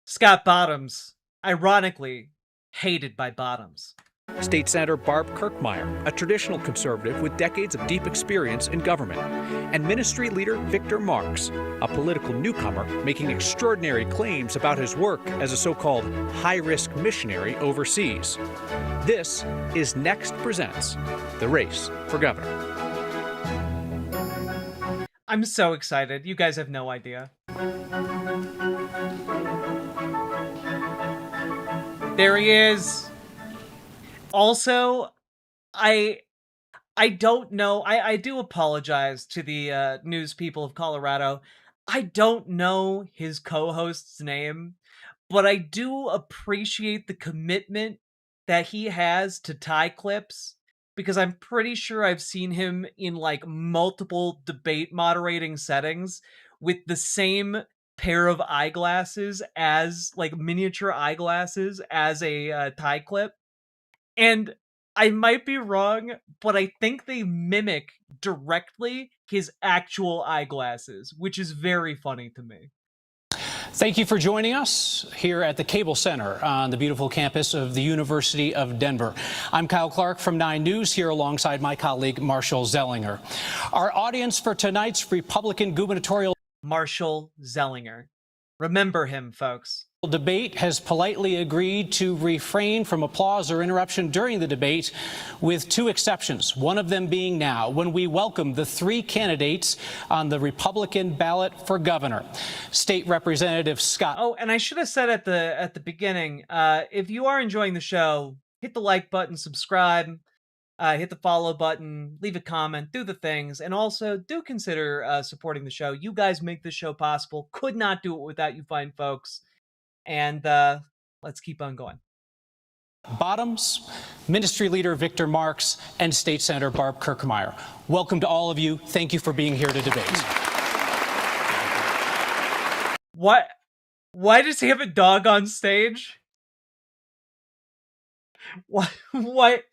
Scott Bottoms, ironically hated by Bottoms. State Senator Barb Kirkmeyer, a traditional conservative with decades of deep experience in government, and Ministry Leader Victor Marks, a political newcomer making extraordinary claims about his work as a so-called high-risk missionary overseas. This is Next Presents the Race for Governor. I'm so excited. You guys have no idea. There he is. Also, I don't know. I do apologize to the news people of Colorado. I don't know his co-host's name, but I do appreciate the commitment that he has to tie clips, because I'm pretty sure I've seen him in like multiple debate moderating settings with the same pair of eyeglasses, as like miniature eyeglasses, as a tie clip. And I might be wrong, but I think they mimic directly his actual eyeglasses, which is very funny to me. Thank you for joining us here at the Cable Center on the beautiful campus of the University of Denver. I'm Kyle Clark from 9 News, here alongside my colleague Marshall Zellinger. Our audience for tonight's Republican gubernatorial Marshall Zellinger. Remember him, folks. Debate has politely agreed to refrain from applause or interruption during the debate, with 2 exceptions, one of them being now, when we welcome the 3 candidates on the Republican ballot for governor. State Representative Scott. Oh, and I should have said at the beginning, if you are enjoying the show, hit the like button, subscribe, hit the follow button, leave a comment, do the things, and also do consider supporting the show. You guys make this show possible. Could not do it without you fine folks. And let's keep on going. Bottoms, Ministry Leader Victor Marks, and State Senator Barb Kirkmeyer. Welcome to all of you. Thank you for being here to debate. What? Why does he have a dog on stage? What? What?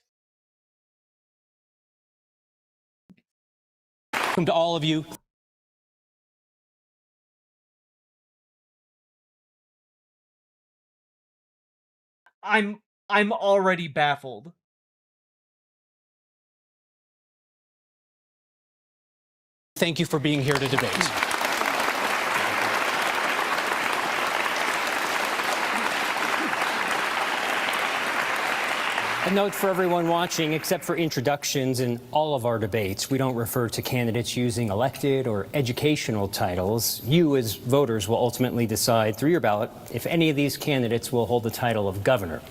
Welcome to all of you. I'm already baffled. Thank you for being here to debate. A note for everyone watching, except for introductions in all of our debates, we don't refer to candidates using elected or educational titles. You, as voters, will ultimately decide through your ballot if any of these candidates will hold the title of governor.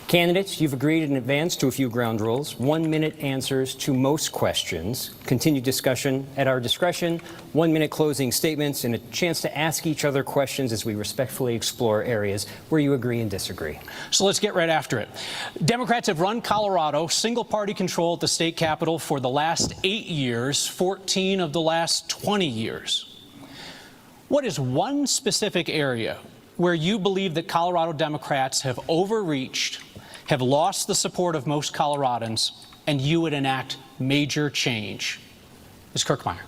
Candidates, you've agreed in advance to a few ground rules: 1-minute answers to most questions, continued discussion at our discretion, 1-minute closing statements, and a chance to ask each other questions as we respectfully explore areas where you agree and disagree. So let's get right after it. Democrats have run Colorado single-party control at the state capitol for the last 8 years, 14 of the last 20 years. What is one specific area where you believe that Colorado Democrats have overreached, have lost the support of most Coloradans, and you would enact major change? Ms. Kirkmeyer.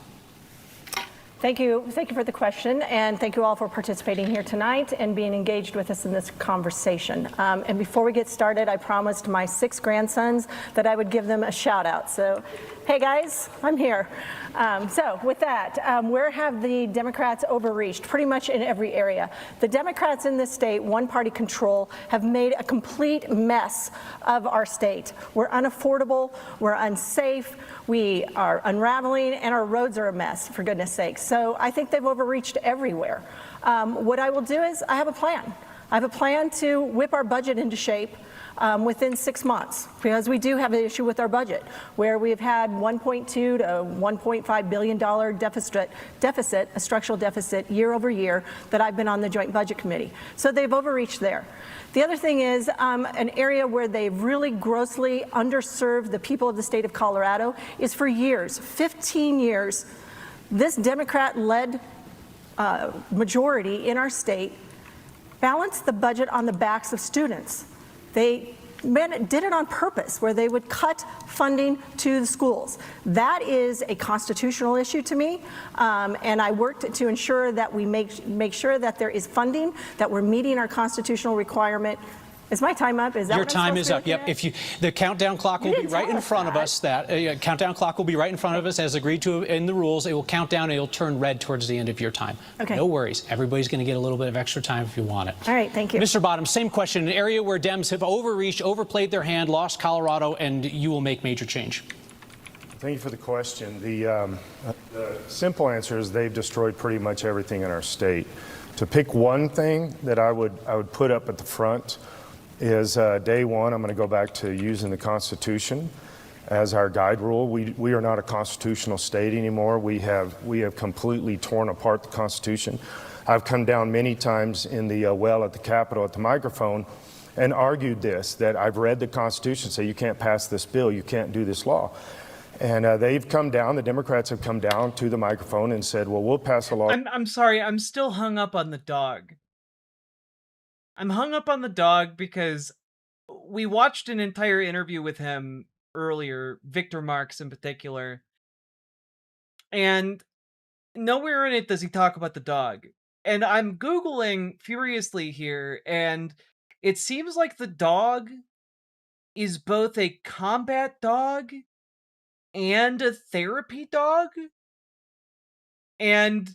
Thank you for the question, and thank you all for participating here tonight and being engaged with us in this conversation. And before we get started, I promised my 6 grandsons that I would give them a shout out. So, hey guys, I'm here. So with that, where have the Democrats overreached? Pretty much in every area. The Democrats in this state, one-party control, have made a complete mess of our state. We're unaffordable, we're unsafe, we are unraveling, and our roads are a mess, for goodness sakes. So I think they've overreached everywhere. What I will do is I have a plan. I have a plan to whip our budget into shape within 6 months, because we do have an issue with our budget, where we've had $1.2 to $1.5 billion deficit, a structural deficit year over year that I've been on the Joint Budget Committee. So they've overreached there. The other thing is an area where they've really grossly underserved the people of the state of Colorado is for years, 15 years, this Democrat-led majority in our state balanced the budget on the backs of students. They did it on purpose, where they would cut funding to the schools. That is a constitutional issue to me, and I worked to ensure that we make sure that there is funding, that we're meeting our constitutional requirement. Is my time up? Is that your what I'm time is supposed up? to do? Yep. If you, the countdown clock will be right in front of us. That countdown clock will be right in front of us, as agreed to in the rules. It will count down. It'll turn red towards the end of your time. Okay. No worries. Everybody's going to get a little bit of extra time if you want it. All right. Thank you, Mr. Bottom. Same question. An area where Dems have overreached, overplayed their hand, lost Colorado, and you will make major change. Thank you for the question. The simple answer is they've destroyed pretty much everything in our state. To pick one thing that I would put up at the front is day one, I'm going to go back to using the Constitution as our guide rule. We are not a constitutional state anymore. We have completely torn apart the Constitution. I've come down many times in the well at the Capitol at the microphone and argued this, that I've read the Constitution, say you can't pass this bill, you can't do this law. And they've come down, the Democrats have come down to the microphone and said, well, we'll pass a law. I'm sorry, I'm still hung up on the dog. I'm hung up on the dog because we watched an entire interview with him earlier, Victor Marx in particular, and nowhere in it does he talk about the dog. And I'm Googling furiously here, and it seems like the dog is both a combat dog and a therapy dog. And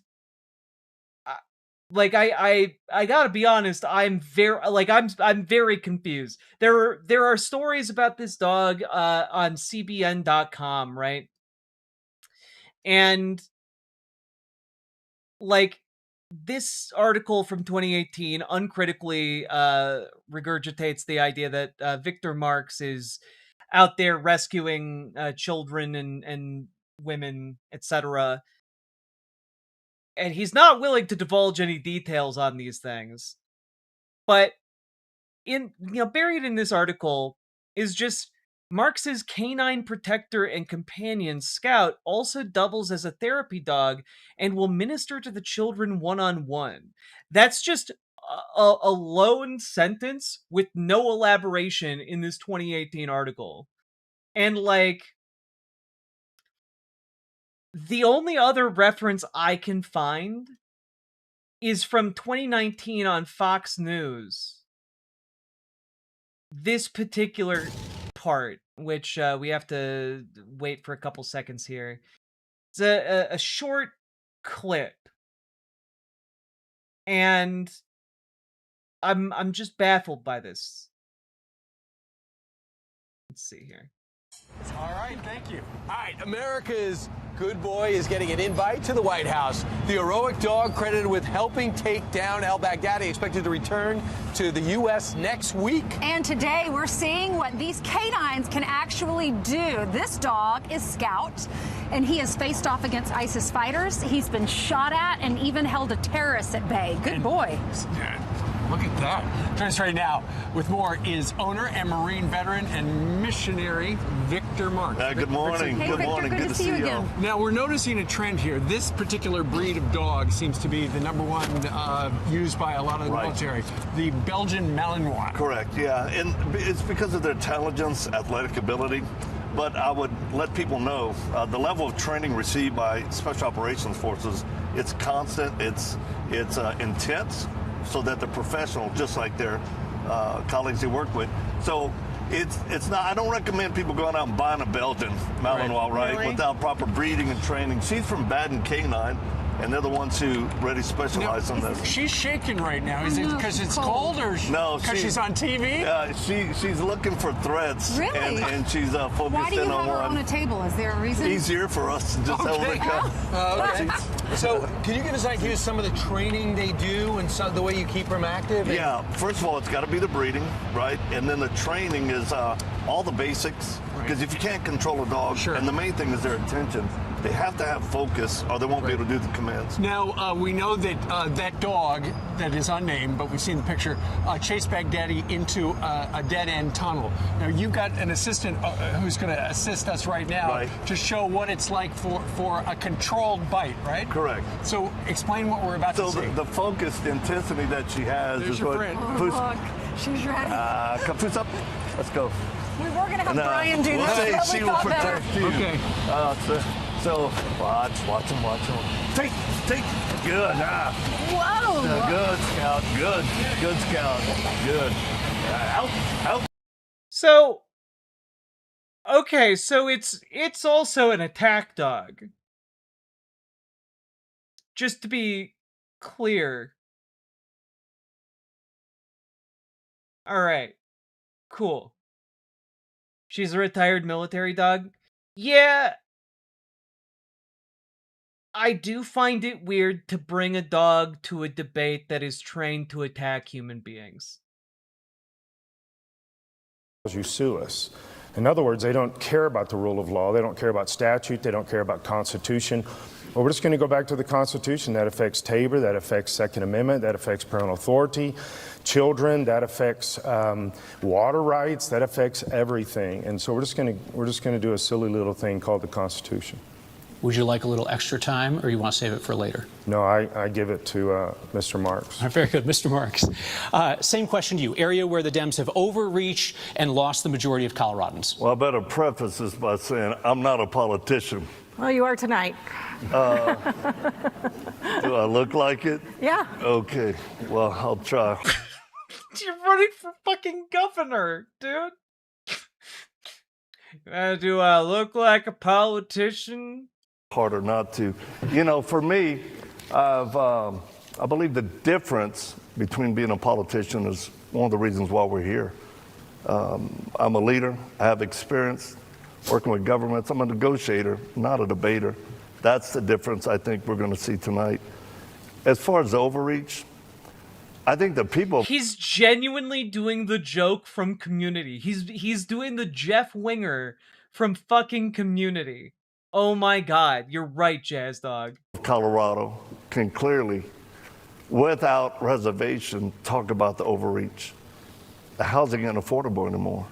like I gotta be honest, I'm very confused. There are stories about this dog on CBN.com, right? And like this article from 2018 uncritically regurgitates the idea that Victor Marx is out there rescuing children and women, etc. And he's not willing to divulge any details on these things. But buried in this article is just Marx's canine protector and companion, Scout, also doubles as a therapy dog and will minister to the children one-on-one. That's just a lone sentence with no elaboration in this 2018 article. And like, the only other reference I can find is from 2019 on Fox News. This particular part, which we have to wait for a couple seconds here. It's a short clip. And I'm just baffled by this. Let's see here. All right, thank you. All right, America's good boy is getting an invite to the White House. The heroic dog credited with helping take down al-Baghdadi expected to return to the U.S. next week. And today we're seeing what these canines can actually do. This dog is Scout, and he has faced off against ISIS fighters. He's been shot at and even held a terrorist at bay. Good boy. Look at that. Joining us right now with more is owner and Marine veteran and missionary Victor Marx. Good morning. Hey, Victor, good to see you again. Now, we're noticing a trend here. This particular breed of dog seems to be the number one used by a lot of the military. The Belgian Malinois. Correct, yeah. And it's because of their intelligence, athletic ability. But I would let people know the level of training received by Special Operations Forces, it's constant, it's intense, so that they're professional, just like their colleagues they work with. So it's not. I don't recommend people going out and buying a Belgian Malinois, right, without proper breeding and training. She's from Baden Canine. and they're the ones who really specialize in this. She's shaking right now. Is it because it's cold or no? Because she's on TV? She's looking for threads. Really? And she's focused Why do you in have on her one. on a table? Is there a reason? Easier for us to just overcome. Okay. So, can you give us an idea of some of the training they do and the way you keep them active? Yeah, first of all, it's got to be the breeding, right? And then the training is all the basics. Because if you can't control a dog, and the main thing is their attention, they have to have focus or they won't be able to do the commands. Now, we know that that dog that is unnamed, but we've seen the picture, chased Baghdadi into a dead-end tunnel. Now, you've got an assistant who's going to assist us right now to show what it's like for a controlled bite, right? Correct. So, explain what we're about to see. So, the focus, the intensity that she has There's is your what... friend. Look, she's ready. Come, Foos up. Let's go. We were going to have No, Brian do we'll this, say but we she will thought better. protect you. Okay. So watch him. Take. Good. Whoa. Good, Scout. Good, Scout. Good. Out. So, okay, so it's also an attack dog. Just to be clear. Alright. Cool. She's a retired military dog. Yeah. I do find it weird to bring a dog to a debate that is trained to attack human beings. You sue us. In other words, they don't care about the rule of law. They don't care about statute. They don't care about Constitution. Well, we're just going to go back to the Constitution. That affects Tabor. That affects Second Amendment. That affects parental authority, children. That affects water rights. That affects everything. And so we're just going to do a silly little thing called the Constitution. Would you like a little extra time, or you want to save it for later? No, I give it to Mr. Marks. Very good, Mr. Marks. Same question to you. Area where the Dems have overreached and lost the majority of Coloradans. Well, I better preface this by saying I'm not a politician. Well, you are tonight. Do I look like it? Yeah. Okay. Well, I'll try. You're running for fucking governor, dude. Do I look like a politician? Harder not to. You know, for me, I believe the difference between being a politician is one of the reasons why we're here. I'm a leader. I have experience working with governments. I'm a negotiator, not a debater. That's the difference I think we're going to see tonight. As far as overreach, I think the people... He's genuinely doing the joke from Community. He's doing the Jeff Winger from fucking Community. Oh my God, you're right, Jazz Dog. Colorado can clearly, without reservation, talk about the overreach. The housing isn't affordable anymore.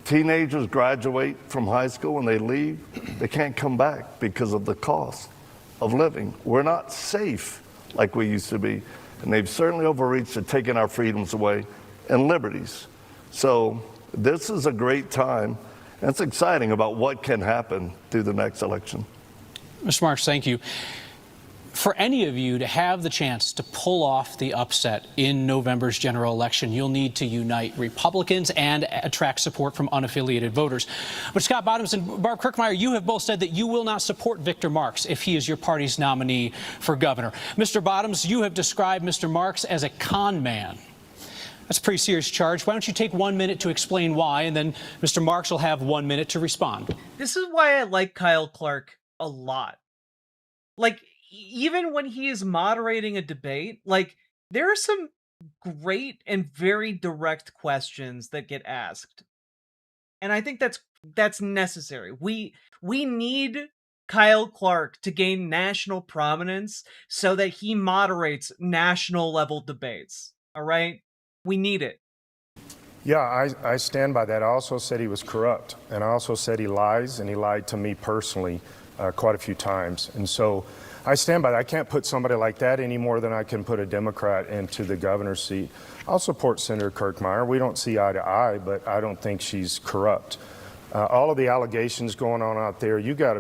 Teenagers graduate from high school and they leave. They can't come back because of the cost of living. We're not safe like we used to be. And they've certainly overreached and taken our freedoms away and liberties. So this is a great time. And it's exciting about what can happen through the next election. Mr. Marks, thank you. For any of you to have the chance to pull off the upset in November's general election, you'll need to unite Republicans and attract support from unaffiliated voters. But Scott Bottoms and Barb Kirkmeyer, you have both said that you will not support Victor Marks if he is your party's nominee for governor. Mr. Bottoms, you have described Mr. Marks as a con man. That's a pretty serious charge. Why don't you take 1 minute to explain why, and then Mr. Marks will have 1 minute to respond. This is why I like Kyle Clark a lot. Like, even when he is moderating a debate, like, there are some great and very direct questions that get asked. And I think that's necessary. We need Kyle Clark to gain national prominence so that he moderates national level debates. All right? We need it. Yeah, I stand by that. I also said he was corrupt, and I also said he lies, and he lied to me personally quite a few times. And so I stand by that. I can't put somebody like that any more than I can put a Democrat into the governor's seat. I'll support Senator Kirkmeyer. We don't see eye to eye, but I don't think she's corrupt. All of the allegations going on out there, you got to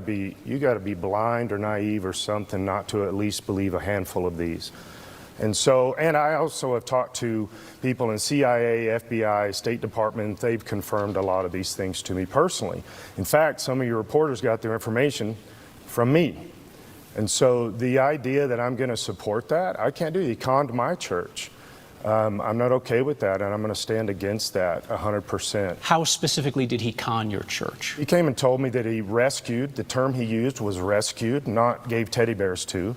be blind or naive or something not to at least believe a handful of these. And I also have talked to people in CIA, FBI, State Department. They've confirmed a lot of these things to me personally. In fact, some of your reporters got their information from me. And so the idea that I'm going to support that, I can't do it. He conned my church. I'm not okay with that, and I'm going to stand against that 100%. How specifically did he con your church? He came and told me that he rescued, the term he used was rescued, not gave teddy bears to,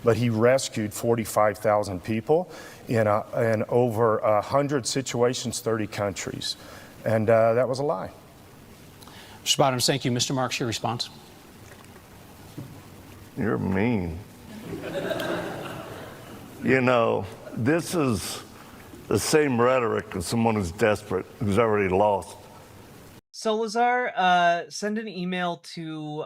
but he rescued 45,000 people in over 100 situations, 30 countries. And that was a lie. Mr. Bottoms, thank you. Mr. Marks, your response. You're mean. You know, this is the same rhetoric as someone who's desperate, who's already lost. Solazar, send an email to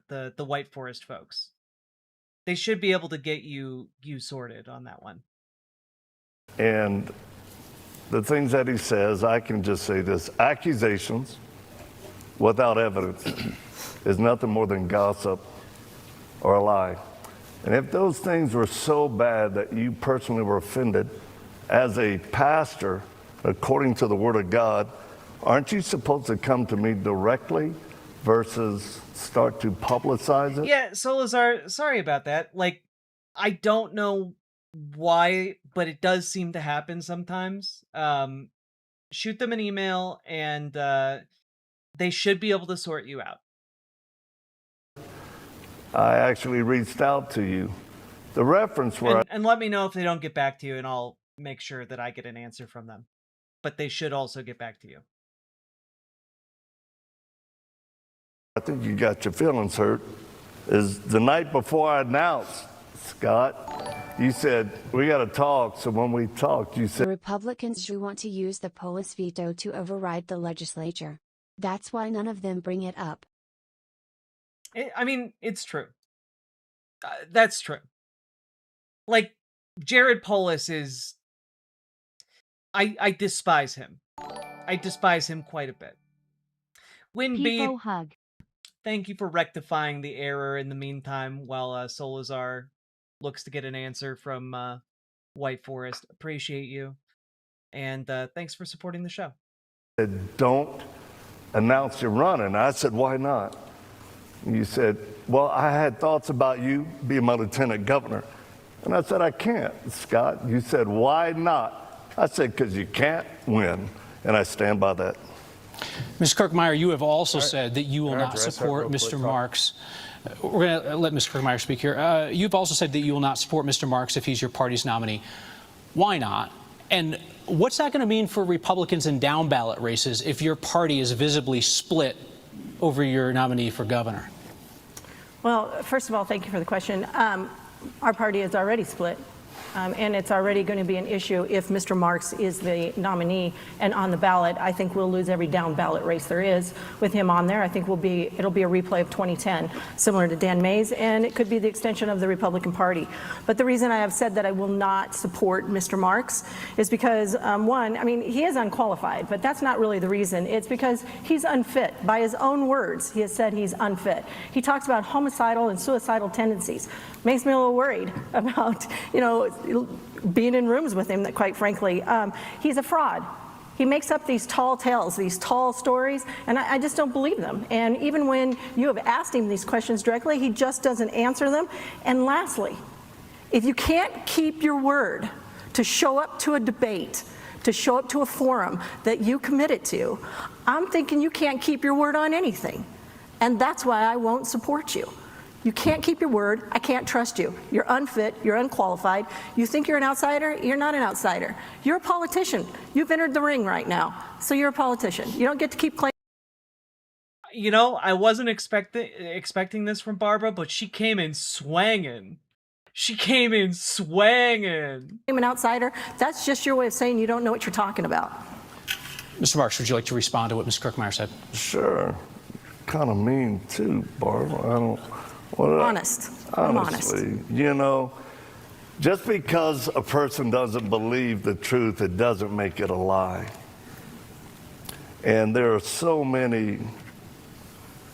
the White Forest folks. They should be able to get you sorted on that one. And the things that he says, I can just say this: accusations without evidence is nothing more than gossip or a lie. And if those things were so bad that you personally were offended, as a pastor, according to the Word of God, aren't you supposed to come to me directly versus start to publicize it? Yeah, Solazar, sorry about that. Like, I don't know why, but it does seem to happen sometimes. Shoot them an email, and they should be able to sort you out. I actually reached out to you. The reference where And let me know if they don't get back to you, and I'll make sure that I get an answer from them. But they should also get back to you. I think you got your feelings hurt is the night before I announced, Scott, you said, we got to talk. So when we talked, you The said, Republicans do want to use the police veto to override the legislature. That's why none of them bring it up. I mean, it's true. That's true. Like, Jared Polis is... I despise him. I despise him quite a bit. Winbeat, hug. Thank you for rectifying the error in the meantime while Solazar looks to get an answer from White Forest. Appreciate you. And thanks for supporting the show. don't announce you're running. I said, why not? And you said, well, I had thoughts about you being my lieutenant governor. And I said, I can't, Scott. You said, why not? I said, because you can't win. And I stand by that. Ms. Kirkmeyer, you have also said that you will not support Mr. Marks. We're going to let Ms. Kirkmeyer speak here. You've also said that you will not support Mr. Marks if he's your party's nominee. Why not? And what's that going to mean for Republicans in down ballot races if your party is visibly split over your nominee for governor? Well, first of all, thank you for the question. Our party is already split. And it's already going to be an issue if Mr. Marks is the nominee and on the ballot. I think we'll lose every down ballot race there is with him on there. I think it'll be a replay of 2010, similar to Dan Mays, and it could be the extension of the Republican Party. But the reason I have said that I will not support Mr. Marks is because, one, I mean, he is unqualified, but that's not really the reason. It's because he's unfit. By his own words, he has said he's unfit. He talks about homicidal and suicidal tendencies. Makes me a little worried about, being in rooms with him, that quite frankly, he's a fraud. He makes up these tall tales, these tall stories, and I just don't believe them. And even when you have asked him these questions directly, he just doesn't answer them. And lastly, if you can't keep your word to show up to a debate, to show up to a forum that you committed to, I'm thinking you can't keep your word on anything. And that's why I won't support you. You can't keep your word. I can't trust you. You're unfit. You're unqualified. You think you're an outsider? You're not an outsider. You're a politician. You've entered the ring right now. So you're a politician. You don't get to keep claiming. I wasn't expecting this from Barbara, but she came in swanging. She came in swanging. I'm an outsider. That's just your way of saying you don't know what you're talking about. Mr. Marks, would you like to respond to what Ms. Kirkmeyer said? Sure. Kind of mean too, Barbara. Honest. I'm honestly, honest. Just because a person doesn't believe the truth, it doesn't make it a lie. And there are so many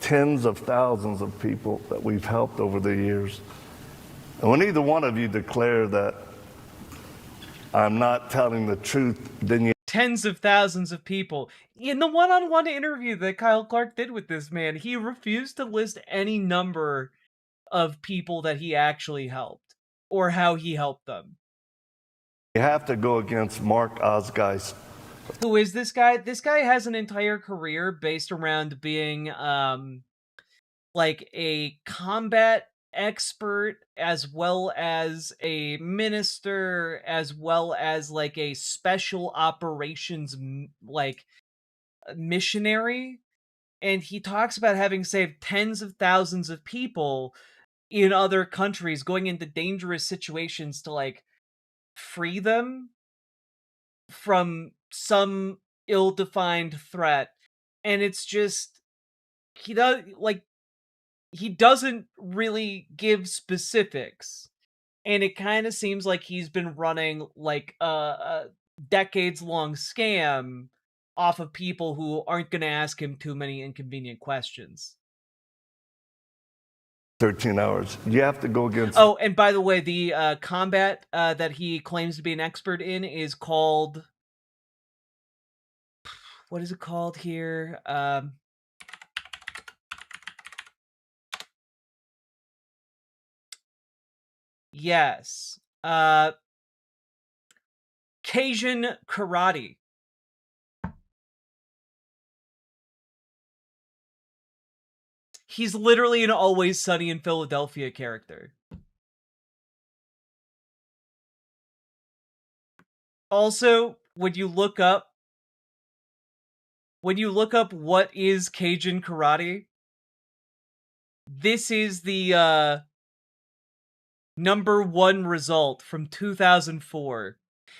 tens of thousands of people that we've helped over the years. And when either one of you declare that I'm not telling the truth, then you tens of thousands of people. In the one-on-one interview that Kyle Clark did with this man, he refused to list any number of people that he actually helped or how he helped them. You have to go against Mark Osgeist. Who is this guy? This guy has an entire career based around being like a combat expert, as well as a minister, as well as like a special operations like missionary. And he talks about having saved tens of thousands of people in other countries, going into dangerous situations to like free them from some ill-defined threat. And it's just, he doesn't really give specifics, and it kind of seems like he's been running like a decades-long scam off of people who aren't going to ask him too many inconvenient questions. 13 hours. You have to go against. Oh, and by the way, the combat that he claims to be an expert in is called, what is it called here? Yes. Cajun karate. He's literally an Always Sunny in Philadelphia character. Also, when you look up what is Cajun karate, this is the #1 result from 2004.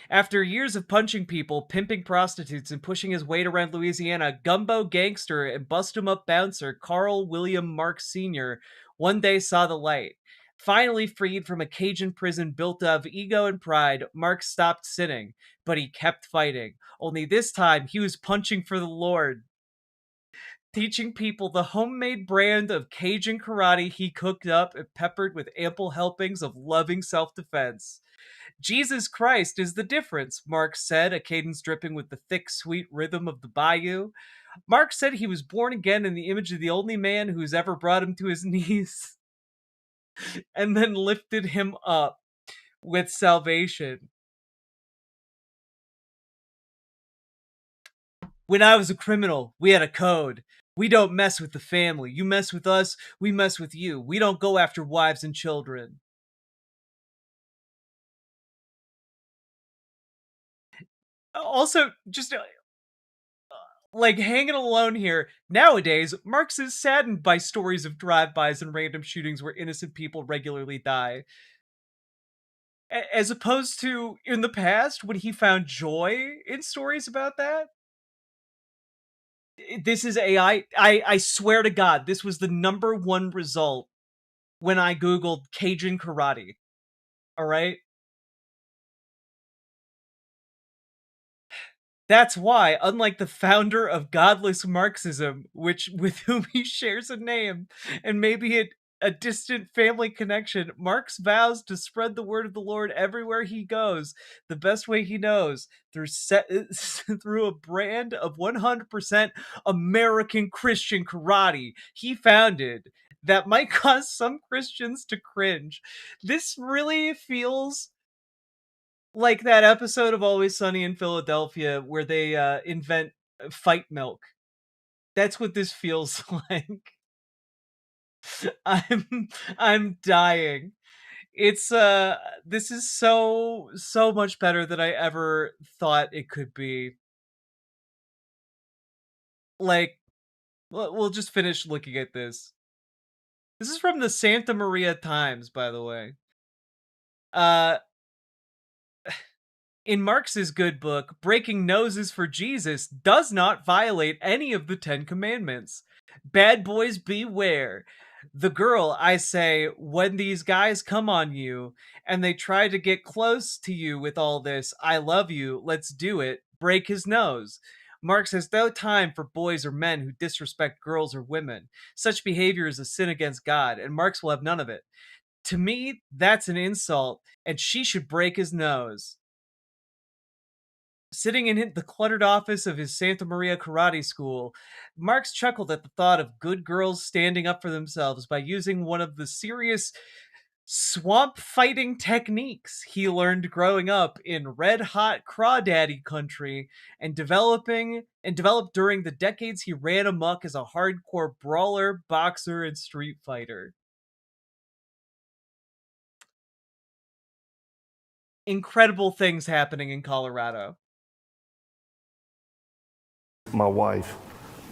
After years of punching people, pimping prostitutes, and pushing his weight around Louisiana, gumbo gangster and bust-em-up bouncer Carl William Marks Sr. one day saw the light. Finally freed from a Cajun prison built of ego and pride, Marks stopped sinning, but he kept fighting. Only this time, he was punching for the Lord, teaching people the homemade brand of Cajun karate he cooked up and peppered with ample helpings of loving self-defense. Jesus Christ is the difference, Mark said, a cadence dripping with the thick, sweet rhythm of the bayou. Mark said he was born again in the image of the only man who's ever brought him to his knees and then lifted him up with salvation. When I was a criminal, we had a code. We don't mess with the family. You mess with us, we mess with you. We don't go after wives and children. Also, just like hanging alone here. Nowadays, Marx is saddened by stories of drive-bys and random shootings where innocent people regularly die. As opposed to in the past when he found joy in stories about that. This is AI. I swear to God, this was the #1 result when I Googled Cajun karate. All right. That's why, unlike the founder of godless Marxism, with whom he shares a name and maybe a distant family connection, Marx vows to spread the word of the Lord everywhere he goes, the best way he knows, through a brand of 100% American Christian karate he founded that might cause some Christians to cringe. This really feels like that episode of Always Sunny in Philadelphia where they invent fight milk. That's what this feels like. I'm dying. It's this is so much better than I ever thought it could be. Like, we'll just finish looking at this. This is from the Santa Maria Times, by the way. In Marx's good book, breaking noses for Jesus does not violate any of the 10 commandments. Bad boys beware. The girl, I say, when these guys come on you and they try to get close to you with all this, I love you, let's do it, break his nose. Marx has no time for boys or men who disrespect girls or women. Such behavior is a sin against God, and Marx will have none of it. To me, that's an insult, and she should break his nose. Sitting in the cluttered office of his Santa Maria karate school, Marx chuckled at the thought of good girls standing up for themselves by using one of the serious swamp fighting techniques he learned growing up in red-hot crawdaddy country and developed during the decades he ran amok as a hardcore brawler, boxer, and street fighter. Incredible things happening in Colorado. My wife,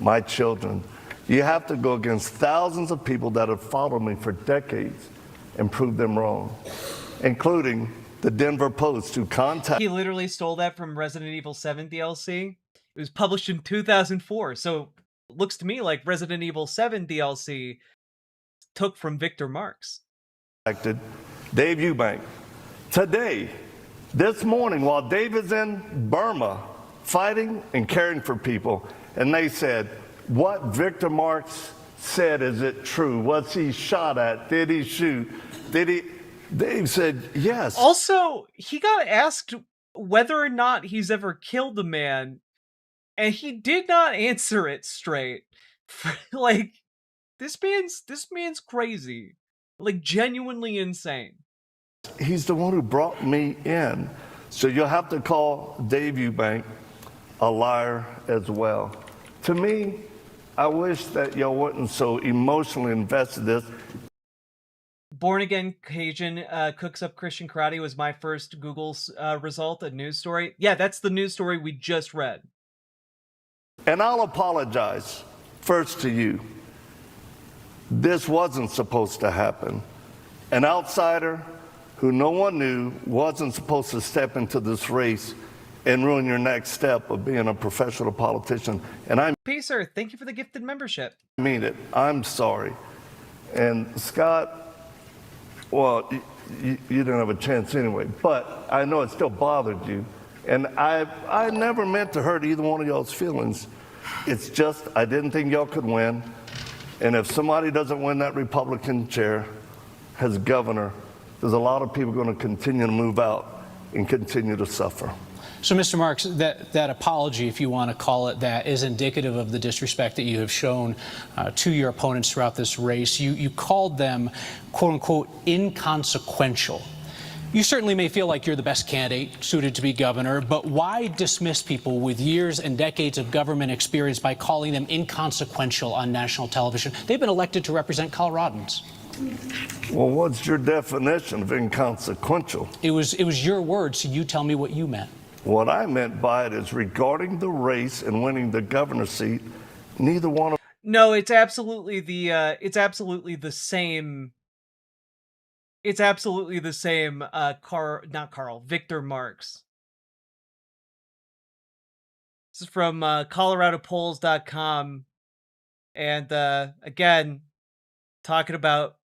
my children. You have to go against thousands of people that have followed me for decades and prove them wrong, including the Denver Post, who contacted. He literally stole that from Resident Evil 7 DLC. It was published in 2004, so it looks to me like Resident Evil 7 DLC took from Victor Marx. Dave Eubank. Today, this morning, while Dave is in Burma fighting and caring for people, and they said, what Victor Marx said, is it true? Was he shot at? Did he shoot? Did he? Dave said yes. Also, he got asked whether or not he's ever killed a man, and he did not answer it straight. Like, this man's crazy. Like, genuinely insane. He's the one who brought me in. So you'll have to call Dave Eubank a liar as well. To me, I wish that y'all wasn't so emotionally invested in this. Born Again Cajun cooks up Christian karate was my first Google result, a news story. Yeah, that's the news story we just read. And I'll apologize first to you. This wasn't supposed to happen. An outsider who no one knew wasn't supposed to step into this race and ruin your next step of being a professional politician. And I Pacer, thank you for the gifted membership. mean it. I'm sorry. And Scott, well, you didn't have a chance anyway, but I know it still bothered you. And I never meant to hurt either one of y'all's feelings. It's just I didn't think y'all could win. And if somebody doesn't win that Republican chair as governor, there's a lot of people going to continue to move out and continue to suffer. So, Mr. Marks, that apology, if you want to call it that, is indicative of the disrespect that you have shown to your opponents throughout this race. You called them, quote unquote, inconsequential. You certainly may feel like you're the best candidate suited to be governor, but why dismiss people with years and decades of government experience by calling them inconsequential on national television? They've been elected to represent Coloradans. Well, what's your definition of inconsequential? It was your words, so you tell me what you meant. What I meant by it is regarding the race and winning the governor seat, neither one of No, it's absolutely the same. It's absolutely the same. Victor Marx. This is from ColoradoPolls.com, and again, talking about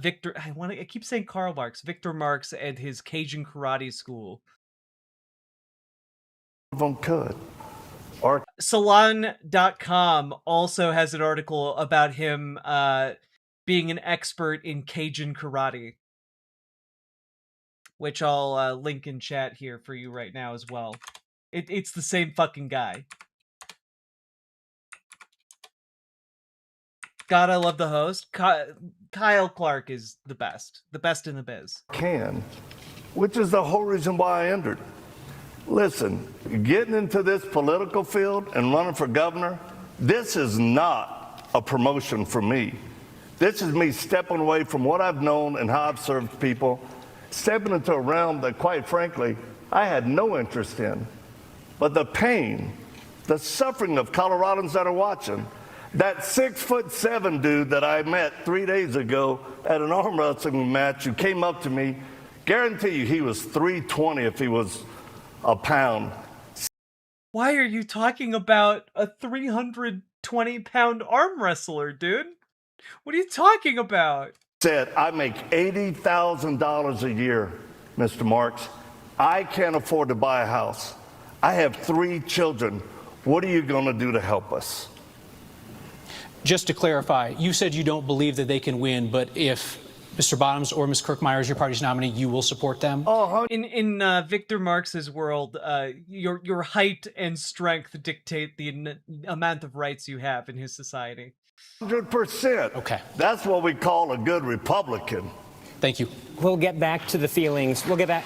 Victor. I keep saying Karl Marx. Victor Marx and his Cajun karate school. them could. Salon.com also has an article about him being an expert in Cajun karate, which I'll link in chat here for you right now as well. It's the same fucking guy. God, I love the host. Kyle Clark is the best in the biz. Which is the whole reason why I entered. Listen, getting into this political field and running for governor, this is not a promotion for me. This is me stepping away from what I've known and how I've served people, stepping into a realm that, quite frankly, I had no interest in. But the pain, the suffering of Coloradans that are watching, that 6'7" dude that I met 3 days ago at an arm wrestling match who came up to me, guarantee you he was 320 if he was a pound. Why are you talking about a 320-pound arm wrestler, dude? What are you talking about? Said, I make $80,000 a year, Mr. Marks. I can't afford to buy a house. I have 3 children. What are you going to do to help us? Just to clarify, you said you don't believe that they can win, but if Mr. Bottoms or Ms. Kirkmeyer is your party's nominee, you will support them? In Victor Marx's world, your height and strength dictate the amount of rights you have in his society. 100%. Okay. That's what we call a good Republican. Thank you. We'll get back to the feelings. We'll get back.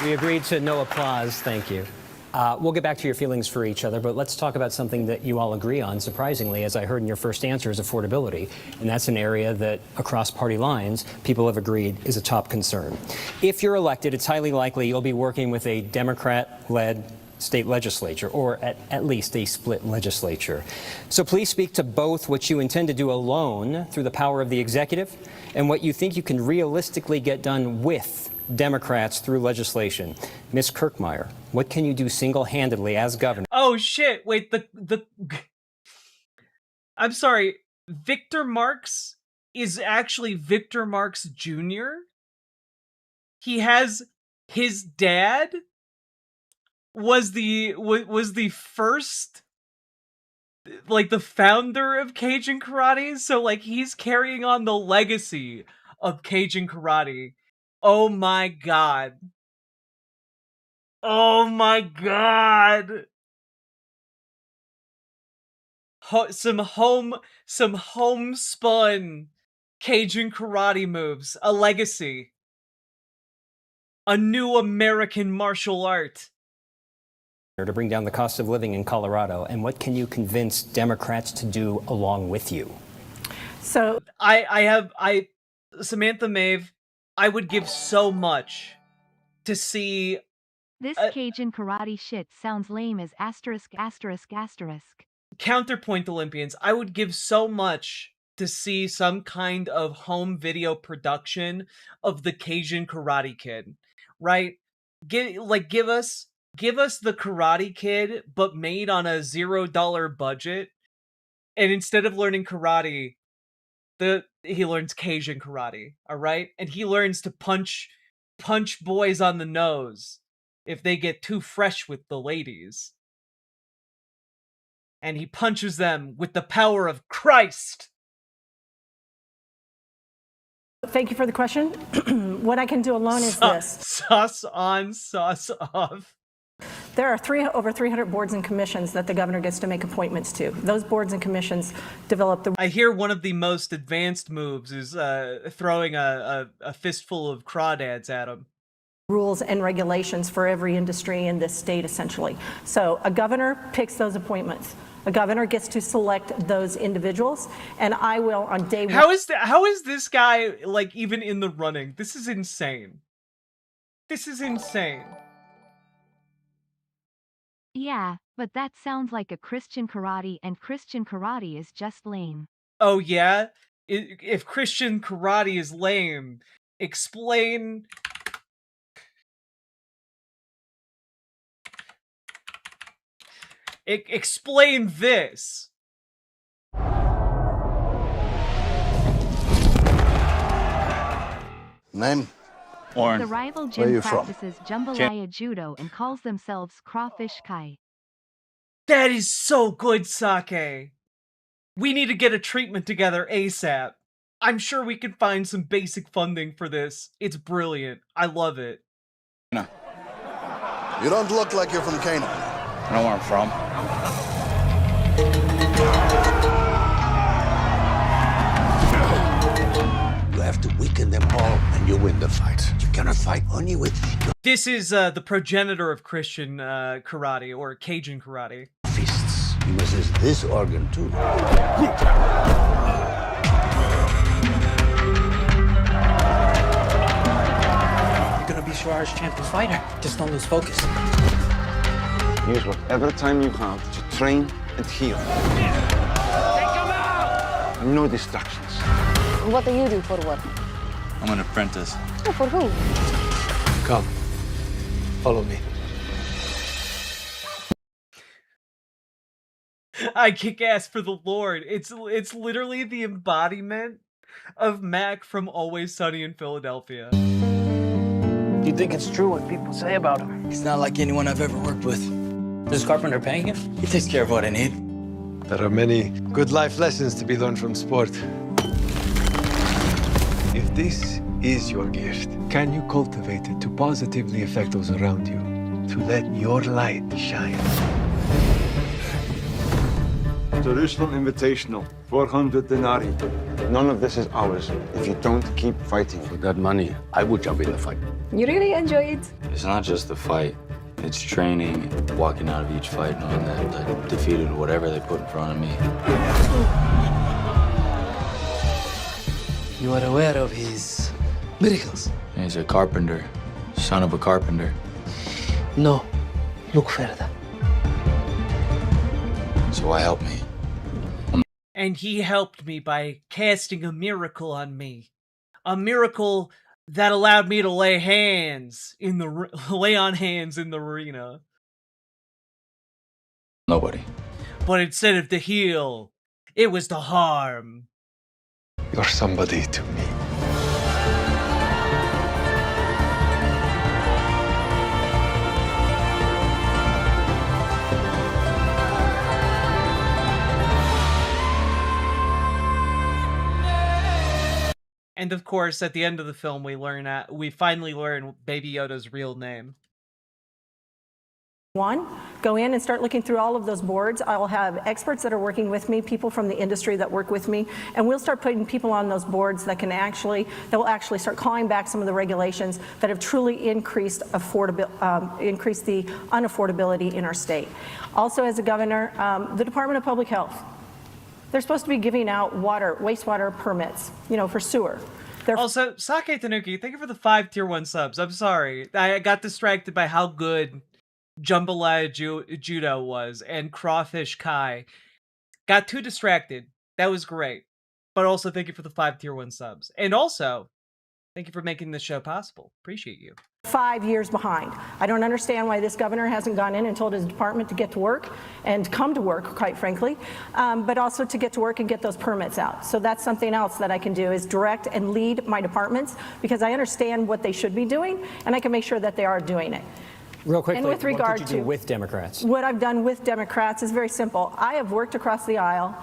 We agreed to no applause. Thank you. We'll get back to your feelings for each other, but let's talk about something that you all agree on, surprisingly, as I heard in your first answer, is affordability. And that's an area that, across party lines, people have agreed is a top concern. If you're elected, it's highly likely you'll be working with a Democrat-led state legislature, or at least a split legislature. So please speak to both what you intend to do alone through the power of the executive and what you think you can realistically get done with Democrats through legislation. Ms. Kirkmeyer, what can you do single-handedly as governor? Oh shit, wait, I'm sorry, Victor Marx is actually Victor Marx Jr.? He has his dad was the first, like, the founder of Cajun karate, so like he's carrying on the legacy of Cajun karate. Oh my god. Oh my god. Some homespun Cajun karate moves, a legacy. A new American martial art. To bring down the cost of living in Colorado, and what can you convince Democrats to do along with you? So Samantha Maeve, I would give so much to see. This Cajun karate shit sounds lame as asterisk. Counterpoint Olympians, I would give so much to see some kind of home video production of the Cajun Karate Kid, right? Give us the Karate Kid, but made on a $0 budget, and instead of learning karate, he learns Cajun karate, all right? And he learns to punch boys on the nose if they get too fresh with the ladies. And he punches them with the power of Christ. Thank you for the question. What I can do alone is this. Sauce on, sauce off. There are over 300 boards and commissions that the governor gets to make appointments to. Those boards and commissions develop the... I hear one of the most advanced moves is throwing a fistful of crawdads at him. Rules and regulations for every industry in this state, essentially. So a governor picks those appointments. A governor gets to select those individuals, and I will on day one... How is this guy, like, even in the running? This is insane. This is insane. Yeah, but that sounds like a Christian karate, and Christian karate is just lame. Oh yeah? If Christian karate is lame, explain... Explain this. Name? The rival gym practices jambalaya judo and calls themselves Crawfish Kai. That is so good, Sake. We need to get a treatment together ASAP. I'm sure we can find some basic funding for this. It's brilliant. I love it. You don't look like you're from Canaan. I know where I'm from. You have to weaken them all and you win the fight. You cannot fight only with... This is the progenitor of Christian karate, or Cajun karate. Fists. You must use this organ too. You're gonna be Suarez champion fighter. Just don't lose focus. Use whatever time you have to train and heal. Take him out! And no distractions. What do you do for work? I'm an apprentice. Oh, for who? Come, follow me. I kick ass for the Lord. It's literally the embodiment of Mac from Always Sunny in Philadelphia. Do you think it's true what people say about him? He's not like anyone I've ever worked with. Does Carpenter paying him? He takes care of what I need. There are many good life lessons to be learned from sport. If This is your gift. Can you cultivate it to positively affect those around you? To let your light shine? Jerusalem Invitational, 400 denarii. None of this is ours if you don't keep fighting. For that money, I would jump in the fight. You really enjoy it? It's not just the fight. It's training, walking out of each fight knowing that I defeated whatever they put in front of me. You are aware of his miracles? He's a carpenter, son of a carpenter. No. Look further. So why help me? And he helped me by casting a miracle on me. A miracle that allowed me to lay on hands in the arena. Nobody. But instead of to heal, it was to harm. You're somebody to me. And of course, at the end of the film, we finally learn Baby Yoda's real name. Go in and start looking through all of those boards. I will have experts that are working with me, people from the industry that work with me, and we'll start putting people on those boards that will actually start calling back some of the regulations that have truly increased the unaffordability in our state. Also, as a governor, the Department of Public Health, they're supposed to be giving out wastewater permits, for sewer. Also, Sake Tanuki, thank you for the 5 tier 1 subs. I'm sorry. I got distracted by how good Jambalaya Judo was and Crawfish Kai. Got too distracted. That was great. But also, thank you for the 5 tier 1 subs. And also, thank you for making this show possible. Appreciate you. 5 years behind. I don't understand why this governor hasn't gone in and told his department to get to work and come to work, quite frankly, but also to get to work and get those permits out. So that's something else that I can do, is direct and lead my departments, because I understand what they should be doing, and I can make sure that they are doing it. Real quickly, And with regard what did you do with Democrats? What I've done with Democrats is very simple. I have worked across the aisle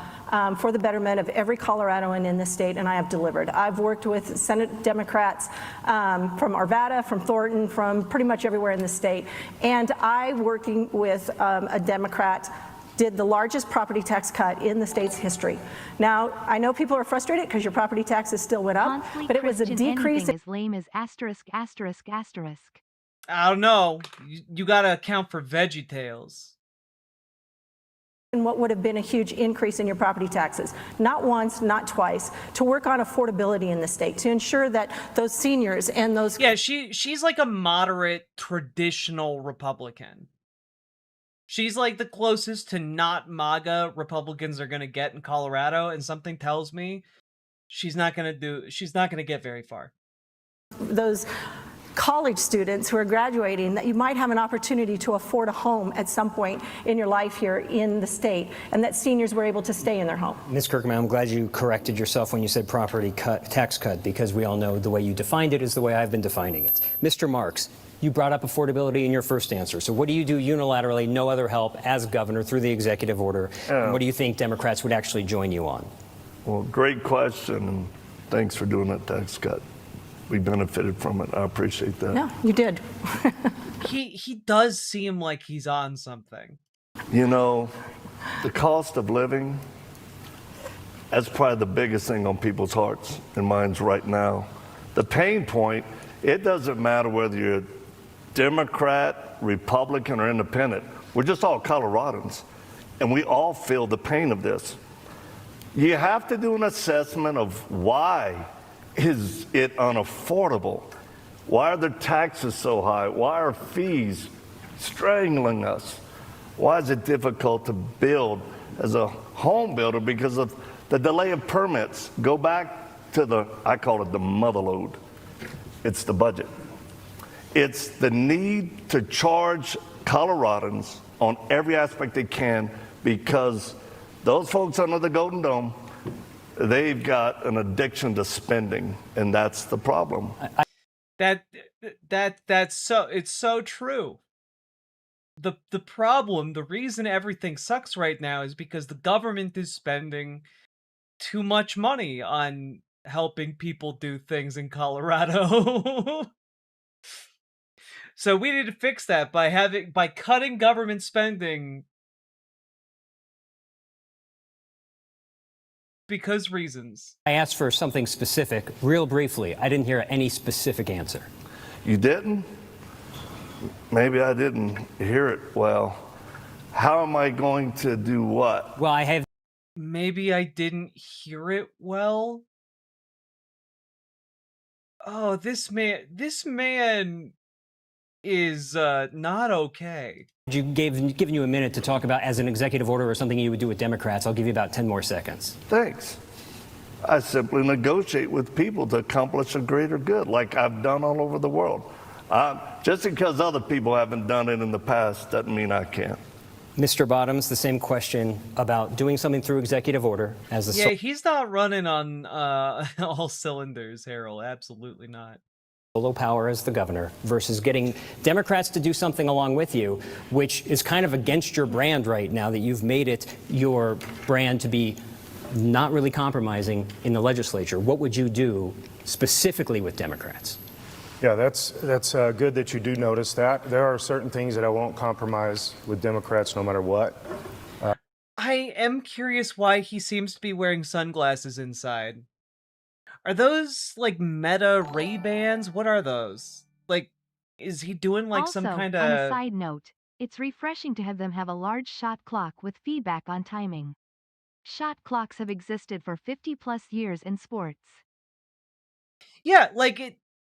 for the betterment of every Coloradoan in this state, and I have delivered. I've worked with Senate Democrats from Arvada, from Thornton, from pretty much everywhere in the state. And I, working with a Democrat, did the largest property tax cut in the state's history. Now, I know people are frustrated because your property taxes still went up, but it was a decrease. As lame as asterisk, asterisk, asterisk. I don't know. You gotta account for VeggieTales. And what would have been a huge increase in your property taxes, not once, not twice, to work on affordability in the state, to ensure that those seniors and those... Yeah, she's like a moderate, traditional Republican. She's like the closest to not MAGA Republicans are gonna get in Colorado, and something tells me she's not gonna get very far. Those college students who are graduating, that you might have an opportunity to afford a home at some point in your life here in the state, and that seniors were able to stay in their home. Ms. Kirkman, I'm glad you corrected yourself when you said tax cut, because we all know the way you defined it is the way I've been defining it. Mr. Marks, you brought up affordability in your first answer. So what do you do unilaterally, no other help, as governor through the executive order? And what do you think Democrats would actually join you on? Well, great question, and thanks for doing that tax cut. We benefited from it. I appreciate that. No, you did. He does seem like he's on something. You know, the cost of living, that's probably the biggest thing on people's hearts and minds right now. The pain point, it doesn't matter whether you're Democrat, Republican, or independent. We're just all Coloradans, and we all feel the pain of this. You have to do an assessment of why is it unaffordable? Why are the taxes so high? Why are fees strangling us? Why is it difficult to build as a home builder because of the delay of permits? Go back to I call it the mother lode. It's the budget. It's the need to charge Coloradans on every aspect they can, because those folks under the Golden Dome, they've got an addiction to spending, and that's the problem. It's so true. The problem, the reason everything sucks right now is because the government is spending too much money on helping people do things in Colorado. So we need to fix that by cutting government spending because reasons. I asked for something specific, real briefly. I didn't hear any specific answer. You didn't? Maybe I didn't hear it well. How am I going to do what? Well, I have... Maybe I didn't hear it well? Oh, this man is not okay. Given you a minute to talk about as an executive order or something you would do with Democrats. I'll give you about 10 more seconds. Thanks. I simply negotiate with people to accomplish a greater good, like I've done all over the world. Just because other people haven't done it in the past doesn't mean I can't. Mr. Bottoms, the same question about doing something through executive order as a... Yeah, he's not running on all cylinders, Harold. Absolutely not. Solo power as the governor versus getting Democrats to do something along with you, which is kind of against your brand right now, that you've made it your brand to be not really compromising in the legislature. What would you do specifically with Democrats? Yeah, that's good that you do notice that. There are certain things that I won't compromise with Democrats no matter what. I am curious why he seems to be wearing sunglasses inside. Are those like Meta Ray-Bans? What are those? Like, is he doing like Also, some kind on a of... side note, it's refreshing to have them have a large shot clock with feedback on timing. Shot clocks have existed for 50+ years in sports. Yeah, like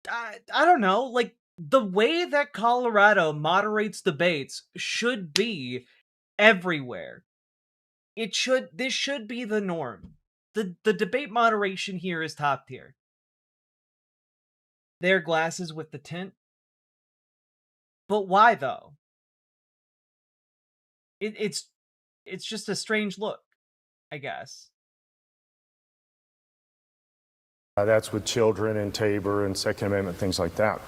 I don't know, like the way that Colorado moderates debates should be everywhere. This should be the norm. The debate moderation here is top tier. Their glasses with the tint. But why though? It's just a strange look, I guess. That's with children and Tabor and Second Amendment, things like that.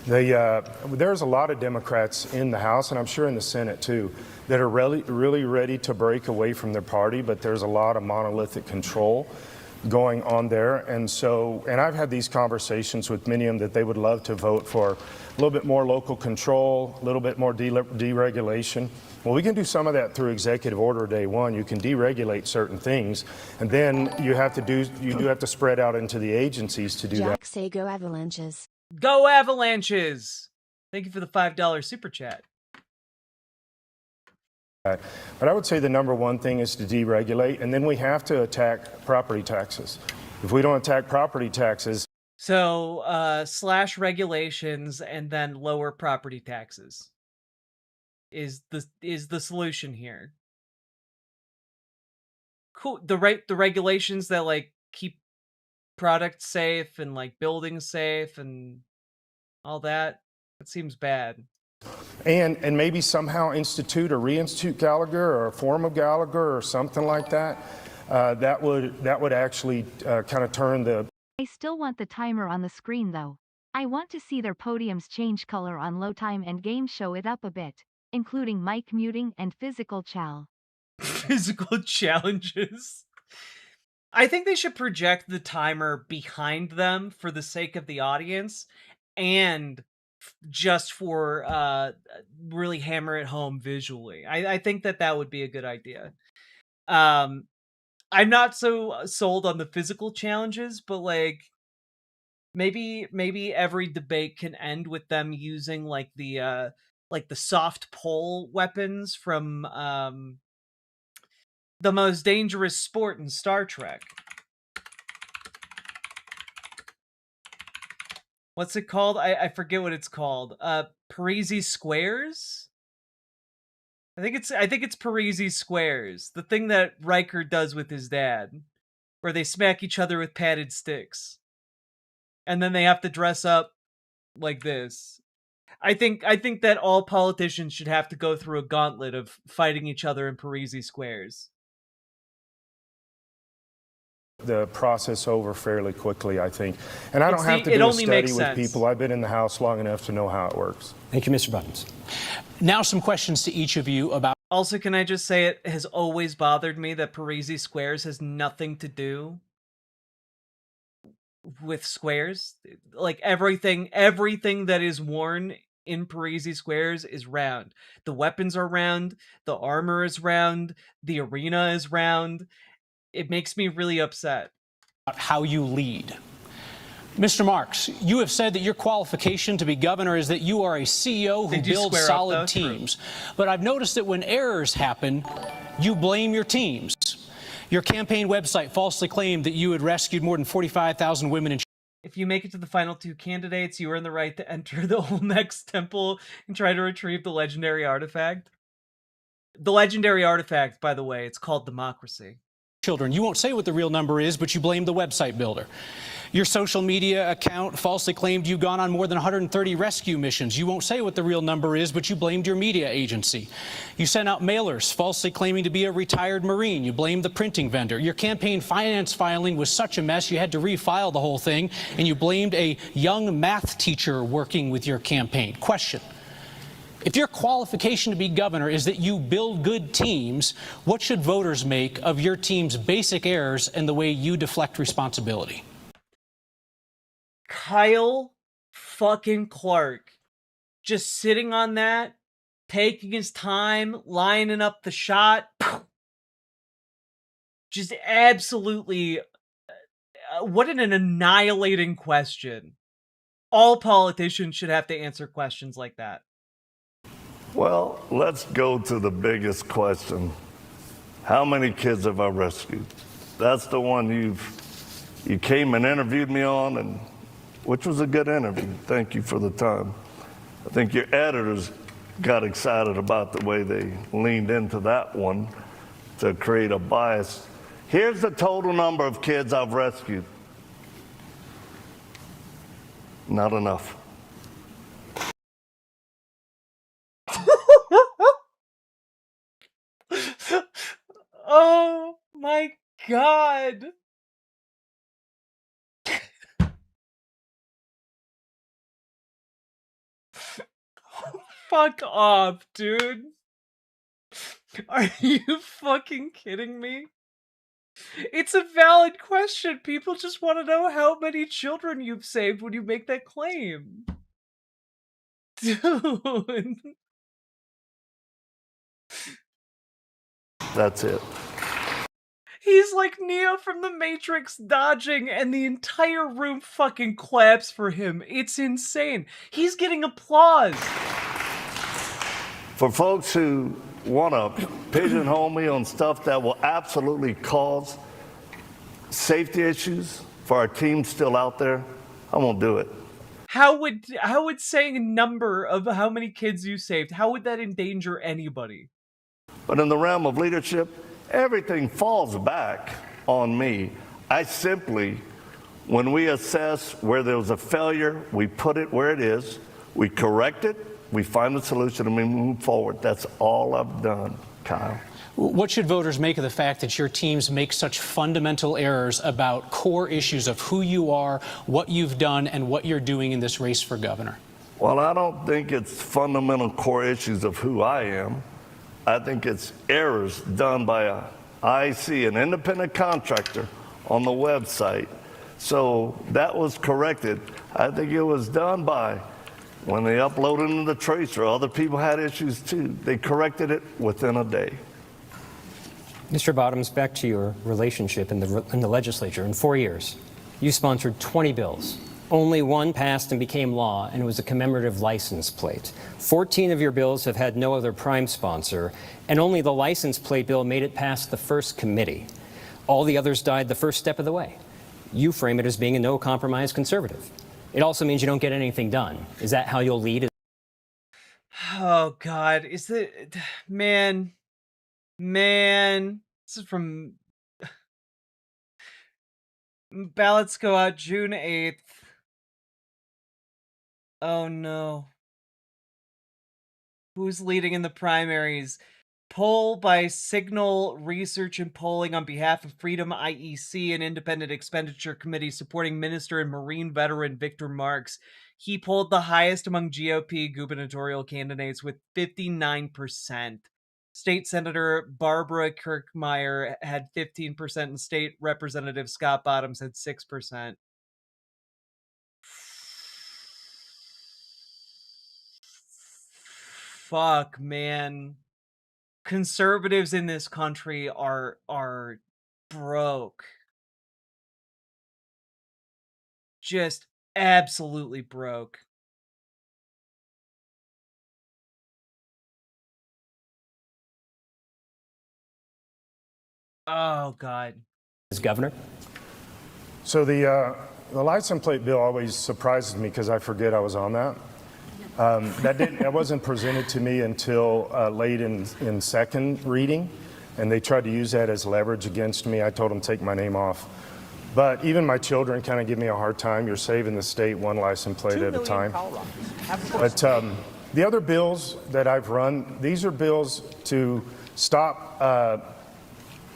There's a lot of Democrats in the House, and I'm sure in the Senate too, that are really ready to break away from their party, but there's a lot of monolithic control going on there. And I've had these conversations with many of them that they would love to vote for a little bit more local control, a little bit more deregulation. Well, we can do some of that through executive order day one. You can deregulate certain things, and then you do have to spread out into the agencies to do that. Jack say go Avalanches. Go Avalanches! Thank you for the $5 super chat. But I would say the number one thing is to deregulate, and then we have to attack property taxes. If we don't attack property taxes... So, slash regulations and then lower property taxes is the solution here. Cool. The regulations that like keep products safe and like buildings safe and all that. It seems bad. And maybe somehow institute or reinstitute Gallagher or a form of Gallagher or something like that. That would actually kind of turn the... I still want the timer on the screen though. I want to see their podiums change color on low time and game show it up a bit, including mic muting and physical physical challenges. I think they should project the timer behind them for the sake of the audience and just for really hammer it home visually. I think that would be a good idea. I'm not so sold on the physical challenges, but like maybe every debate can end with them using like the soft pole weapons from the most dangerous sport in Star Trek. What's it called? I forget what it's called. Parisi Squares? I think it's Parisi Squares. The thing that Riker does with his dad, where they smack each other with padded sticks. And then they have to dress up like this. I think that all politicians should have to go through a gauntlet of fighting each other in Parisi Squares. The process over fairly quickly, I think. And I don't have to do a study with people. I've been in the House long enough to know how it works. Thank you, Mr. Buttons. Now some questions to each of you about... Also, can I just say it has always bothered me that Parisi Squares has nothing to do with squares. Like everything that is worn in Parisi squares is round. The weapons are round, the armor is round, the arena is round. It makes me really upset. How you lead. Mr. Marks, you have said that your qualification to be governor is that you are a CEO who builds solid teams. But I've noticed that when errors happen, you blame your teams. Your campaign website falsely claimed that you had rescued more than 45,000 women and if you make it to the final two candidates, you earn the right to enter the Olmec's temple and try to retrieve the legendary artifact. The legendary artifact, by the way, it's called democracy. children. You won't say what the real number is, but you blame the website builder. Your social media account falsely claimed you've gone on more than 130 rescue missions. You won't say what the real number is, but you blamed your media agency. You sent out mailers falsely claiming to be a retired Marine. You blamed the printing vendor. Your campaign finance filing was such a mess you had to refile the whole thing, and you blamed a young math teacher working with your campaign. Question. If your qualification to be governor is that you build good teams, what should voters make of your team's basic errors and the way you deflect responsibility? Kyle fucking Clark just sitting on that, taking his time, lining up the shot. Just absolutely, what an annihilating question. All politicians should have to answer questions like that. Well, let's go to the biggest question. How many kids have I rescued? That's the one you came and interviewed me on, and which was a good interview. Thank you for the time. I think your editors got excited about the way they leaned into that one to create a bias. Here's the total number of kids I've rescued. Not enough. Oh my God. Fuck off, dude. Are you fucking kidding me? It's a valid question. People just want to know how many children you've saved when you make that claim. Dude. That's it. He's like Neo from the Matrix dodging, and the entire room fucking claps for him. It's insane. He's getting applause. For folks who want to pigeonhole me on stuff that will absolutely cause safety issues for our team still out there, I won't do it. How would saying a number of how many kids you saved, how would that endanger anybody? But in the realm of leadership, everything falls back on me. I simply, when we assess where there was a failure, we put it where it is, we correct it, we find the solution, and we move forward. That's all I've done, Kyle. What should voters make of the fact that your teams make such fundamental errors about core issues of who you are, what you've done, and what you're doing in this race for governor? Well, I don't think it's fundamental core issues of who I am. I think it's errors done by an independent contractor on the website. So that was corrected. I think it was done by when they uploaded into the tracer. Other people had issues too. They corrected it within a day. Mr. Bottoms, back to your relationship in the legislature. In 4 years, you sponsored 20 bills. Only one passed and became law, and it was a commemorative license plate. 14 of your bills have had no other prime sponsor, and only the license plate bill made it past the first committee. All the others died the first step of the way. You frame it as being a no-compromise conservative. It also means you don't get anything done. Is that how you'll lead? Oh God, is it, man, this is from ballots go out June 8th. Oh no. Who's leading in the primaries? Poll by Signal Research and Polling on behalf of Freedom IEC, an independent expenditure committee supporting Minister and Marine veteran Victor Marks. He polled the highest among GOP gubernatorial candidates with 59%. State Senator Barbara Kirkmeyer had 15%, and State Representative Scott Bottoms had 6%. fuck, man. Conservatives in this country are broke. Just absolutely broke. Oh, God. As governor? So the license plate bill always surprises me because I forget I was on that. That wasn't presented to me until late in second reading, and they tried to use that as leverage against me. I told them to take my name off. But even my children kind of give me a hard time. You're saving the state one license plate at a time. But the other bills that I've run, these are bills to stop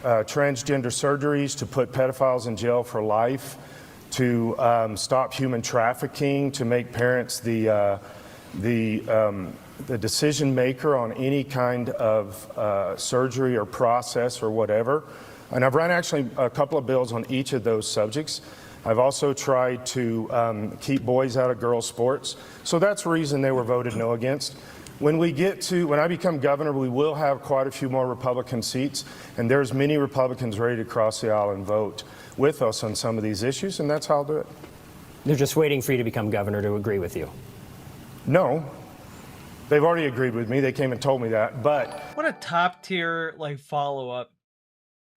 transgender surgeries, to put pedophiles in jail for life, to stop human trafficking, to make parents the decision maker on any kind of surgery or process or whatever. And I've run actually a couple of bills on each of those subjects. I've also tried to keep boys out of girls' sports. So that's the reason they were voted no against. When I become governor, we will have quite a few more Republican seats, and there's many Republicans ready to cross the aisle and vote with us on some of these issues, and that's how I'll do it. They're just waiting for you to become governor to agree with you. No, they've already agreed with me. They came and told me that, but... What a top tier, follow-up.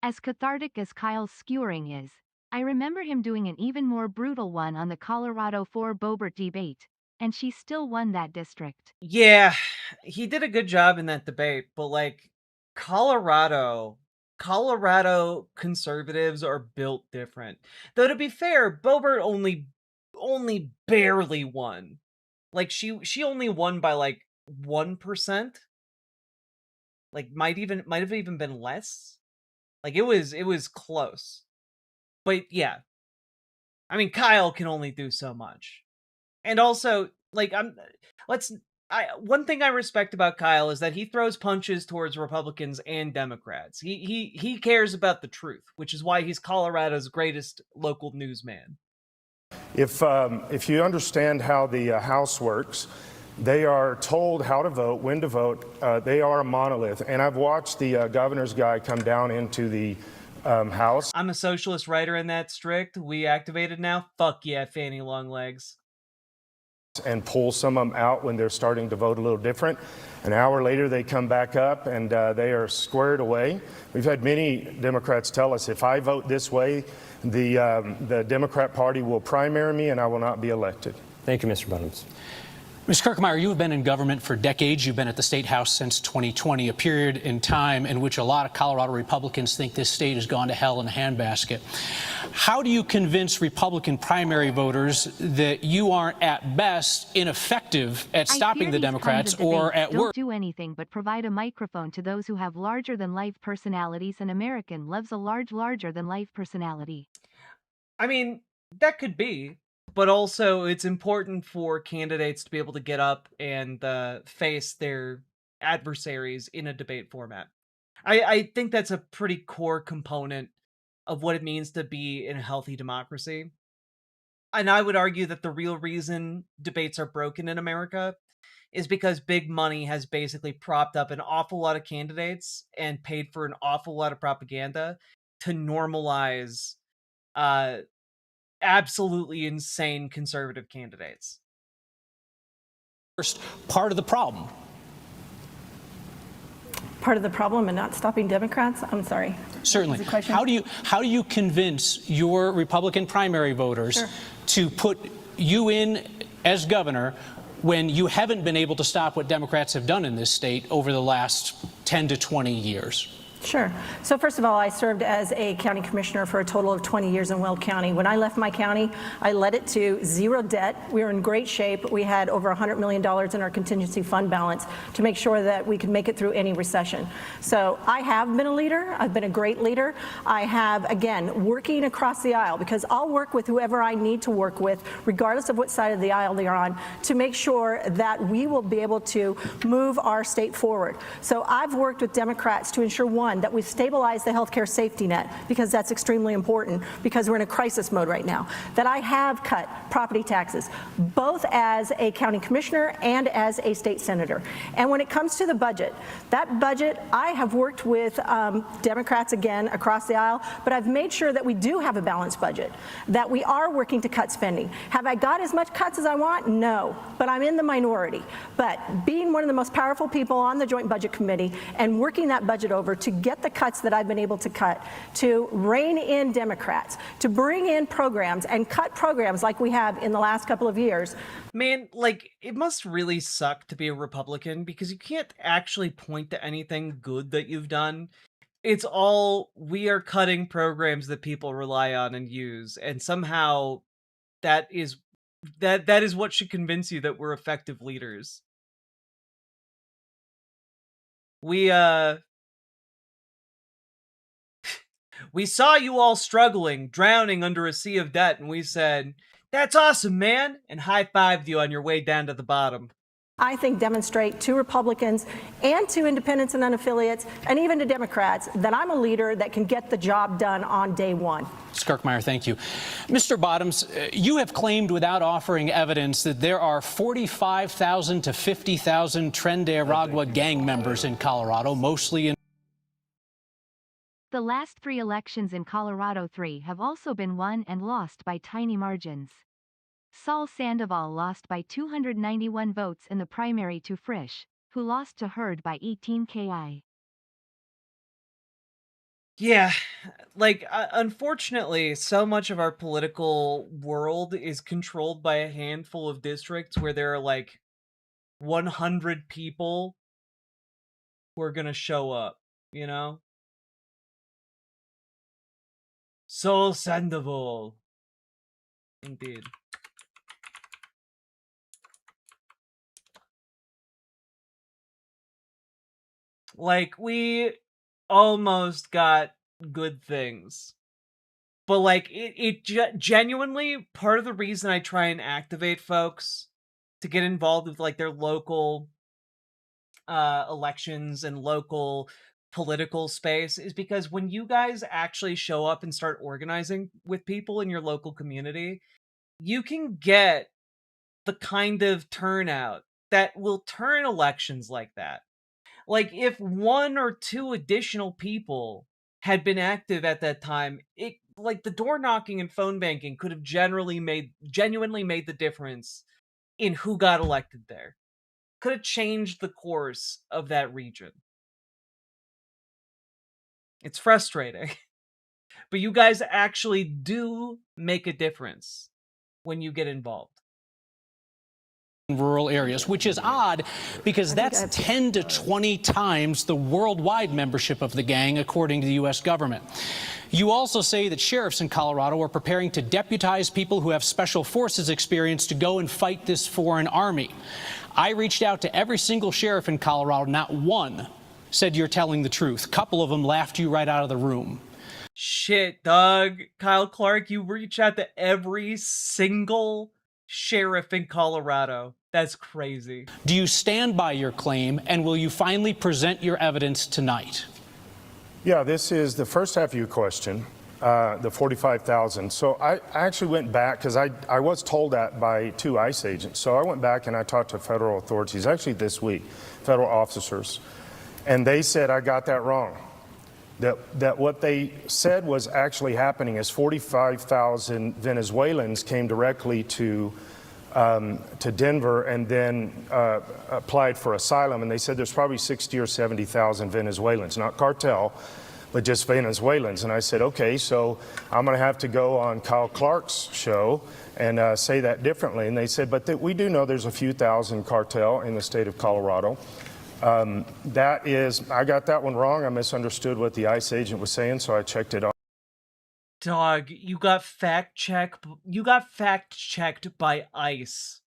As cathartic as Kyle's skewering is, I remember him doing an even more brutal one on the Colorado 4 Boebert debate, and she still won that district. Yeah, he did a good job in that debate, but Colorado conservatives are built different. Though to be fair, Boebert only barely won. She only won by 1%. Might have even been less. It was close. But yeah. I mean, Kyle can only do so much. And also, one thing I respect about Kyle is that he throws punches towards Republicans and Democrats. He cares about the truth, which is why he's Colorado's greatest local newsman. If you understand how the House works, they are told how to vote, when to vote. They are a monolith. And I've watched the governor's guy come down into the House. I'm a socialist writer in that strict. We activated now? Fuck yeah, Fanny Longlegs. And pull some of them out when they're starting to vote a little different. An hour later, they come back up and they are squared away. We've had many Democrats tell us, if I vote this way, the Democrat Party will primary me and I will not be elected. Thank you, Mr. Buttons. Ms. Kirkmeyer, you have been in government for decades. You've been at the State House since 2020, a period in time in which a lot of Colorado Republicans think this state has gone to hell in a handbasket. How do you convince Republican primary voters that you aren't at best ineffective at stopping the Democrats or at worst? Don't do anything but provide a microphone to those who have larger-than-life personalities, and American loves a larger-than-life personality. I mean, that could be. But also, it's important for candidates to be able to get up and face their adversaries in a debate format. I think that's a pretty core component of what it means to be in a healthy democracy. And I would argue that the real reason debates are broken in America is because big money has basically propped up an awful lot of candidates and paid for an awful lot of propaganda to normalize absolutely insane conservative candidates. First, part of the problem. Part of the problem and not stopping Democrats? I'm sorry. Certainly. How do you convince your Republican primary voters to put you in as governor when you haven't been able to stop what Democrats have done in this state over the last 10 to 20 years? Sure. So first of all, I served as a county commissioner for a total of 20 years in Weld County. When I left my county, I led it to zero debt. We were in great shape. We had over $100 million in our contingency fund balance to make sure that we could make it through any recession. So I have been a leader. I've been a great leader. I have, again, working across the aisle, because I'll work with whoever I need to work with, regardless of what side of the aisle they're on, to make sure that we will be able to move our state forward. So I've worked with Democrats to ensure, one, one, that we've stabilized the healthcare safety net, because that's extremely important, because we're in a crisis mode right now, that I have cut property taxes, both as a county commissioner and as a state senator. And when it comes to the budget, that budget, I have worked with Democrats again across the aisle, but I've made sure that we do have a balanced budget, that we are working to cut spending. Have I got as much cuts as I want? No, but I'm in the minority. But being one of the most powerful people on the Joint Budget Committee and working that budget over to get the cuts that I've been able to cut, to rein in Democrats, to bring in programs and cut programs like we have in the last couple of years. Man, like, it must really suck to be a Republican, because you can't actually point to anything good that you've done. It's all, we are cutting programs that people rely on and use, and somehow that is what should convince you that we're effective leaders. We saw you all struggling, drowning under a sea of debt, and we said, "That's awesome, man," and high-fived you on your way down to the bottom. I think demonstrate to Republicans and to independents and unaffiliates and even to Democrats that I'm a leader that can get the job done on day one. Skirkmeyer, thank you. Mr. Bottoms, you have claimed without offering evidence that there are 45,000 to 50,000 Tren de Aragua gang members in Colorado, mostly in... The last 3 elections in Colorado, 3 have also been won and lost by tiny margins. Saul Sandoval lost by 291 votes in the primary to Frisch, who lost to Hurd by 18 ki. Yeah, like, unfortunately, so much of our political world is controlled by a handful of districts where there are, like, 100 people who are gonna show up, you know? Saul Sandoval. Indeed. Like, we almost got good things. But, like, genuinely, part of the reason I try and activate folks to get involved with, like, their local elections and local political space is because when you guys actually show up and start organizing with people in your local community, you can get the kind of turnout that will turn elections like that. Like, if 1 or 2 additional people had been active at that time, it, like, the door knocking and phone banking could have genuinely made the difference in who got elected there. Could have changed the course of that region. It's frustrating. But you guys actually do make a difference when you get involved. Rural areas, which is odd because that's 10 to 20 times the worldwide membership of the gang, according to the U.S. government. You also say that sheriffs in Colorado are preparing to deputize people who have special forces experience to go and fight this foreign army. I reached out to every single sheriff in Colorado. Not one said you're telling the truth. A couple of them laughed you right out of the room. Shit, Doug. Kyle Clark, you reach out to every single sheriff in Colorado. That's crazy. Do you stand by your claim, and will you finally present your evidence tonight? Yeah, this is the first half of your question, the 45,000. So I actually went back because I was told that by 2 ICE agents. So I went back and I talked to federal authorities, actually this week, federal officers, and they said I got that wrong. That what they said was actually happening is 45,000 Venezuelans came directly to Denver and then applied for asylum, and they said there's probably 60 or 70,000 Venezuelans, not cartel, but just Venezuelans. And I said, okay, so I'm going to have to go on Kyle Clark's show and say that differently. And they said, but we do know there's a few thousand cartel in the state of Colorado. That is, I got that one wrong. I misunderstood what the ICE agent was saying, so I checked it out. Dog, you got fact-checked by ICE.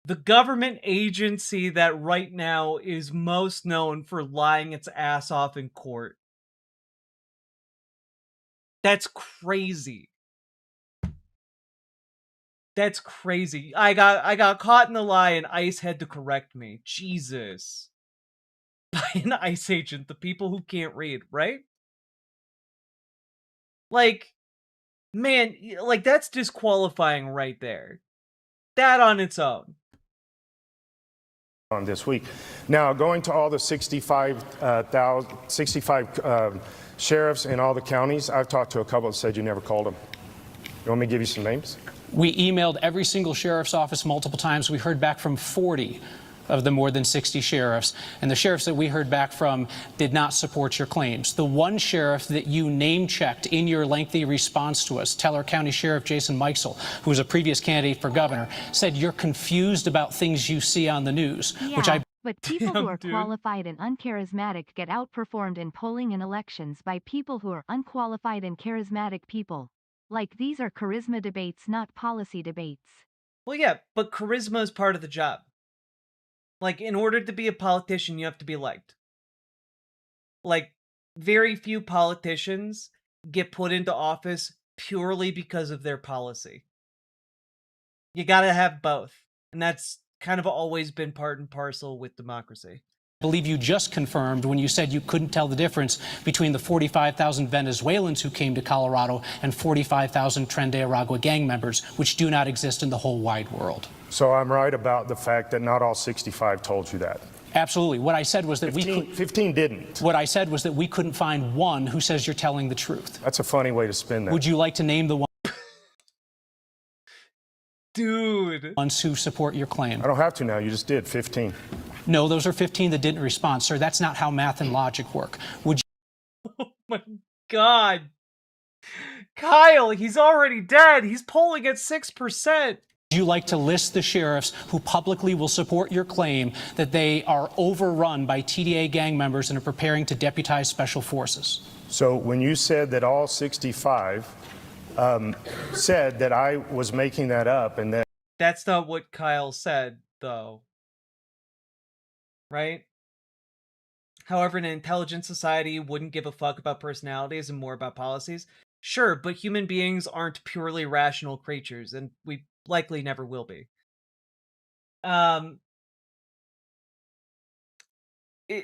The government agency that right now is most known for lying its ass off in court. That's crazy. That's crazy. I got caught in the lie and ICE had to correct me. Jesus. by an ICE agent, the people who can't read, right? Like, man, like that's disqualifying right there. That on its own. On this week. Now, going to all the 65 sheriffs in all the counties, I've talked to a couple that said you never called them. You want me to give you some names? We emailed every single sheriff's office multiple times. We heard back from 40 of the more than 60 sheriffs, and the sheriffs that we heard back from did not support your claims. The one sheriff that you name-checked in your lengthy response to us, Teller County Sheriff Jason Meixel, who was a previous candidate for governor, said you're confused about things you see on the news, which I... But people who are qualified and uncharismatic get outperformed in polling and elections by people who are unqualified and charismatic people. Like, these are charisma debates, not policy debates. Well, yeah, but charisma is part of the job. Like, in order to be a politician, you have to be liked. Like, very few politicians get put into office purely because of their policy. You gotta have both. And that's kind of always been part and parcel with democracy. I believe you just confirmed when you said you couldn't tell the difference between the 45,000 Venezuelans who came to Colorado and 45,000 Tren de Aragua gang members, which do not exist in the whole wide world. So I'm right about the fact that not all 65 told you that. Absolutely. What I said was that 15 didn't. What I said was that we couldn't find one who says you're telling the truth. That's a funny way to spin that. Would you like to name the one? Dude. Ones who support your claim. I don't have to now. You just did. 15. No, those are 15 that didn't respond, sir. That's not how math and logic work. Would you? Oh my God. Kyle, he's already dead. He's polling at 6%. Would you like to list the sheriffs who publicly will support your claim that they are overrun by TDA gang members and are preparing to deputize special forces? So when you said that all 65 said that I was making that up and that... That's not what Kyle said, though. Right? However, an intelligent society wouldn't give a fuck about personalities and more about policies. Sure, but human beings aren't purely rational creatures, and we likely never will be.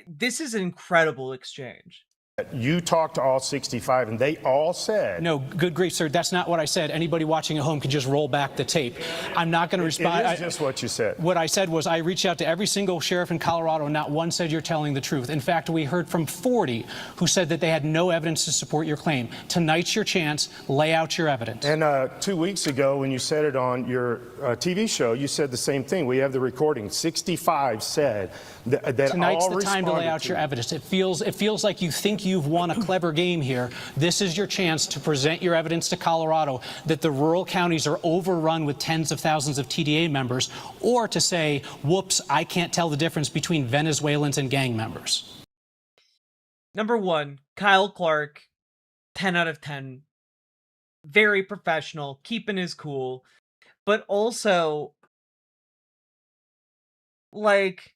This is an incredible exchange. You talked to all 65 and they all said... No, good grief, sir. That's not what I said. Anybody watching at home can just roll back the tape. I'm not going to respond. It is just what you said. What I said was I reached out to every single sheriff in Colorado and not one said you're telling the truth. In fact, we heard from 40 who said that they had no evidence to support your claim. Tonight's your chance. Lay out your evidence. And 2 weeks ago when you said it on your TV show, you said the same thing. We have the recording. 65 said that Tonight's all the time to lay out your evidence. It feels like you think you've won a clever game here. This is your chance to present your evidence to Colorado that the rural counties are overrun with tens of thousands of TDA members, or to say, whoops, I can't tell the difference between Venezuelans and gang members. Number one, Kyle Clark, 10 out of 10. Very professional, keeping his cool. But also, like,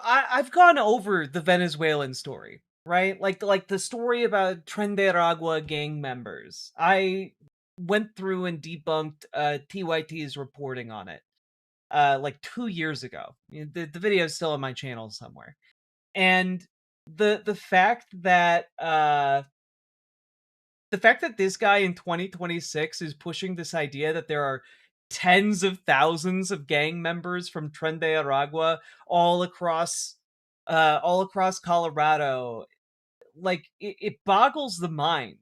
I've gone over the Venezuelan story, right? Like the story about Tren de Aragua gang members. I went through and debunked TYT's reporting on it like 2 years ago. The video is still on my channel somewhere. And the fact that this guy in 2026 is pushing this idea that there are tens of thousands of gang members from Tren de Aragua all across Colorado, like it boggles the mind.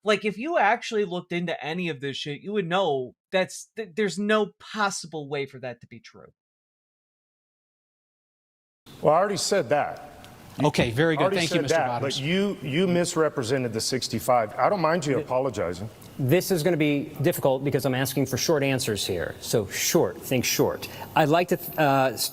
Like, if you actually looked into any of this shit, you would know there's no possible way for that to be true. Well, I already said that. Okay, very good. Thank you, Mr. That, Bottoms. but you misrepresented the 65. I don't mind you apologizing. This is going to be difficult because I'm asking for short answers here. So short, think short. I'd like to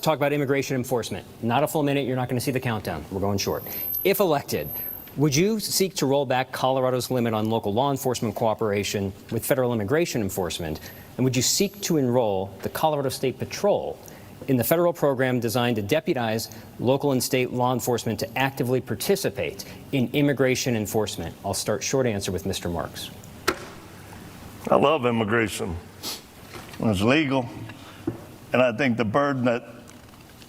talk about immigration enforcement. Not a full minute. You're not going to see the countdown. We're going short. If elected, would you seek to roll back Colorado's limit on local law enforcement cooperation with federal immigration enforcement? And would you seek to enroll the Colorado State Patrol in the federal program designed to deputize local and state law enforcement to actively participate in immigration enforcement? I'll start short answer with Mr. Marks. I love immigration when it's legal, and I think the burden that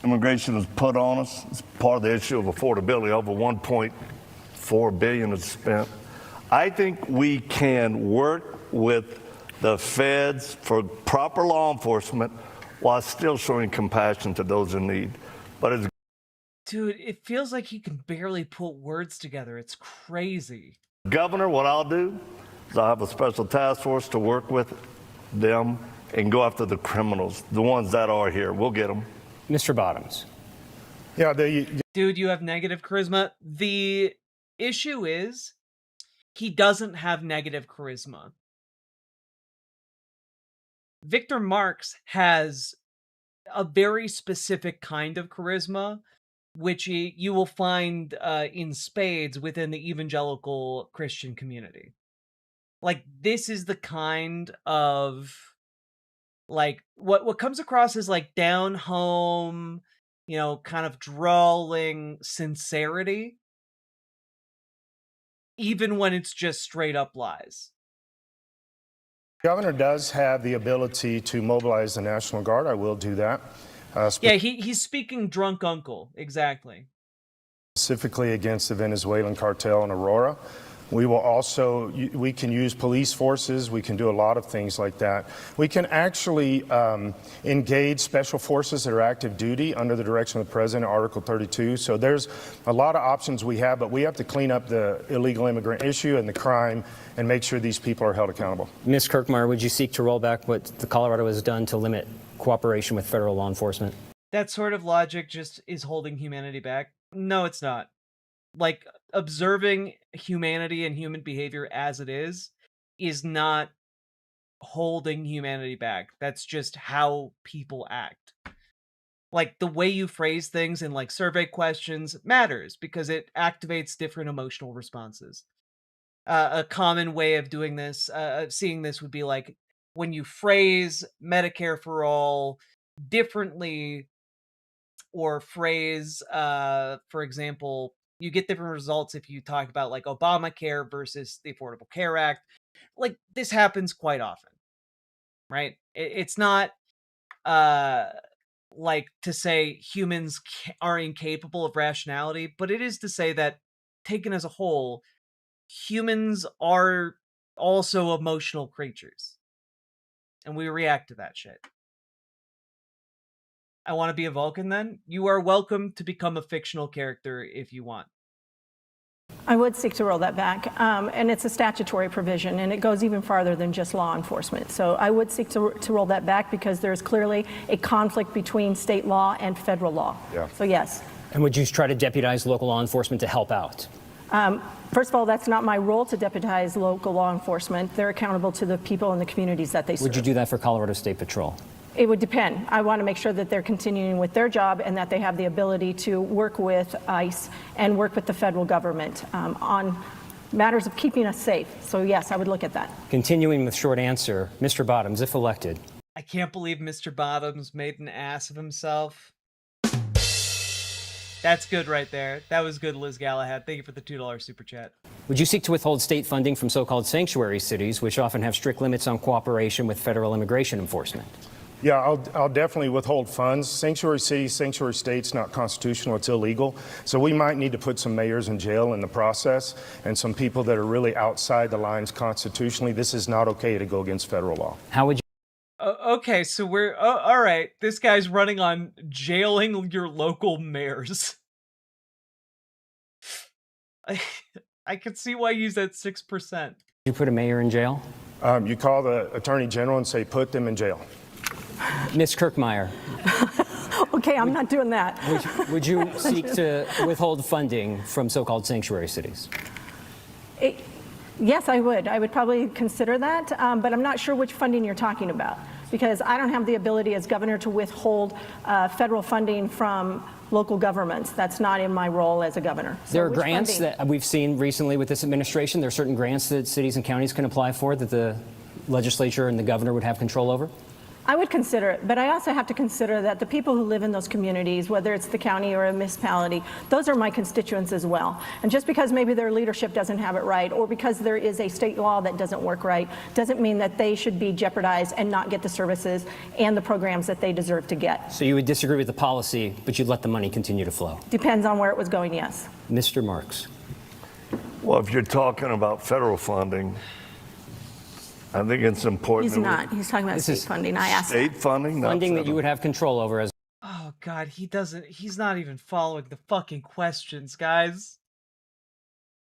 immigration is put on us. It's part of the issue of affordability. Over $1.4 billion is spent. I think we can work with the feds for proper law enforcement while still showing compassion to those in need. But it's Dude, it feels like he can barely put words together. It's crazy. Governor, what I'll do is I'll have a special task force to work with them and go after the criminals, the ones that are here. We'll get them. Mr. Bottoms. Yeah, Dude, you have negative charisma. The issue is he doesn't have negative charisma. Victor Marx has a very specific kind of charisma, which you will find in spades within the evangelical Christian community. Like, this is the kind of, like, what comes across as, like, down home, you know, kind of drawling sincerity, even when it's just straight up lies. Governor does have the ability to mobilize the National Guard. I will do that. Yeah, he's speaking drunk uncle, exactly. Specifically against the Venezuelan cartel in Aurora. We will also, we can use police forces. We can do a lot of things like that. We can actually engage special forces that are active duty under the direction of the President, Article 32. So there's a lot of options we have, but we have to clean up the illegal immigrant issue and the crime and make sure these people are held accountable. Ms. Kirkmeyer, would you seek to roll back what the Colorado has done to limit cooperation with federal law enforcement? That sort of logic just is holding humanity back. No, it's not. Like, observing humanity and human behavior as it is not holding humanity back. That's just how people act. Like, the way you phrase things in, like, survey questions matters because it activates different emotional responses. A common way of doing this, seeing this would be like when you phrase Medicare for all differently, or phrase, for example, you get different results if you talk about like Obamacare versus the Affordable Care Act. Like, this happens quite often, right? It's not like to say humans are incapable of rationality, but it is to say that taken as a whole, humans are also emotional creatures. And we react to that shit. I want to be a Vulcan then? You are welcome to become a fictional character if you want. I would seek to roll that back. And it's a statutory provision, and it goes even farther than just law enforcement. So I would seek to roll that back because there's clearly a conflict between state law and federal law. Yeah. So yes. And would you try to deputize local law enforcement to help out? First of all, that's not my role to deputize local law enforcement. They're accountable to the people and the communities that they serve. Would you do that for Colorado State Patrol? It would depend. I want to make sure that they're continuing with their job and that they have the ability to work with ICE and work with the federal government on matters of keeping us safe. So yes, I would look at that. Continuing with short answer, Mr. Bottoms, if elected. I can't believe Mr. Bottoms made an ass of himself. That's good right there. That was good, Liz Galahad. Thank you for the $2 super chat. Would you seek to withhold state funding from so-called sanctuary cities, which often have strict limits on cooperation with federal immigration enforcement? Yeah, I'll definitely withhold funds. Sanctuary cities, sanctuary states, not constitutional, it's illegal. So we might need to put some mayors in jail in the process and some people that are really outside the lines constitutionally. This is not okay to go against federal law. How would you? Okay, so we're... all right, this guy's running on jailing your local mayors. I could see why he's at 6%. You put a mayor in jail? You call the attorney general and say, put them in jail. Ms. Kirkmeyer. Okay, I'm not doing that. Would you seek to withhold funding from so-called sanctuary cities? Yes, I would. I would probably consider that, but I'm not sure which funding you're talking about because I don't have the ability as governor to withhold federal funding from local governments. That's not in my role as a governor. So there are grants that we've seen recently with this administration. There are certain grants that cities and counties can apply for that the legislature and the governor would have control over? I would consider it, but I also have to consider that the people who live in those communities, whether it's the county or a municipality, those are my constituents as well. And just because maybe their leadership doesn't have it right, or because there is a state law that doesn't work right, doesn't mean that they should be jeopardized and not get the services and the programs that they deserve to get. So you would disagree with the policy, but you'd let the money continue to flow? Depends on where it was going, yes. Mr. Marks. Well, if you're talking about federal funding, I think it's important. He's not. He's talking about state funding. I asked state funding, not Funding that you federal. would have control over as. Oh God, he's not even following the fucking questions, guys.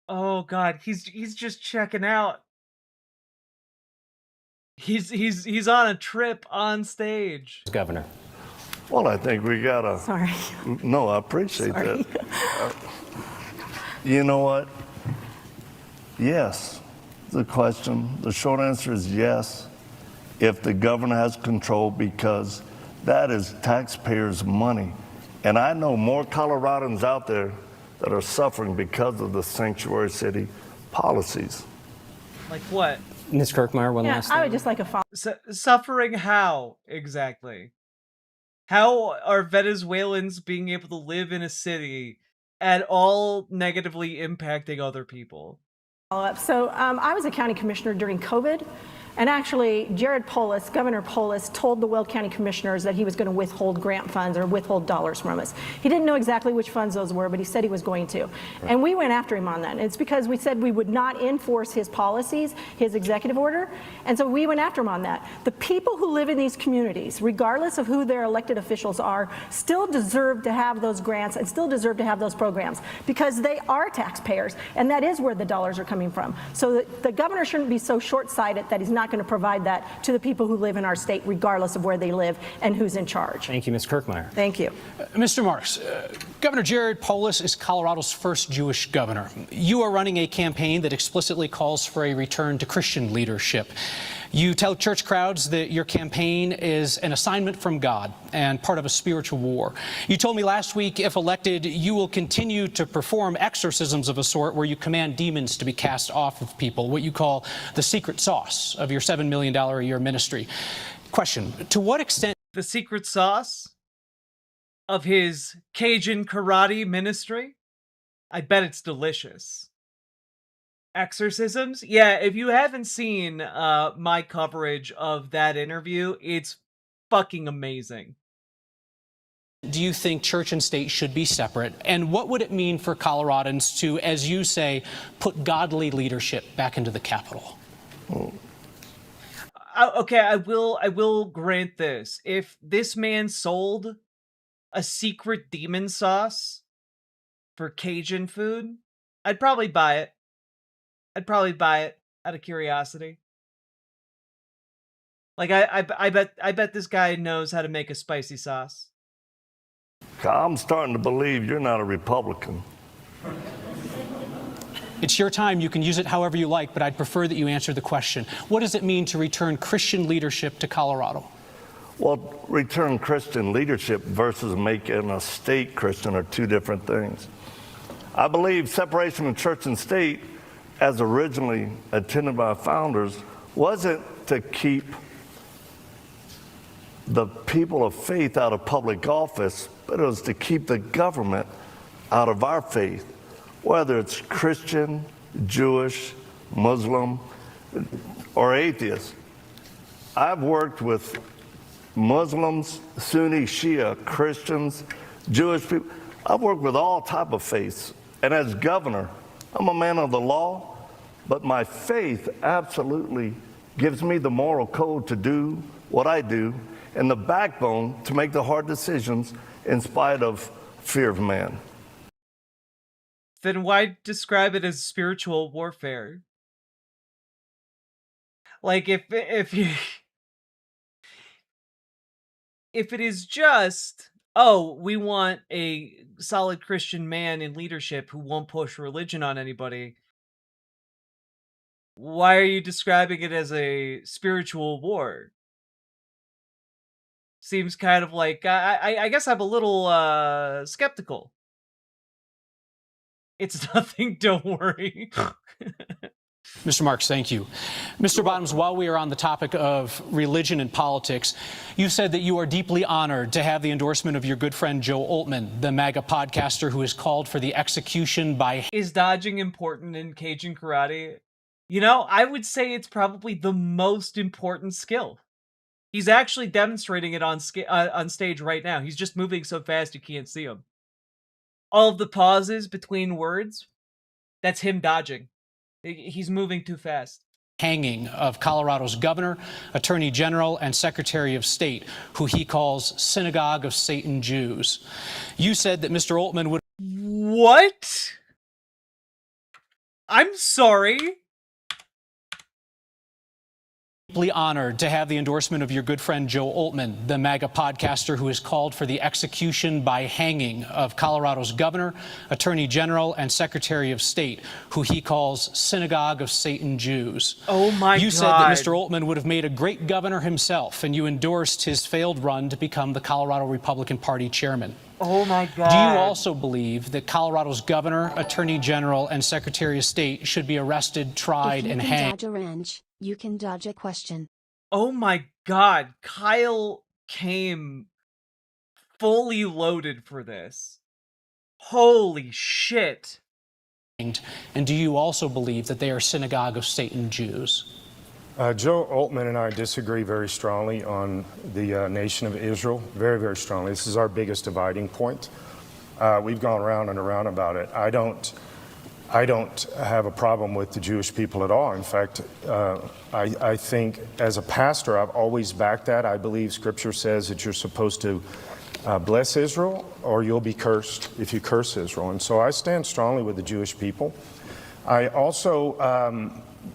Oh God, he's just checking out. He's on a trip on stage. Governor. Well, I think we gotta. Sorry. No, I appreciate Sorry. that. You know what? Yes. The short answer is yes, if the governor has control, because that is taxpayers' money. And I know more Coloradans out there that are suffering because of the sanctuary city policies. Like what? Ms. Kirkmeyer, one last thing. I would just like a follow. Suffering how exactly? How are Venezuelans being able to live in a city at all negatively impacting other people? So I was a county commissioner during COVID, and actually Governor Polis told the Weld County commissioners that he was going to withhold grant funds or withhold dollars from us. He didn't know exactly which funds those were, but he said he was going to. Right. And we went after him on that. And it's because we said we would not enforce his policies, his executive order, and so we went after him on that. The people who live in these communities, regardless of who their elected officials are, still deserve to have those grants and still deserve to have those programs because they are taxpayers, and that is where the dollars are coming from. So the governor shouldn't be so short-sighted that he's not going to provide that to the people who live in our state, regardless of where they live and who's in charge. Thank you, Ms. Kirkmeyer. Thank you. Mr. Marks, Governor Jared Polis is Colorado's first Jewish governor. You are running a campaign that explicitly calls for a return to Christian leadership. You tell church crowds that your campaign is an assignment from God and part of a spiritual war. You told me last week, if elected, you will continue to perform exorcisms of a sort where you command demons to be cast off of people, what you call the secret sauce of your $7 million a year ministry. Question, to what extent... The secret sauce of his Cajun karate ministry? I bet it's delicious. Exorcisms? Yeah, if you haven't seen my coverage of that interview, it's fucking amazing. Do you think church and state should be separate? And what would it mean for Coloradans to, as you say, put godly leadership back into the Capitol? Okay, I will grant this. If this man sold a secret demon sauce for Cajun food, I'd probably buy it. I'd probably buy it out of curiosity. Like I bet this guy knows how to make a spicy sauce. I'm starting to believe you're not a Republican. It's your time. You can use it however you like, but I'd prefer that you answer the question. What does it mean to return Christian leadership to Colorado? Well, return Christian leadership versus making a state Christian are two different things. I believe separation of church and state, as originally intended by founders, wasn't to keep the people of faith out of public office, but it was to keep the government out of our faith, whether it's Christian, Jewish, Muslim, or atheist. I've worked with Muslims, Sunni, Shia, Christians, Jewish people. I've worked with all type of faiths. And as governor, I'm a man of the law, but my faith absolutely gives me the moral code to do what I do and the backbone to make the hard decisions in spite of fear of man. Then why describe it as spiritual warfare? Like if it is just, oh, we want a solid Christian man in leadership who won't push religion on anybody, why are you describing it as a spiritual war? Seems kind of like, I guess I'm a little skeptical. It's nothing, don't worry. Mr. Marks, thank you. Mr. Bottoms, while we are on the topic of religion and politics, you said that you are deeply honored to have the endorsement of your good friend Joe Altman, the MAGA podcaster who has called for the execution by... Is dodging important in Cajun karate? You know, I would say it's probably the most important skill. He's actually demonstrating it on stage right now. He's just moving so fast you can't see him. All of the pauses between words, that's him dodging. He's moving too fast. Hanging of Colorado's governor, attorney general, and secretary of state, who he calls synagogue of Satan Jews. You said that Mr. Altman would... What? I'm sorry. Deeply honored to have the endorsement of your good friend Joe Altman, the MAGA podcaster who has called for the execution by hanging of Colorado's governor, attorney general, and secretary of state, who he calls synagogue of Satan Jews. Oh my God. You said that Mr. Altman would have made a great governor himself, and you endorsed his failed run to become the Colorado Republican Party chairman. Oh my God. Do you also believe that Colorado's governor, attorney general, and secretary of state should be arrested, tried, and hanged? Dodge a wrench, you can dodge a question. Oh my God. Kyle came fully loaded for this. Holy shit. And do you also believe that they are synagogue of Satan Jews? Joe Altman and I disagree very strongly on the nation of Israel, very, very strongly. This is our biggest dividing point. We've gone around and around about it. I don't have a problem with the Jewish people at all. In fact, I think as a pastor, I've always backed that. I believe Scripture says that you're supposed to bless Israel or you'll be cursed if you curse Israel. And so I stand strongly with the Jewish people. I also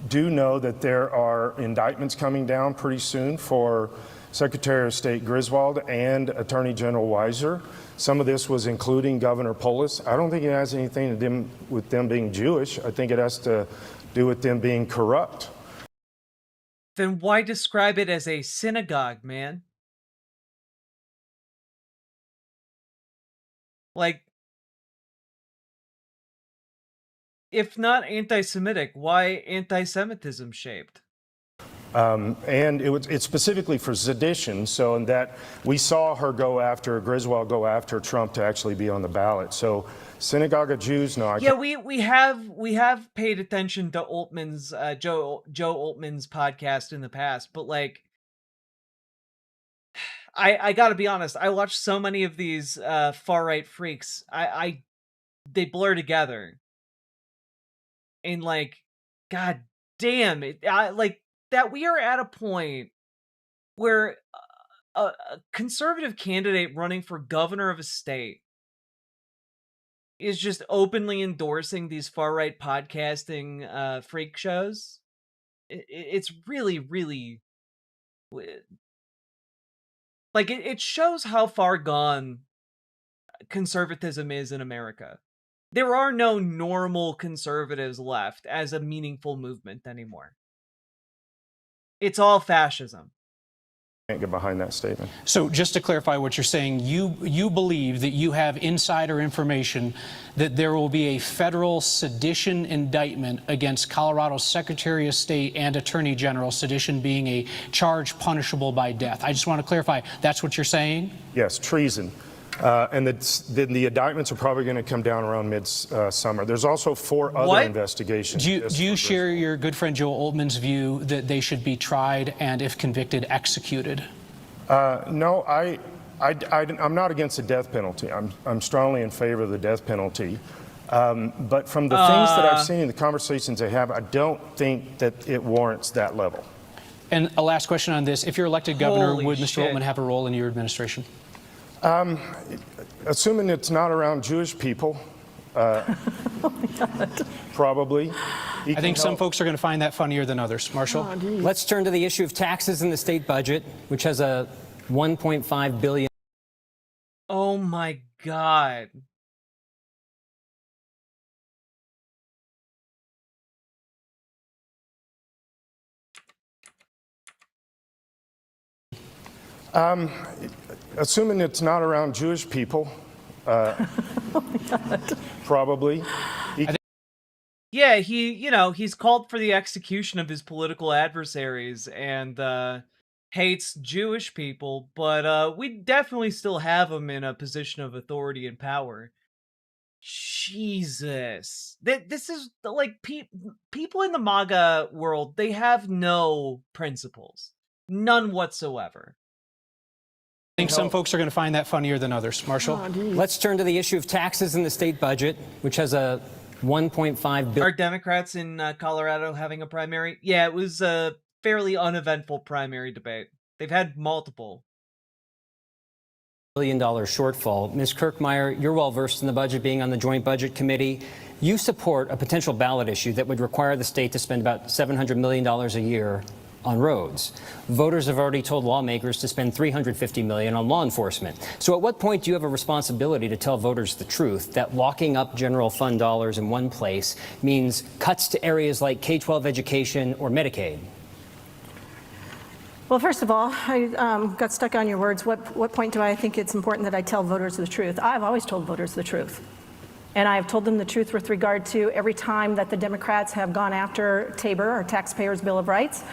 do know that there are indictments coming down pretty soon for Secretary of State Griswold and Attorney General Weiser. Some of this was including Governor Polis. I don't think it has anything to do with them being Jewish. I think it has to do with them being corrupt. Then why describe it as a synagogue, man? Like, if not anti-Semitic, why anti-Semitism shaped? And it's specifically for sedition, so in that we saw her Griswold go after Trump to actually be on the ballot. So synagogue of Jews, no. Yeah, we have paid attention to Altman's Joe Altman's podcast in the past, but like, I gotta be honest, I watched so many of these far right freaks. They blur together, and like, god damn it, like. That we are at a point where a conservative candidate running for governor of a state is just openly endorsing these far-right podcasting freak shows. It's really, really... Like, it shows how far gone conservatism is in America. There are no normal conservatives left as a meaningful movement anymore. It's all fascism. Can't get behind that statement. So just to clarify what you're saying, you believe that you have insider information that there will be a federal sedition indictment against Colorado's Secretary of State and Attorney General, sedition being a charge punishable by death. I just want to clarify, that's what you're saying? Yes, treason. And the indictments are probably going to come down around mid-summer. There's also 4 other investigations. Do you share your good friend Joe Altman's view that they should be tried and, if convicted, executed? No, I'm not against the death penalty. I'm strongly in favor of the death penalty. But from the things that I've seen in the conversations they have, I don't think that it warrants that level. And a last question on this. If you're elected governor, would Mr. shit. Altman have a role in your administration? Assuming it's not around Jewish people, probably. I think some folks are going to find that funnier than others. Marshall? Let's turn to the issue of taxes in the state budget, which has a $1.5 billion. Oh my God. Assuming it's not around Jewish people, probably. Yeah, he's called for the execution of his political adversaries and hates Jewish people, but we definitely still have him in a position of authority and power. Jesus. This is like people in the MAGA world, they have no principles. None whatsoever. I think some folks are going to find that funnier than others. Marshall? Let's turn to the issue of taxes in the state budget, which has a 1.5 billion. Are Democrats in Colorado having a primary? Yeah, it was a fairly uneventful primary debate. They've had multiple. $1 billion shortfall. Ms. Kirkmeyer, you're well versed in the budget, being on the Joint Budget Committee. You support a potential ballot issue that would require the state to spend about $700 million a year on roads. Voters have already told lawmakers to spend $350 million on law enforcement. So at what point do you have a responsibility to tell voters the truth, that locking up general fund dollars in one place means cuts to areas like K-12 education or Medicaid? Well, first of all, I got stuck on your words. What point do I think it's important that I tell voters the truth? I've always told voters the truth. And I have told them the truth with regard to every time that the Democrats have gone after TABOR, or Taxpayers' Bill of Rights.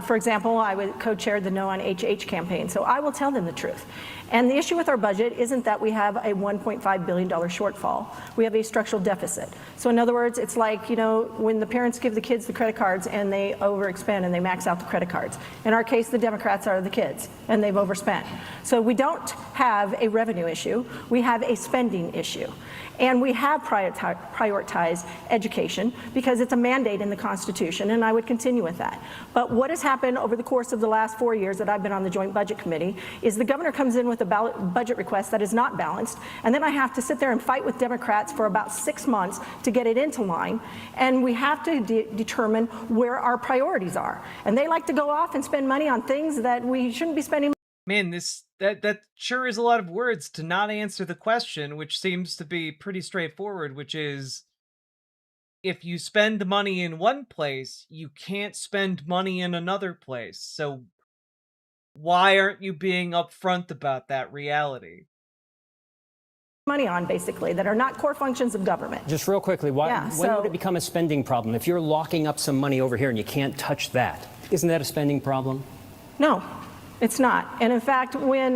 For example, I co-chaired the No on HH campaign, so I will tell them the truth. And the issue with our budget isn't that we have a $1.5 billion shortfall. We have a structural deficit. So in other words, it's like, when the parents give the kids the credit cards and they overexpend and they max out the credit cards. In our case, the Democrats are the kids and they've overspent. So we don't have a revenue issue, we have a spending issue. And we have prioritized education because it's a mandate in the Constitution, and I would continue with that. But what has happened over the course of the last 4 years that I've been on the Joint Budget Committee is the governor comes in with a budget request that is not balanced, and then I have to sit there and fight with Democrats for about 6 months to get it into line, and we have to determine where our priorities are. And they like to go off and spend money on things that we shouldn't be spending. Man, that sure is a lot of words to not answer the question, which seems to be pretty straightforward, which is, if you spend money in one place, you can't spend money in another place. So why aren't you being upfront about that reality? Money on, basically, that are not core functions of government. Just real quickly, when would it become a spending problem? If you're locking up some money over here and you can't touch that, isn't that a spending problem? No. It's not. And in fact, when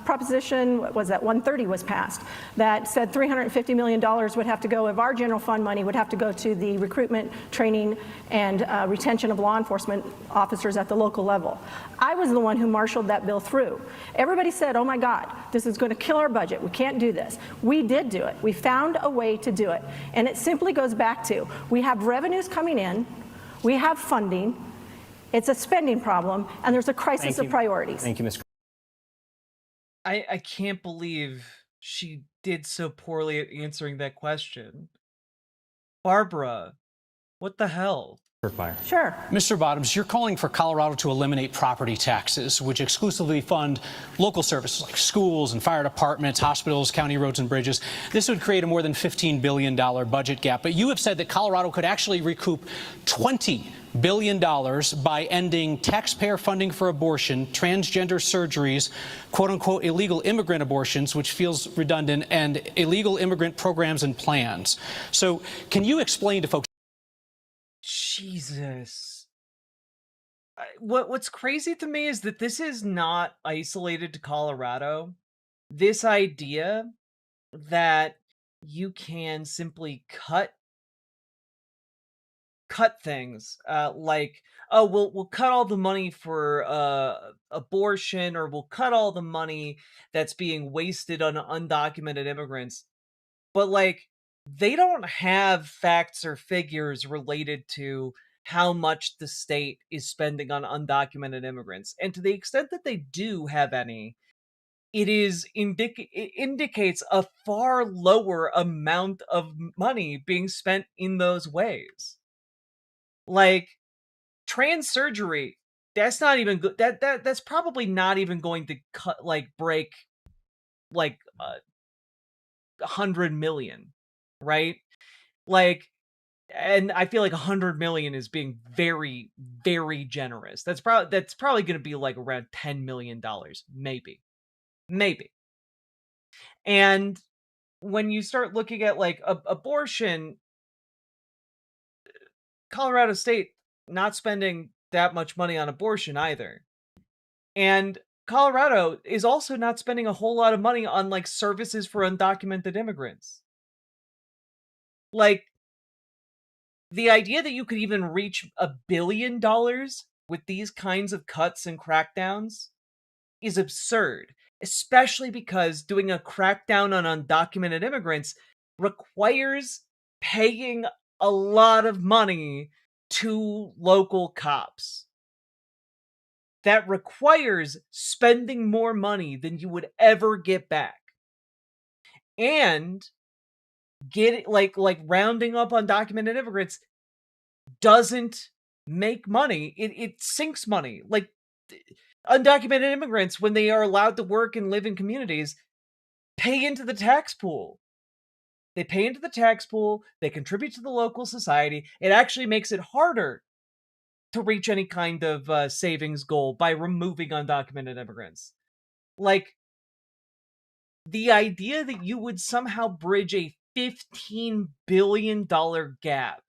Proposition, 130 was passed, that said $350 million would have to go, of our general fund money would have to go to the recruitment, training, and retention of law enforcement officers at the local level. I was the one who marshaled that bill through. Everybody said, oh my God, this is going to kill our budget. We can't do this. We did do it. We found a way to do it. And it simply goes back to, we have revenues coming in, we have funding, it's a spending problem, and there's a crisis of priorities. Thank you, Ms. I can't believe she did so poorly at answering that question. Barbara, what the hell? Sure. Mr. Bottoms, you're calling for Colorado to eliminate property taxes, which exclusively fund local services like schools and fire departments, hospitals, county roads and bridges. This would create a more than $15 billion budget gap. But you have said that Colorado could actually recoup $20 billion by ending taxpayer funding for abortion, transgender surgeries, quote-unquote illegal immigrant abortions, which feels redundant, and illegal immigrant programs and plans. So can you explain to folks? Jesus. What's crazy to me is that this is not isolated to Colorado. This idea that you can simply cut things, like, oh, we'll cut all the money for abortion, or we'll cut all the money that's being wasted on undocumented immigrants. But like, they don't have facts or figures related to how much the state is spending on undocumented immigrants. And to the extent that they do have any, it indicates a far lower amount of money being spent in those ways. Like, trans surgery, that's not even good. That's probably not even going to break like 100 million, right? Like, and I feel like 100 million is being very, very generous. That's probably going to be like around $10 million, maybe. And when you start looking at like abortion, Colorado State not spending that much money on abortion either. And Colorado is also not spending a whole lot of money on like services for undocumented immigrants. Like, the idea that you could even reach $1 billion with these kinds of cuts and crackdowns is absurd, especially because doing a crackdown on undocumented immigrants requires paying a lot of money to local cops. That requires spending more money than you would ever get back. And like rounding up undocumented immigrants doesn't make money. It sinks money. Like, undocumented immigrants, when they are allowed to work and live in communities, pay into the tax pool. They pay into the tax pool, they contribute to the local society. It actually makes it harder to reach any kind of savings goal by removing undocumented immigrants. Like, the idea that you would somehow bridge a $15 billion gap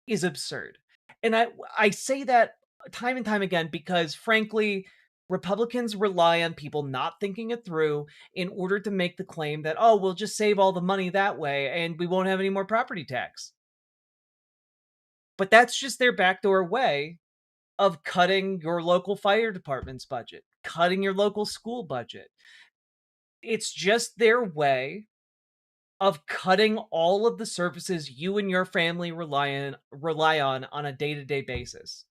is absurd. And I say that time and time again because, frankly, Republicans rely on people not thinking it through in order to make the claim that, oh, we'll just save all the money that way and we won't have any more property tax. But that's just their backdoor way of cutting your local fire department's budget, cutting your local school budget. It's just their way of cutting all of the services you and your family rely on a day-to-day basis.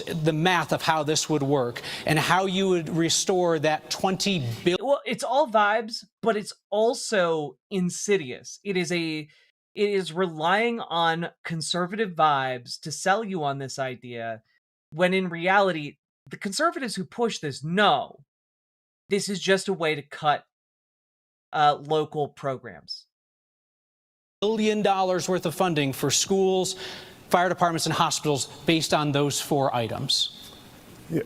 The math of how this would work and how you would restore that $20 billion. Well, it's all vibes, but it's also insidious. It is relying on conservative vibes to sell you on this idea, when in reality, the conservatives who push this know this is just a way to cut local programs. $1 billion worth of funding for schools, fire departments, and hospitals based on those 4 items.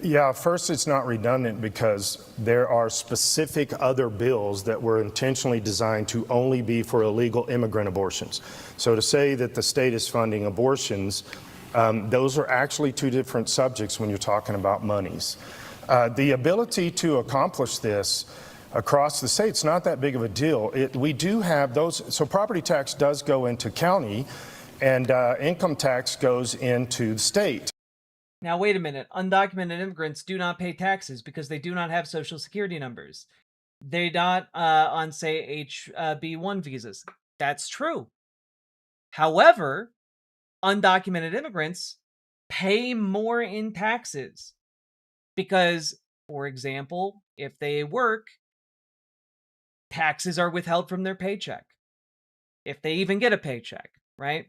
Yeah, first, it's not redundant because there are specific other bills that were intentionally designed to only be for illegal immigrant abortions. So to say that the state is funding abortions, those are actually 2 different subjects when you're talking about monies. The ability to accomplish this across the state, it's not that big of a deal. We do have those, so property tax does go into county, and income tax goes into the state. Now, wait a minute. Undocumented immigrants do not pay taxes because they do not have social security numbers. They're not on, say, HB1 visas. That's true. However, undocumented immigrants pay more in taxes because, for example, if they work, taxes are withheld from their paycheck. If they even get a paycheck, right?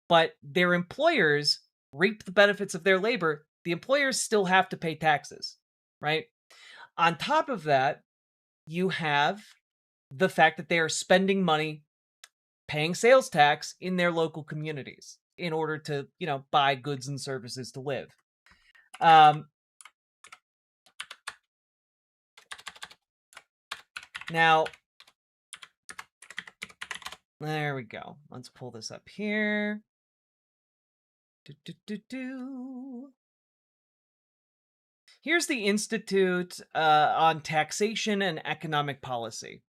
But their employers reap the benefits of their labor. The employers still have to pay taxes, right? On top of that, you have the fact that they are spending money paying sales tax in their local communities in order to, buy goods and services to live. Now, there we go. Let's pull this up here. Here's the Institute on Taxation and Economic Policy.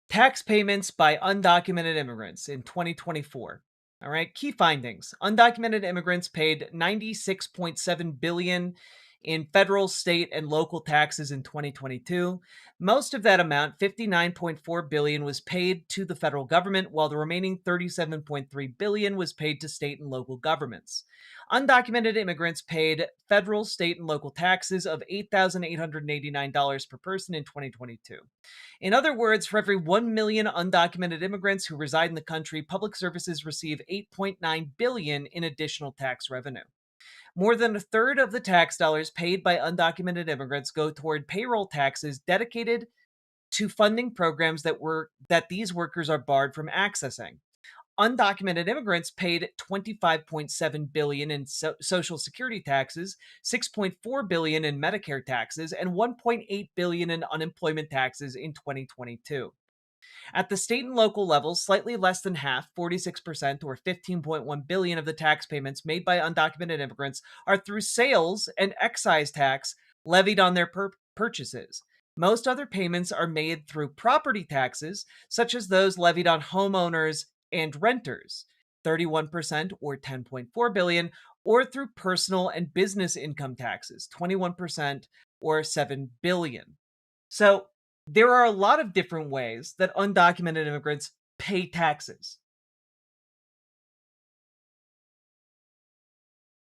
Tax payments by undocumented immigrants in 2024. All right, key findings. Undocumented immigrants paid $96.7 billion in federal, state, and local taxes in 2022. Most of that amount, $59.4 billion, was paid to the federal government, while the remaining $37.3 billion was paid to state and local governments. Undocumented immigrants paid federal, state, and local taxes of $8,889 per person in 2022. In other words, for every 1 million undocumented immigrants who reside in the country, public services receive $8.9 billion in additional tax revenue. More than a third of the tax dollars paid by undocumented immigrants go toward payroll taxes dedicated to funding programs that these workers are barred from accessing. Undocumented immigrants paid $25.7 billion in Social Security taxes, $6.4 billion in Medicare taxes, and $1.8 billion in unemployment taxes in 2022. At the state and local levels, slightly less than half, 46% or $15.1 billion of the tax payments made by undocumented immigrants are through sales and excise tax levied on their purchases. Most other payments are made through property taxes, such as those levied on homeowners and renters, 31% or $10.4 billion, or through personal and business income taxes, 21% or $7 billion. So there are a lot of different ways that undocumented immigrants pay taxes.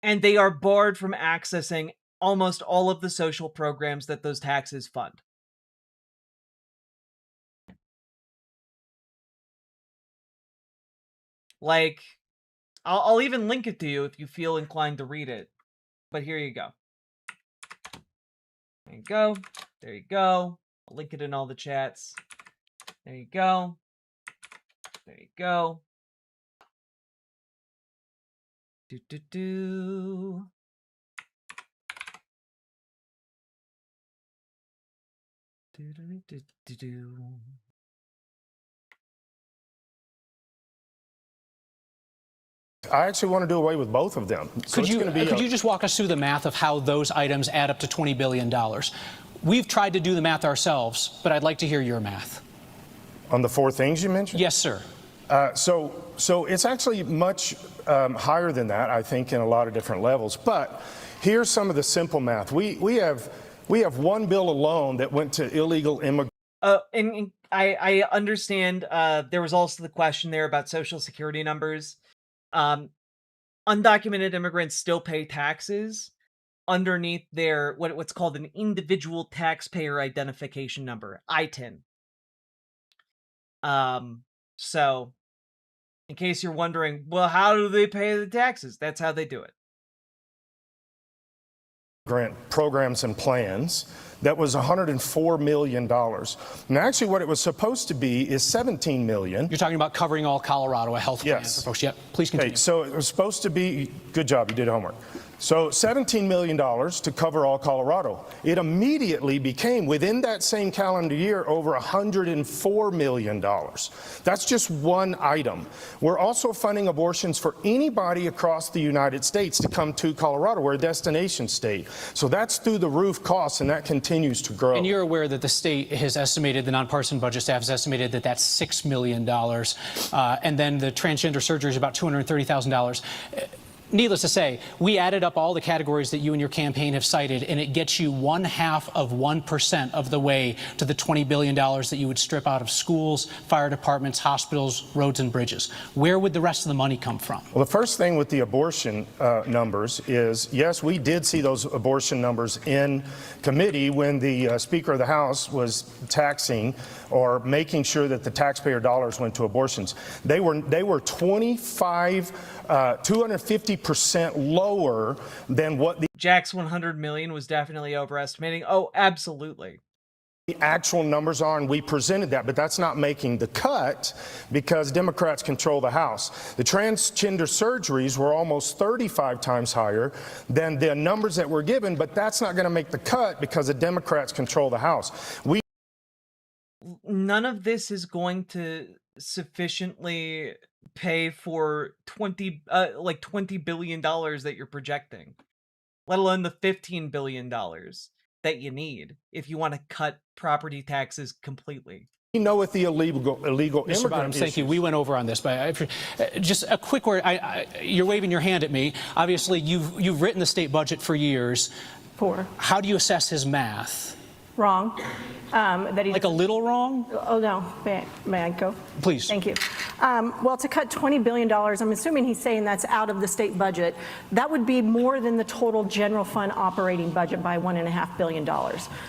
And they are barred from accessing almost all of the social programs that those taxes fund. Like, I'll even link it to you if you feel inclined to read it. But here you go. There you go. There you go. I'll link it in all the chats. There you go. There you go. Do. I actually want to do away with both of them. So Could you just walk us through the math of how those items add up to $20 billion? We've tried to do the math ourselves, but I'd like to hear your math. On the four things you mentioned? Yes, sir. So it's actually much higher than that, I think, in a lot of different levels. But here's some of the simple math. We have one bill alone that went to illegal immigrants. And I understand there was also the question there about Social Security numbers. Undocumented immigrants still pay taxes underneath their what's called an individual taxpayer identification number, ITIN. So in case you're wondering, well, how do they pay the taxes? That's how they do it. Grant programs and plans. That was $104 million. And actually what it was supposed to be is $17 million. You're talking about covering all Colorado, a health plan yes. for folks. Yeah, please continue. Okay, so it was supposed to be, good job, you did homework. So $17 million to cover all Colorado. It immediately became, within that same calendar year, over $104 million. That's just one item. We're also funding abortions for anybody across the United States to come to Colorado. We're a destination state. So that's through the roof costs, and that continues to grow. And you're aware that the state has estimated, the nonpartisan budget staff has estimated that that's $6 million. And then the transgender surgery is about $230,000. Needless to say, we added up all the categories that you and your campaign have cited, and it gets you 0.5% of the way to the $20 billion that you would strip out of schools, fire departments, hospitals, roads, and bridges. Where would the rest of the money come from? Well, the first thing with the abortion numbers is, yes, we did see those abortion numbers in committee when the Speaker of the House was taxing or making sure that the taxpayer dollars went to abortions. They were 250% lower than what the Jack's 100 million was definitely overestimating. Oh, absolutely. The actual numbers are, and we presented that, but that's not making the cut because Democrats control the House. The transgender surgeries were almost 35 times higher than the numbers that were given, but that's not going to make the cut because the Democrats control the House. None of this is going to sufficiently pay for $20 billion that you're projecting, let alone the $15 billion that you need if you want to cut property taxes completely. We know with the illegal immigrant Bottoms, thank you. We went over on this, but just a quick word. You're waving your hand at me. Obviously, you've written the state budget for years. How do you assess his math? Wrong. That he like a little wrong? Oh, no. May I go? Please. Thank you. Well, to cut $20 billion, I'm assuming he's saying that's out of the state budget. That would be more than the total general fund operating budget by $1.5 billion.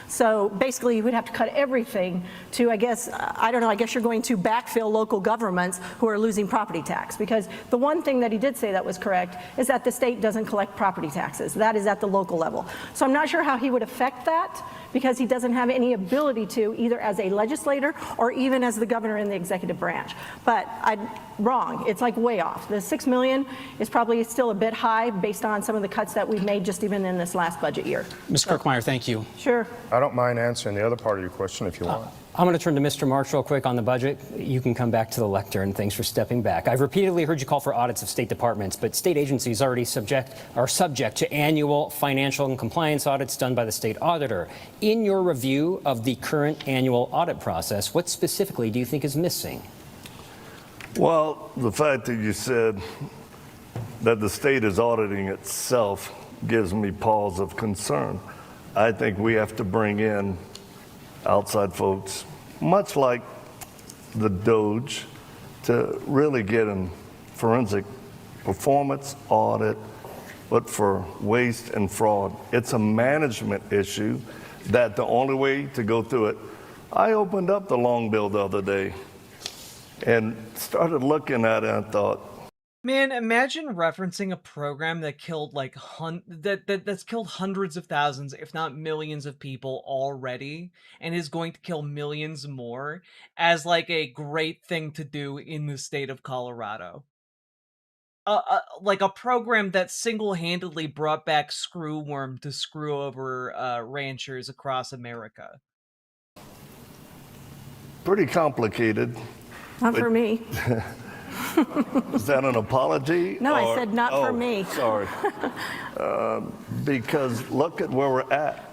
So basically, you would have to cut everything to, I guess, I don't know, I guess you're going to backfill local governments who are losing property tax. Because the one thing that he did say that was correct is that the state doesn't collect property taxes. That is at the local level. So I'm not sure how he would affect that, because he doesn't have any ability to, either as a legislator or even as the governor in the executive branch. But wrong. It's like way off. The $6 million is probably still a bit high based on some of the cuts that we've made just even in this last budget year. Ms. Kirkmeyer, thank you. Sure. I don't mind answering the other part of your question if you want. I'm going to turn to Mr. Marks real quick on the budget. You can come back to the lectern. Thanks for stepping back. I've repeatedly heard you call for audits of state departments, but state agencies are subject to annual financial and compliance audits done by the state auditor. In your review of the current annual audit process, what specifically do you think is missing? Well, the fact that you said that the state is auditing itself gives me pause of concern. I think we have to bring in outside folks, much like the Doge, to really get a forensic performance audit, but for waste and fraud. It's a management issue that the only way to go through it, I opened up the long bill the other day and started looking at it and I thought, man, imagine referencing a program that killed like that's killed hundreds of thousands, if not millions of people already, and is going to kill millions more as like a great thing to do in the state of Colorado. Like a program that single-handedly brought back screwworm to screw over ranchers across America. pretty complicated. Not for me. Is that an apology? No, I said not for me. Sorry. Because look at where we're at.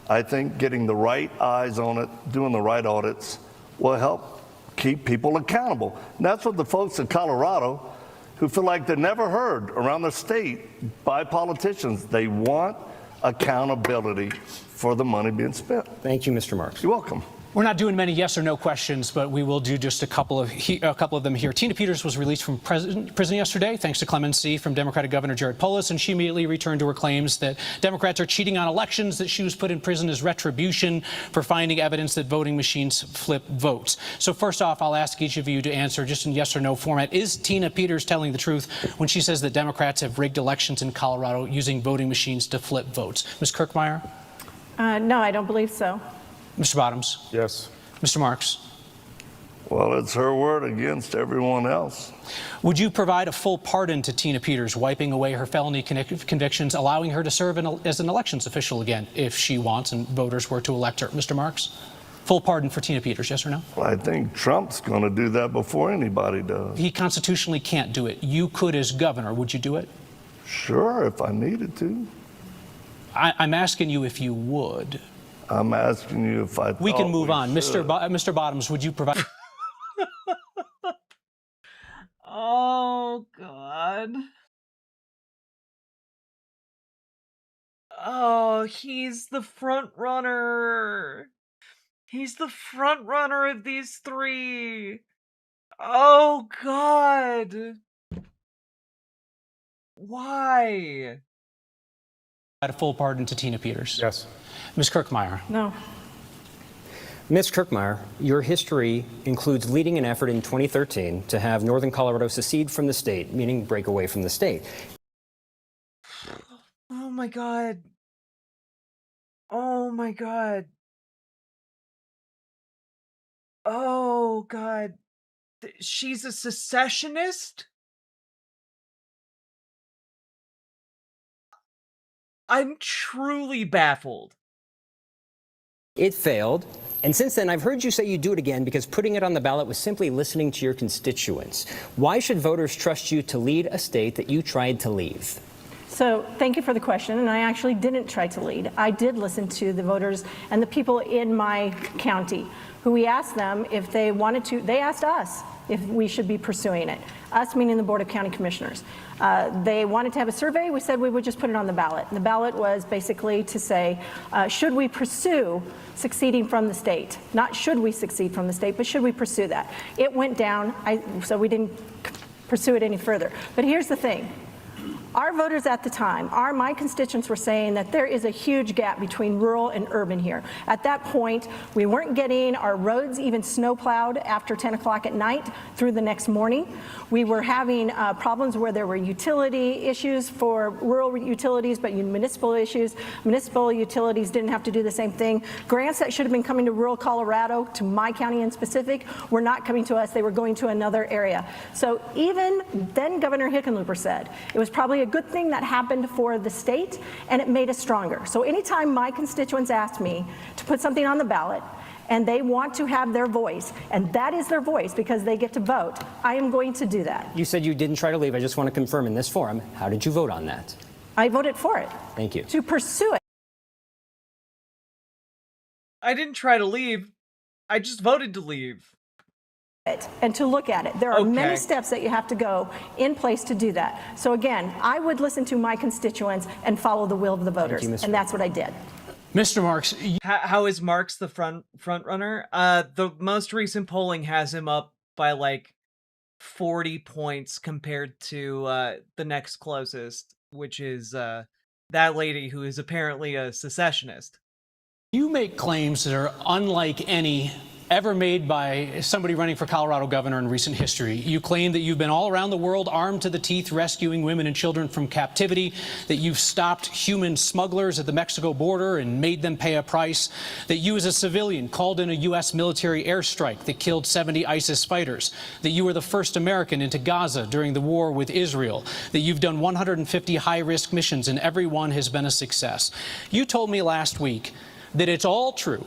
I think getting the right eyes on it, doing the right audits, will help keep people accountable. And that's what the folks in Colorado who feel like they're never heard around the state by politicians. They want accountability for the money being spent. Thank you, Mr. Marks. You're welcome. We're not doing many yes or no questions, but we will do just a couple of them here. Tina Peters was released from prison yesterday, thanks to clemency from Democratic Governor Jared Polis, and she immediately returned to her claims that Democrats are cheating on elections, that she was put in prison as retribution for finding evidence that voting machines flip votes. So first off, I'll ask each of you to answer just in yes or no format. Is Tina Peters telling the truth when she says that Democrats have rigged elections in Colorado using voting machines to flip votes? Ms. Kirkmeyer? No, I don't believe so. Mr. Bottoms? Yes. Mr. Marks? Well, it's her word against everyone else. Would you provide a full pardon to Tina Peters, wiping away her felony convictions, allowing her to serve as an elections official again if she wants and voters were to elect her? Mr. Marks? Full pardon for Tina Peters, yes or no? Well, I think Trump's going to do that before anybody does. He constitutionally can't do it. You could as governor. Would you do it? Sure, if I needed to. I'm asking you if you would. I'm asking you if I thought we can move on. should. Mr. Bottoms, would you provide... Oh, God. Oh, he's the front runner. He's the front runner of these three. Oh, God. Why? A full pardon to Tina Peters? Yes. Ms. Kirkmeyer? No. Ms. Kirkmeyer, your history includes leading an effort in 2013 to have Northern Colorado secede from the state, meaning break away from the state. Oh, my God. Oh, my God. Oh, God. She's a secessionist? I'm truly baffled. It failed, and since then I've heard you say you'd do it again because putting it on the ballot was simply listening to your constituents. Why should voters trust you to lead a state that you tried to leave? So thank you for the question, and I actually didn't try to lead. I did listen to the voters and the people in my county who we asked them if they wanted to, they asked us if we should be pursuing it. Us meaning the Board of County Commissioners. They wanted to have a survey. We said we would just put it on the ballot. And the ballot was basically to say, should we pursue succeeding from the state? Not should we succeed from the state, but should we pursue that? It went down, so we didn't pursue it any further. But here's the thing. Our voters at the time, my constituents were saying that there is a huge gap between rural and urban here. At that point, we weren't getting our roads even snow plowed after 10 o'clock at night through the next morning. We were having problems where there were utility issues for rural utilities, but municipal issues. Municipal utilities didn't have to do the same thing. Grants that should have been coming to rural Colorado, to my county in specific, were not coming to us. They were going to another area. So even then, Governor Hickenlooper said it was probably a good thing that happened for the state, and it made us stronger. So anytime my constituents ask me to put something on the ballot and they want to have their voice, and that is their voice because they get to vote, I am going to do that. You said you didn't try to leave. I just want to confirm in this forum, how did you vote on that? I voted for it. Thank you. To pursue it. I didn't try to leave. I just voted to leave. And to look at it. There are many steps that you have to go in place to do that. So again, I would listen to my constituents and follow the will of the voters, and that's what I did. Mr. Marks, how is Marks the front runner? The most recent polling has him up by like 40 points compared to the next closest, which is that lady who is apparently a secessionist. you make claims that are unlike any ever made by somebody running for Colorado governor in recent history. You claim that you've been all around the world armed to the teeth rescuing women and children from captivity, that you've stopped human smugglers at the Mexico border and made them pay a price, that you as a civilian called in a U.S. military airstrike that killed 70 ISIS fighters, that you were the first American into Gaza during the war with Israel, that you've done 150 high-risk missions and every one has been a success. You told me last week that it's all true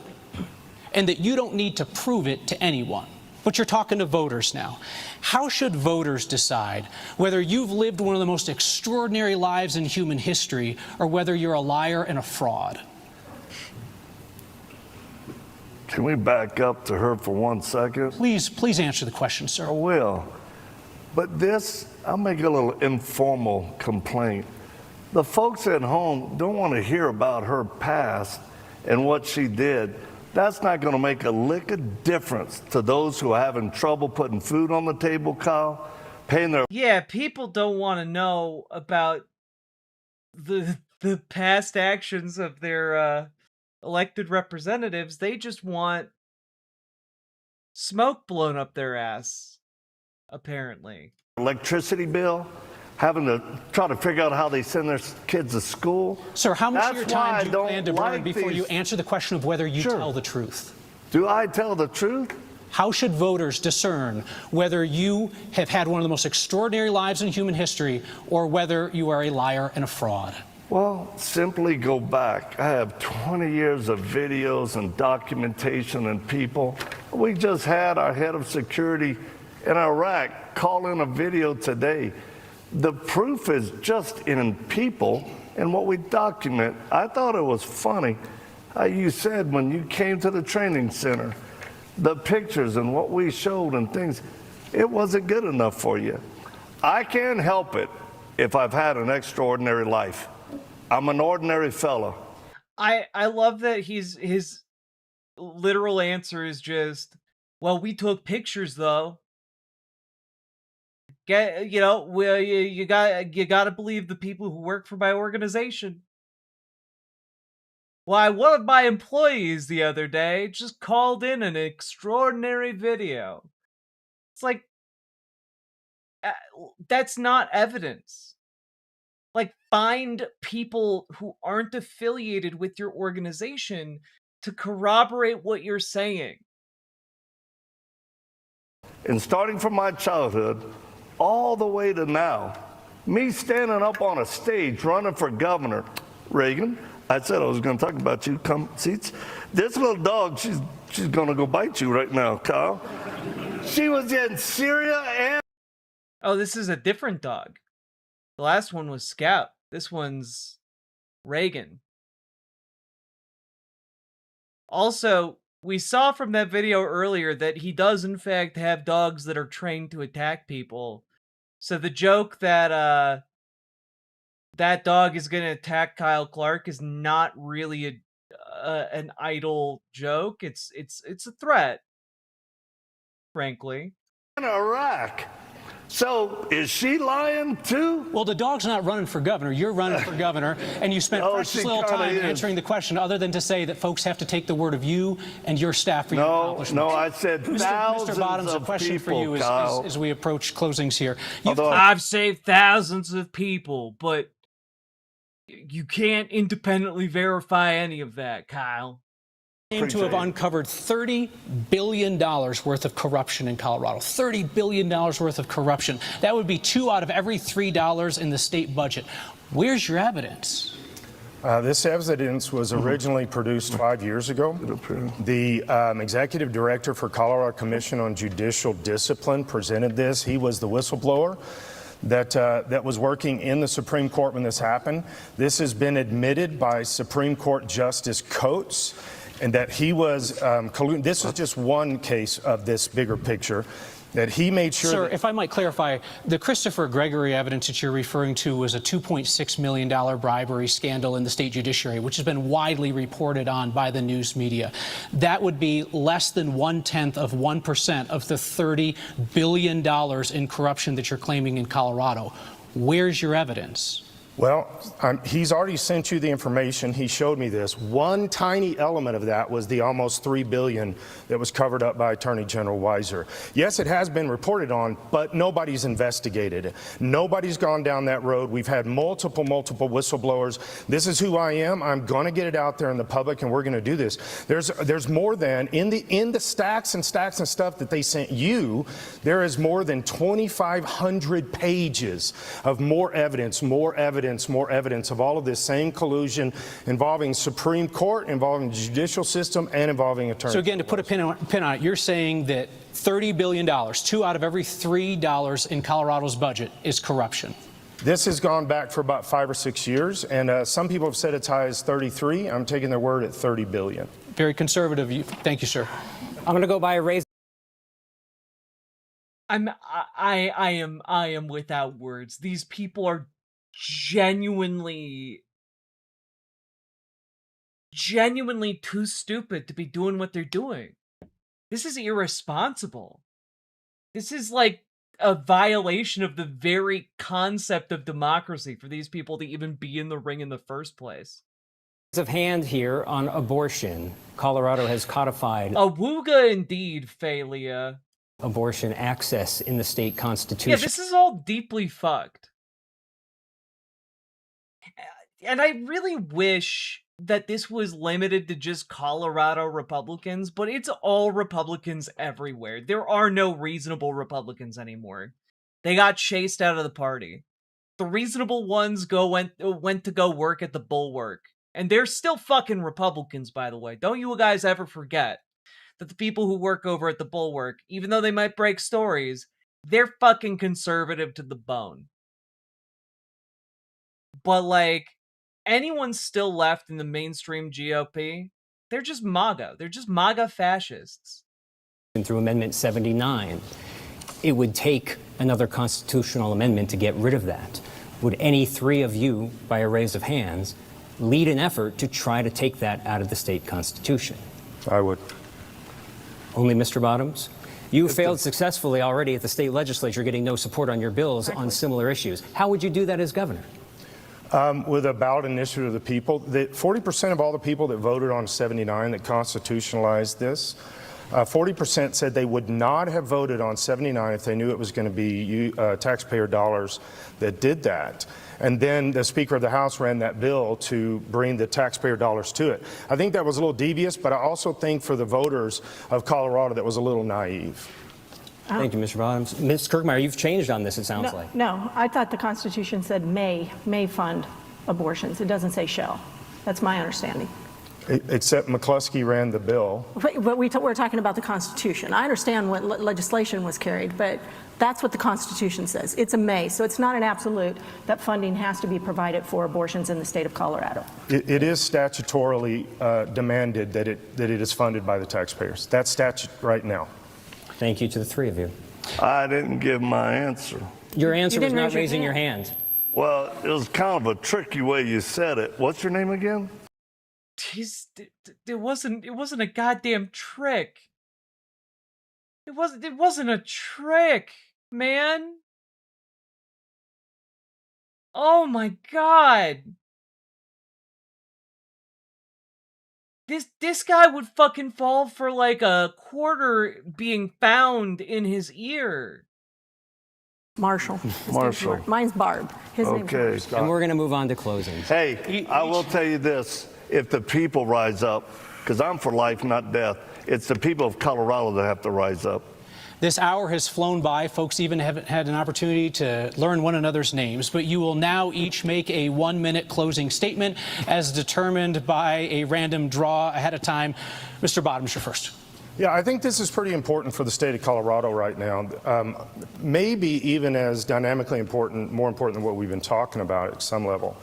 and that you don't need to prove it to anyone. But you're talking to voters now. How should voters decide whether you've lived one of the most extraordinary lives in human history or whether you're a liar and a fraud? Can we back up to her for 1 second? Please answer the question, sir. I will. But this, I'll make a little informal complaint. The folks at home don't want to hear about her past and what she did. That's not going to make a lick of difference to those who are having trouble putting food on the table, Kyle, paying their... Yeah, people don't want to know about the past actions of their elected representatives. They just want smoke blown up their ass, apparently. Electricity bill, having to try to figure out how they send their kids to school. Sir, how much of your time do you don't plan to burn like before you these- answer the question of whether you Sure. tell the truth? Do I tell the truth? How should voters discern whether you have had one of the most extraordinary lives in human history or whether you are a liar and a fraud? Well, simply go back. I have 20 years of videos and documentation and people. We just had our head of security in Iraq call in a video today. The proof is just in people and what we document. I thought it was funny how you said when you came to the training center, the pictures and what we showed and things, it wasn't good enough for you. I can't help it if I've had an extraordinary life. I'm an ordinary fellow. I love that his literal answer is just, well, we took pictures though. You got to believe the people who work for my organization. Why, one of my employees the other day just called in an extraordinary video. It's like, that's not evidence. Like, find people who aren't affiliated with your organization to corroborate what you're saying. And starting from my childhood, all the way to now, me standing up on a stage running for governor. Reagan, I said I was going to talk about you. Come, seats. This little dog, she's going to go bite you right now, Kyle. She was in Syria and... Oh, this is a different dog. The last one was Scout. This one's Reagan. Also, we saw from that video earlier that he does in fact have dogs that are trained to attack people. So the joke that that dog is going to attack Kyle Clark is not really an idle joke. It's a threat, frankly. In Iraq. So is she lying too? Well, the dog's not running for governor. You're running for governor, and you spent precious little time answering the question other than to say that folks have to take the word of you and your staff for your accomplishments. No, I said thousands Mr. Bottoms, of a question people, for you as we approach closings here. I've saved thousands of people, but you can't independently verify any of that, Kyle. Claim to have uncovered $30 billion worth of corruption in Colorado. $30 billion worth of corruption. That would be $2 out of every $3 in the state budget. Where's your evidence? This evidence was originally produced 5 years ago. The executive director for Colorado Commission on Judicial Discipline presented this. He was the whistleblower that was working in the Supreme Court when this happened. This has been admitted by Supreme Court Justice Coates, and that he was colluding. This is just one case of this bigger picture. That he made sure. Sir, if I might clarify, the Christopher Gregory evidence that you're referring to was a $2.6 million bribery scandal in the state judiciary, which has been widely reported on by the news media. That would be less than 0.1% of the $30 billion in corruption that you're claiming in Colorado. Where's your evidence? Well, he's already sent you the information. He showed me this. One tiny element of that was the almost $3 billion that was covered up by Attorney General Weiser. Yes, it has been reported on, but nobody's investigated it. Nobody's gone down that road. We've had multiple whistleblowers. This is who I am. I'm going to get it out there in the public, and we're going to do this. There's more than in the stacks and stacks and stuff that they sent you. There is more than 2,500 pages of more evidence of all of this same collusion involving Supreme Court, involving the judicial system, and involving attorneys. So again, to put a pin on it, you're saying that $30 billion, 2 out of every $3 in Colorado's budget, is corruption. This has gone back for about 5 or 6 years, and some people have said it's high as 33. I'm taking their word at 30 billion. Very conservative. Thank you, sir. I'm going to go by a raise. I am without words. These people are genuinely too stupid to be doing what they're doing. This is irresponsible. This is like a violation of the very concept of democracy for these people to even be in the ring in the first place. Of hand here on abortion. Colorado has codified Awooga indeed, Phalia. Abortion access in the state constitution. Yeah, this is all deeply fucked. And I really wish that this was limited to just Colorado Republicans, but it's all Republicans everywhere. There are no reasonable Republicans anymore. They got chased out of the party. The reasonable ones went to go work at the Bulwark. And they're still fucking Republicans, by the way. Don't you guys ever forget that the people who work over at the Bulwark, even though they might break stories, they're fucking conservative to the bone. But like, anyone still left in the mainstream GOP, they're just MAGA. They're just MAGA fascists. Through Amendment 79, it would take another constitutional amendment to get rid of that. Would any three of you, by a raise of hands, lead an effort to try to take that out of the state constitution? I would. Only Mr. Bottoms? You failed successfully already at the state legislature, getting no support on your bills on similar issues. How would you do that as governor? With a ballot initiative of the people, 40% of all the people that voted on 79 that constitutionalized this, 40% said they would not have voted on 79 if they knew it was going to be taxpayer dollars that did that. And then the Speaker of the House ran that bill to bring the taxpayer dollars to it. I think that was a little devious, but I also think for the voters of Colorado that was a little naive. Thank you, Mr. Bottoms. Ms. Kirkmeyer, you've changed on this, it sounds like. No, I thought the Constitution said may fund abortions. It doesn't say shall. That's my understanding. Except McCluskey ran the bill. But we're talking about the Constitution. I understand what legislation was carried, but that's what the Constitution says. It's a may, so it's not an absolute that funding has to be provided for abortions in the state of Colorado. It is statutorily demanded that it is funded by the taxpayers. That's statute right now. Thank you to the three of you. I didn't give my answer. Your answer was not raising your hand. Well, it was kind of a tricky way you said it. What's your name again? It wasn't a goddamn trick. It wasn't a trick, man. Oh my god. This guy would fucking fall for like a quarter being found in his ear. Marshall. Marshall. Mine's Barb. His name's Marshall. And we're going to move on to closings. Hey, I will tell you this. If the people rise up, because I'm for life, not death, it's the people of Colorado that have to rise up. This hour has flown by. Folks even haven't had an opportunity to learn one another's names, but you will now each make a 1-minute closing statement as determined by a random draw ahead of time. Mr. Bottoms, you're first. Yeah, I think this is pretty important for the state of Colorado right now. Maybe even as dynamically important, more important than what we've been talking about at some level.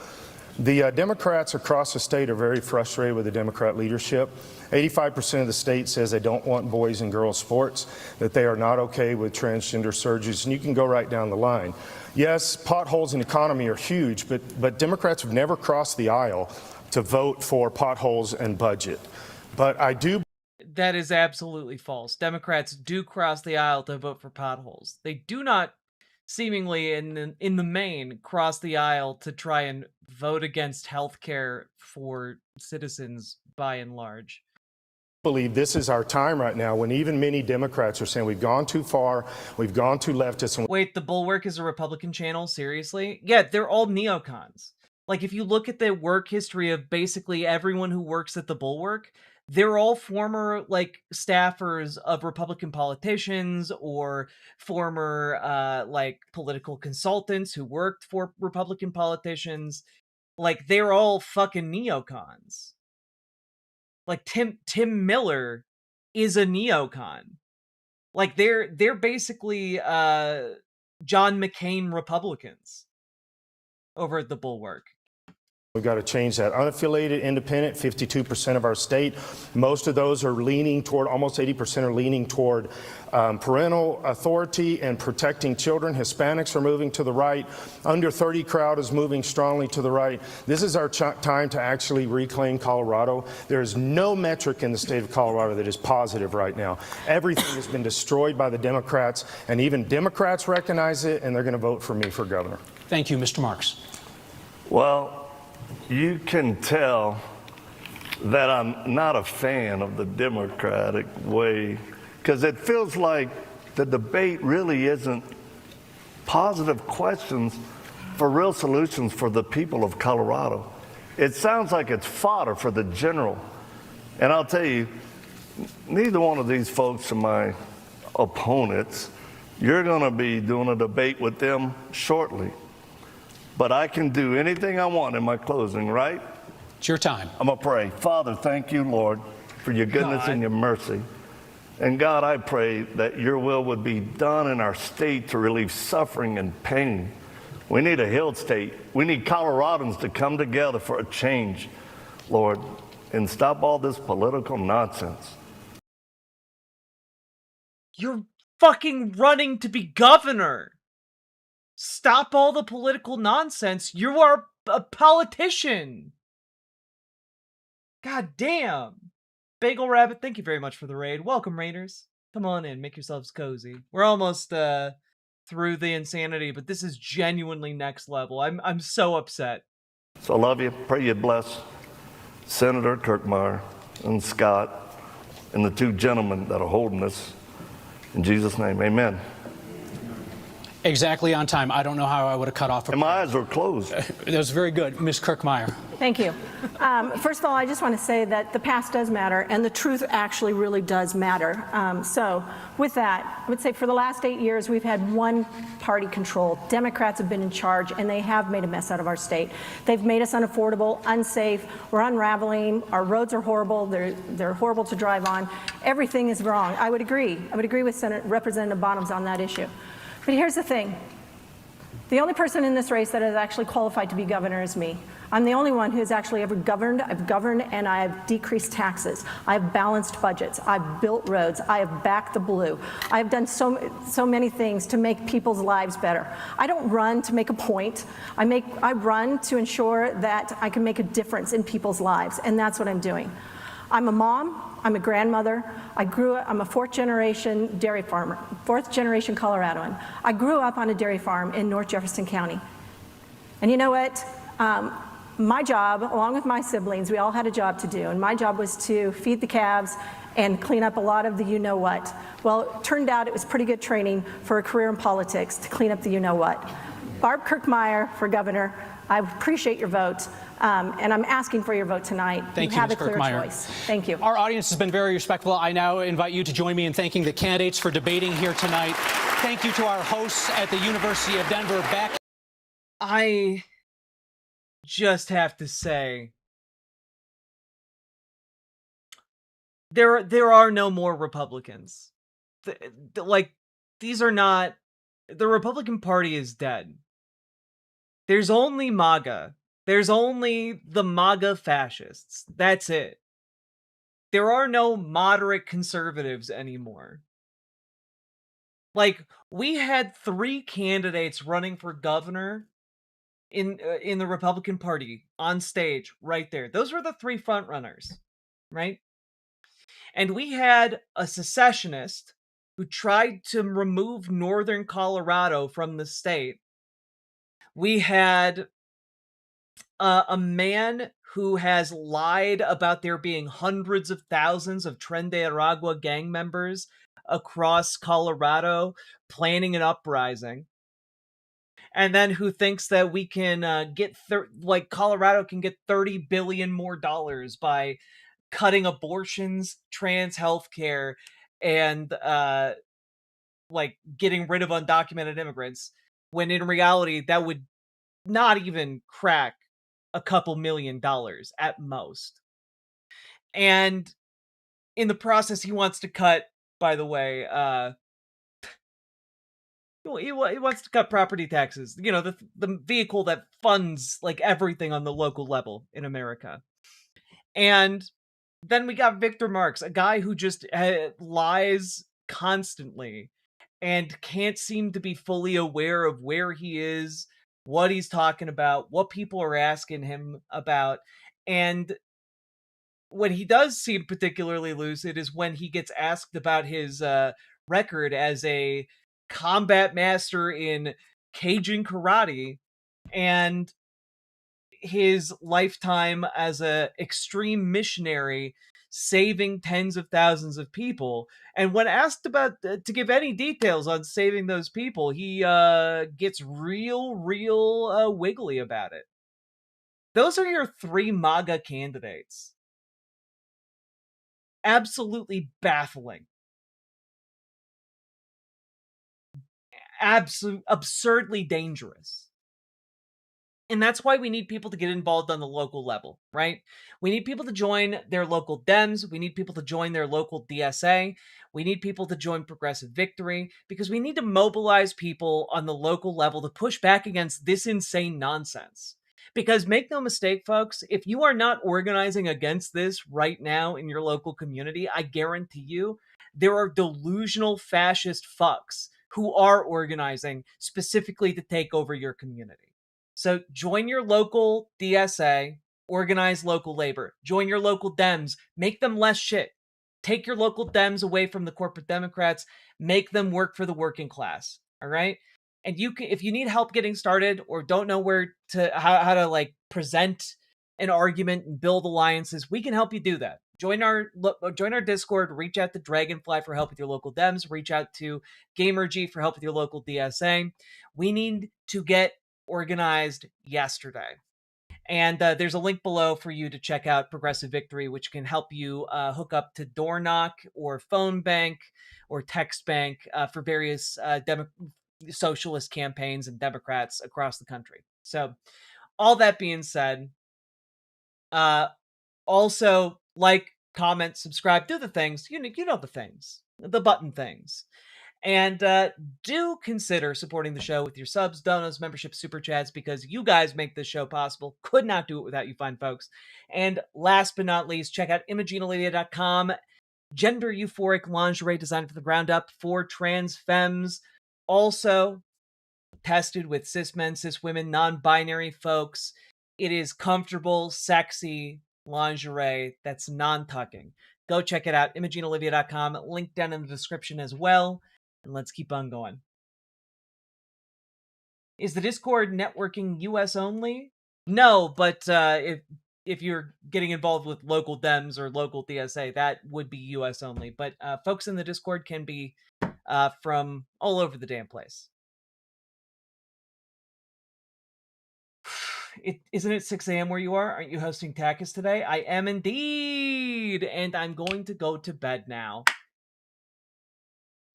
The Democrats across the state are very frustrated with the Democrat leadership. 85% of the state says they don't want boys and girls sports, that they are not okay with transgender surgeries, and you can go right down the line. Yes, potholes in the economy are huge, but Democrats have never crossed the aisle to vote for potholes and budget. But I do. That is absolutely false. Democrats do cross the aisle to vote for potholes. They do not seemingly in the main cross the aisle to try and vote against health care for citizens by and large. I believe this is our time right now when even many Democrats are saying we've gone too far, we've gone too leftist. Wait, The Bulwark is a Republican channel? Seriously? Yeah, they're all neocons. Like, if you look at the work history of basically everyone who works at The Bulwark, they're all former, like, staffers of Republican politicians or former, like, political consultants who worked for Republican politicians. Like, they're all fucking neocons. Like, Tim Miller is a neocon. Like, they're basically, John McCain Republicans over at The Bulwark. We've got to change that. Unaffiliated, independent, 52% of our state. Most of those are leaning toward, almost 80% are leaning toward parental authority and protecting children. Hispanics are moving to the right. Under 30 crowd is moving strongly to the right. This is our time to actually reclaim Colorado. There is no metric in the state of Colorado that is positive right now. Everything has been destroyed by the Democrats, and even Democrats recognize it, and they're going to vote for me for governor. Thank you, Mr. Marks. Well, you can tell that I'm not a fan of the Democratic way, because it feels like the debate really isn't positive questions for real solutions for the people of Colorado. It sounds like it's fodder for the general. And I'll tell you, neither one of these folks are my opponents. You're going to be doing a debate with them shortly. But I can do anything I want in my closing, right? It's your time. I'm going to pray. Father, thank you, Lord, for your goodness and your mercy. And God, I pray that your will would be done in our state to relieve suffering and pain. We need a healed state. We need Coloradans to come together for a change, Lord, and stop all this political nonsense. You're fucking running to be governor. Stop all the political nonsense. You are a politician. God damn. Bagel Rabbit, thank you very much for the raid. Welcome, Raiders. Come on in, make yourselves cozy. We're almost through the insanity, but this is genuinely next level. I'm so upset. So I love you. Pray you bless Senator Kirkmeyer and Scott and the two gentlemen that are holding this. In Jesus' name, amen. Exactly on time. I don't know how I would have cut off. And my eyes were closed. That was very good. Ms. Kirkmeyer. Thank you. First of all, I just want to say that the past does matter, and the truth actually really does matter. So with that, I would say for the last 8 years, we've had one party control. Democrats have been in charge, and they have made a mess out of our state. They've made us unaffordable, unsafe. We're unraveling. Our roads are horrible. They're horrible to drive on. Everything is wrong. I would agree. I would agree with Representative Bottoms on that issue. But here's the thing. The only person in this race that is actually qualified to be governor is me. I'm the only one who's actually ever governed. I've governed and I've decreased taxes. I've balanced budgets. I've built roads. I have backed the blue. I've done so many things to make people's lives better. I don't run to make a point. I run to ensure that I can make a difference in people's lives, and that's what I'm doing. I'm a mom. I'm a grandmother. I'm a fourth-generation dairy farmer, fourth-generation Coloradoan. I grew up on a dairy farm in North Jefferson County. And you know what? My job, along with my siblings, we all had a job to do, and my job was to feed the calves and clean up a lot of the you-know-what. Well, it turned out it was pretty good training for a career in politics to clean up the you-know-what. Barb Kirkmeyer for governor. I appreciate your vote, and I'm asking for your vote tonight. Thank you, have Ms. a clear Kirkmeyer. choice. Thank you. Our audience has been very respectful. I now invite you to join me in thanking the candidates for debating here tonight. Thank you to our hosts at the University of Denver. I just have to say, there are no more Republicans. Like, these are not... The Republican Party is dead. There's only MAGA. There's only the MAGA fascists. That's it. There are no moderate conservatives anymore. Like, we had 3 candidates running for governor in the Republican Party on stage right there. Those were the 3 frontrunners, right? And we had a secessionist who tried to remove northern Colorado from the state. We had a man who has lied about there being hundreds of thousands of Tren de Aragua gang members across Colorado planning an uprising. And then who thinks that we can get Colorado can get $30 billion more by cutting abortions, trans healthcare, and getting rid of undocumented immigrants, when in reality that would not even crack a couple $1 million at most. And in the process, he wants to cut, by the way, he wants to cut property taxes, you know, the vehicle that funds like everything on the local level in America. And then we got Victor Marx, a guy who just lies constantly and can't seem to be fully aware of where he is, what he's talking about, what people are asking him about. And when he does seem particularly lucid is when he gets asked about his record as a combat master in Cajun karate and his lifetime as a extreme missionary saving tens of thousands of people. And when asked about to give any details on saving those people, he gets real wiggly about it. Those are your 3 MAGA candidates. Absolutely baffling. Absurdly dangerous. And that's why we need people to get involved on the local level, right? We need people to join their local Dems. We need people to join their local DSA. We need people to join Progressive Victory, because we need to mobilize people on the local level to push back against this insane nonsense. Because make no mistake, folks, if you are not organizing against this right now in your local community, I guarantee you there are delusional fascist fucks who are organizing specifically to take over your community. So join your local DSA, organize local labor. Join your local Dems, make them less shit. Take your local Dems away from the corporate Democrats, make them work for the working class, all right? And you can, if you need help getting started or don't know how to like present an argument and build alliances, we can help you do that. Join our Discord, reach out to Dragonfly for help with your local Dems, reach out to GamerG for help with your local DSA. We need to get organized yesterday. And there's a link below for you to check out Progressive Victory, which can help you hook up to Door Knock or Phone Bank or Text Bank for various socialist campaigns and Democrats across the country. So all that being said, also like, comment, subscribe, do the things, you know the things, the button things. And do consider supporting the show with your subs, donos, membership, super chats, because you guys make this show possible. Could not do it without you fine folks. And last but not least, check out ImageneOlivia.com. Gender euphoric lingerie designed from the ground up for trans femmes. Also tested with cis men, cis women, non-binary folks. It is comfortable, sexy lingerie that's non-tucking. Go check it out, ImageneOlivia.com. Link down in the description as well. And let's keep on going. Is the Discord networking US only? No, but if you're getting involved with local Dems or local DSA, that would be US only. But folks in the Discord can be from all over the damn place. Isn't it 6 a.m. where you are? Aren't you hosting Takis today? I am indeed, and I'm going to go to bed now.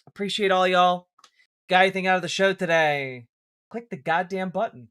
Appreciate all y'all. Got anything out of the show today? Click the goddamn button.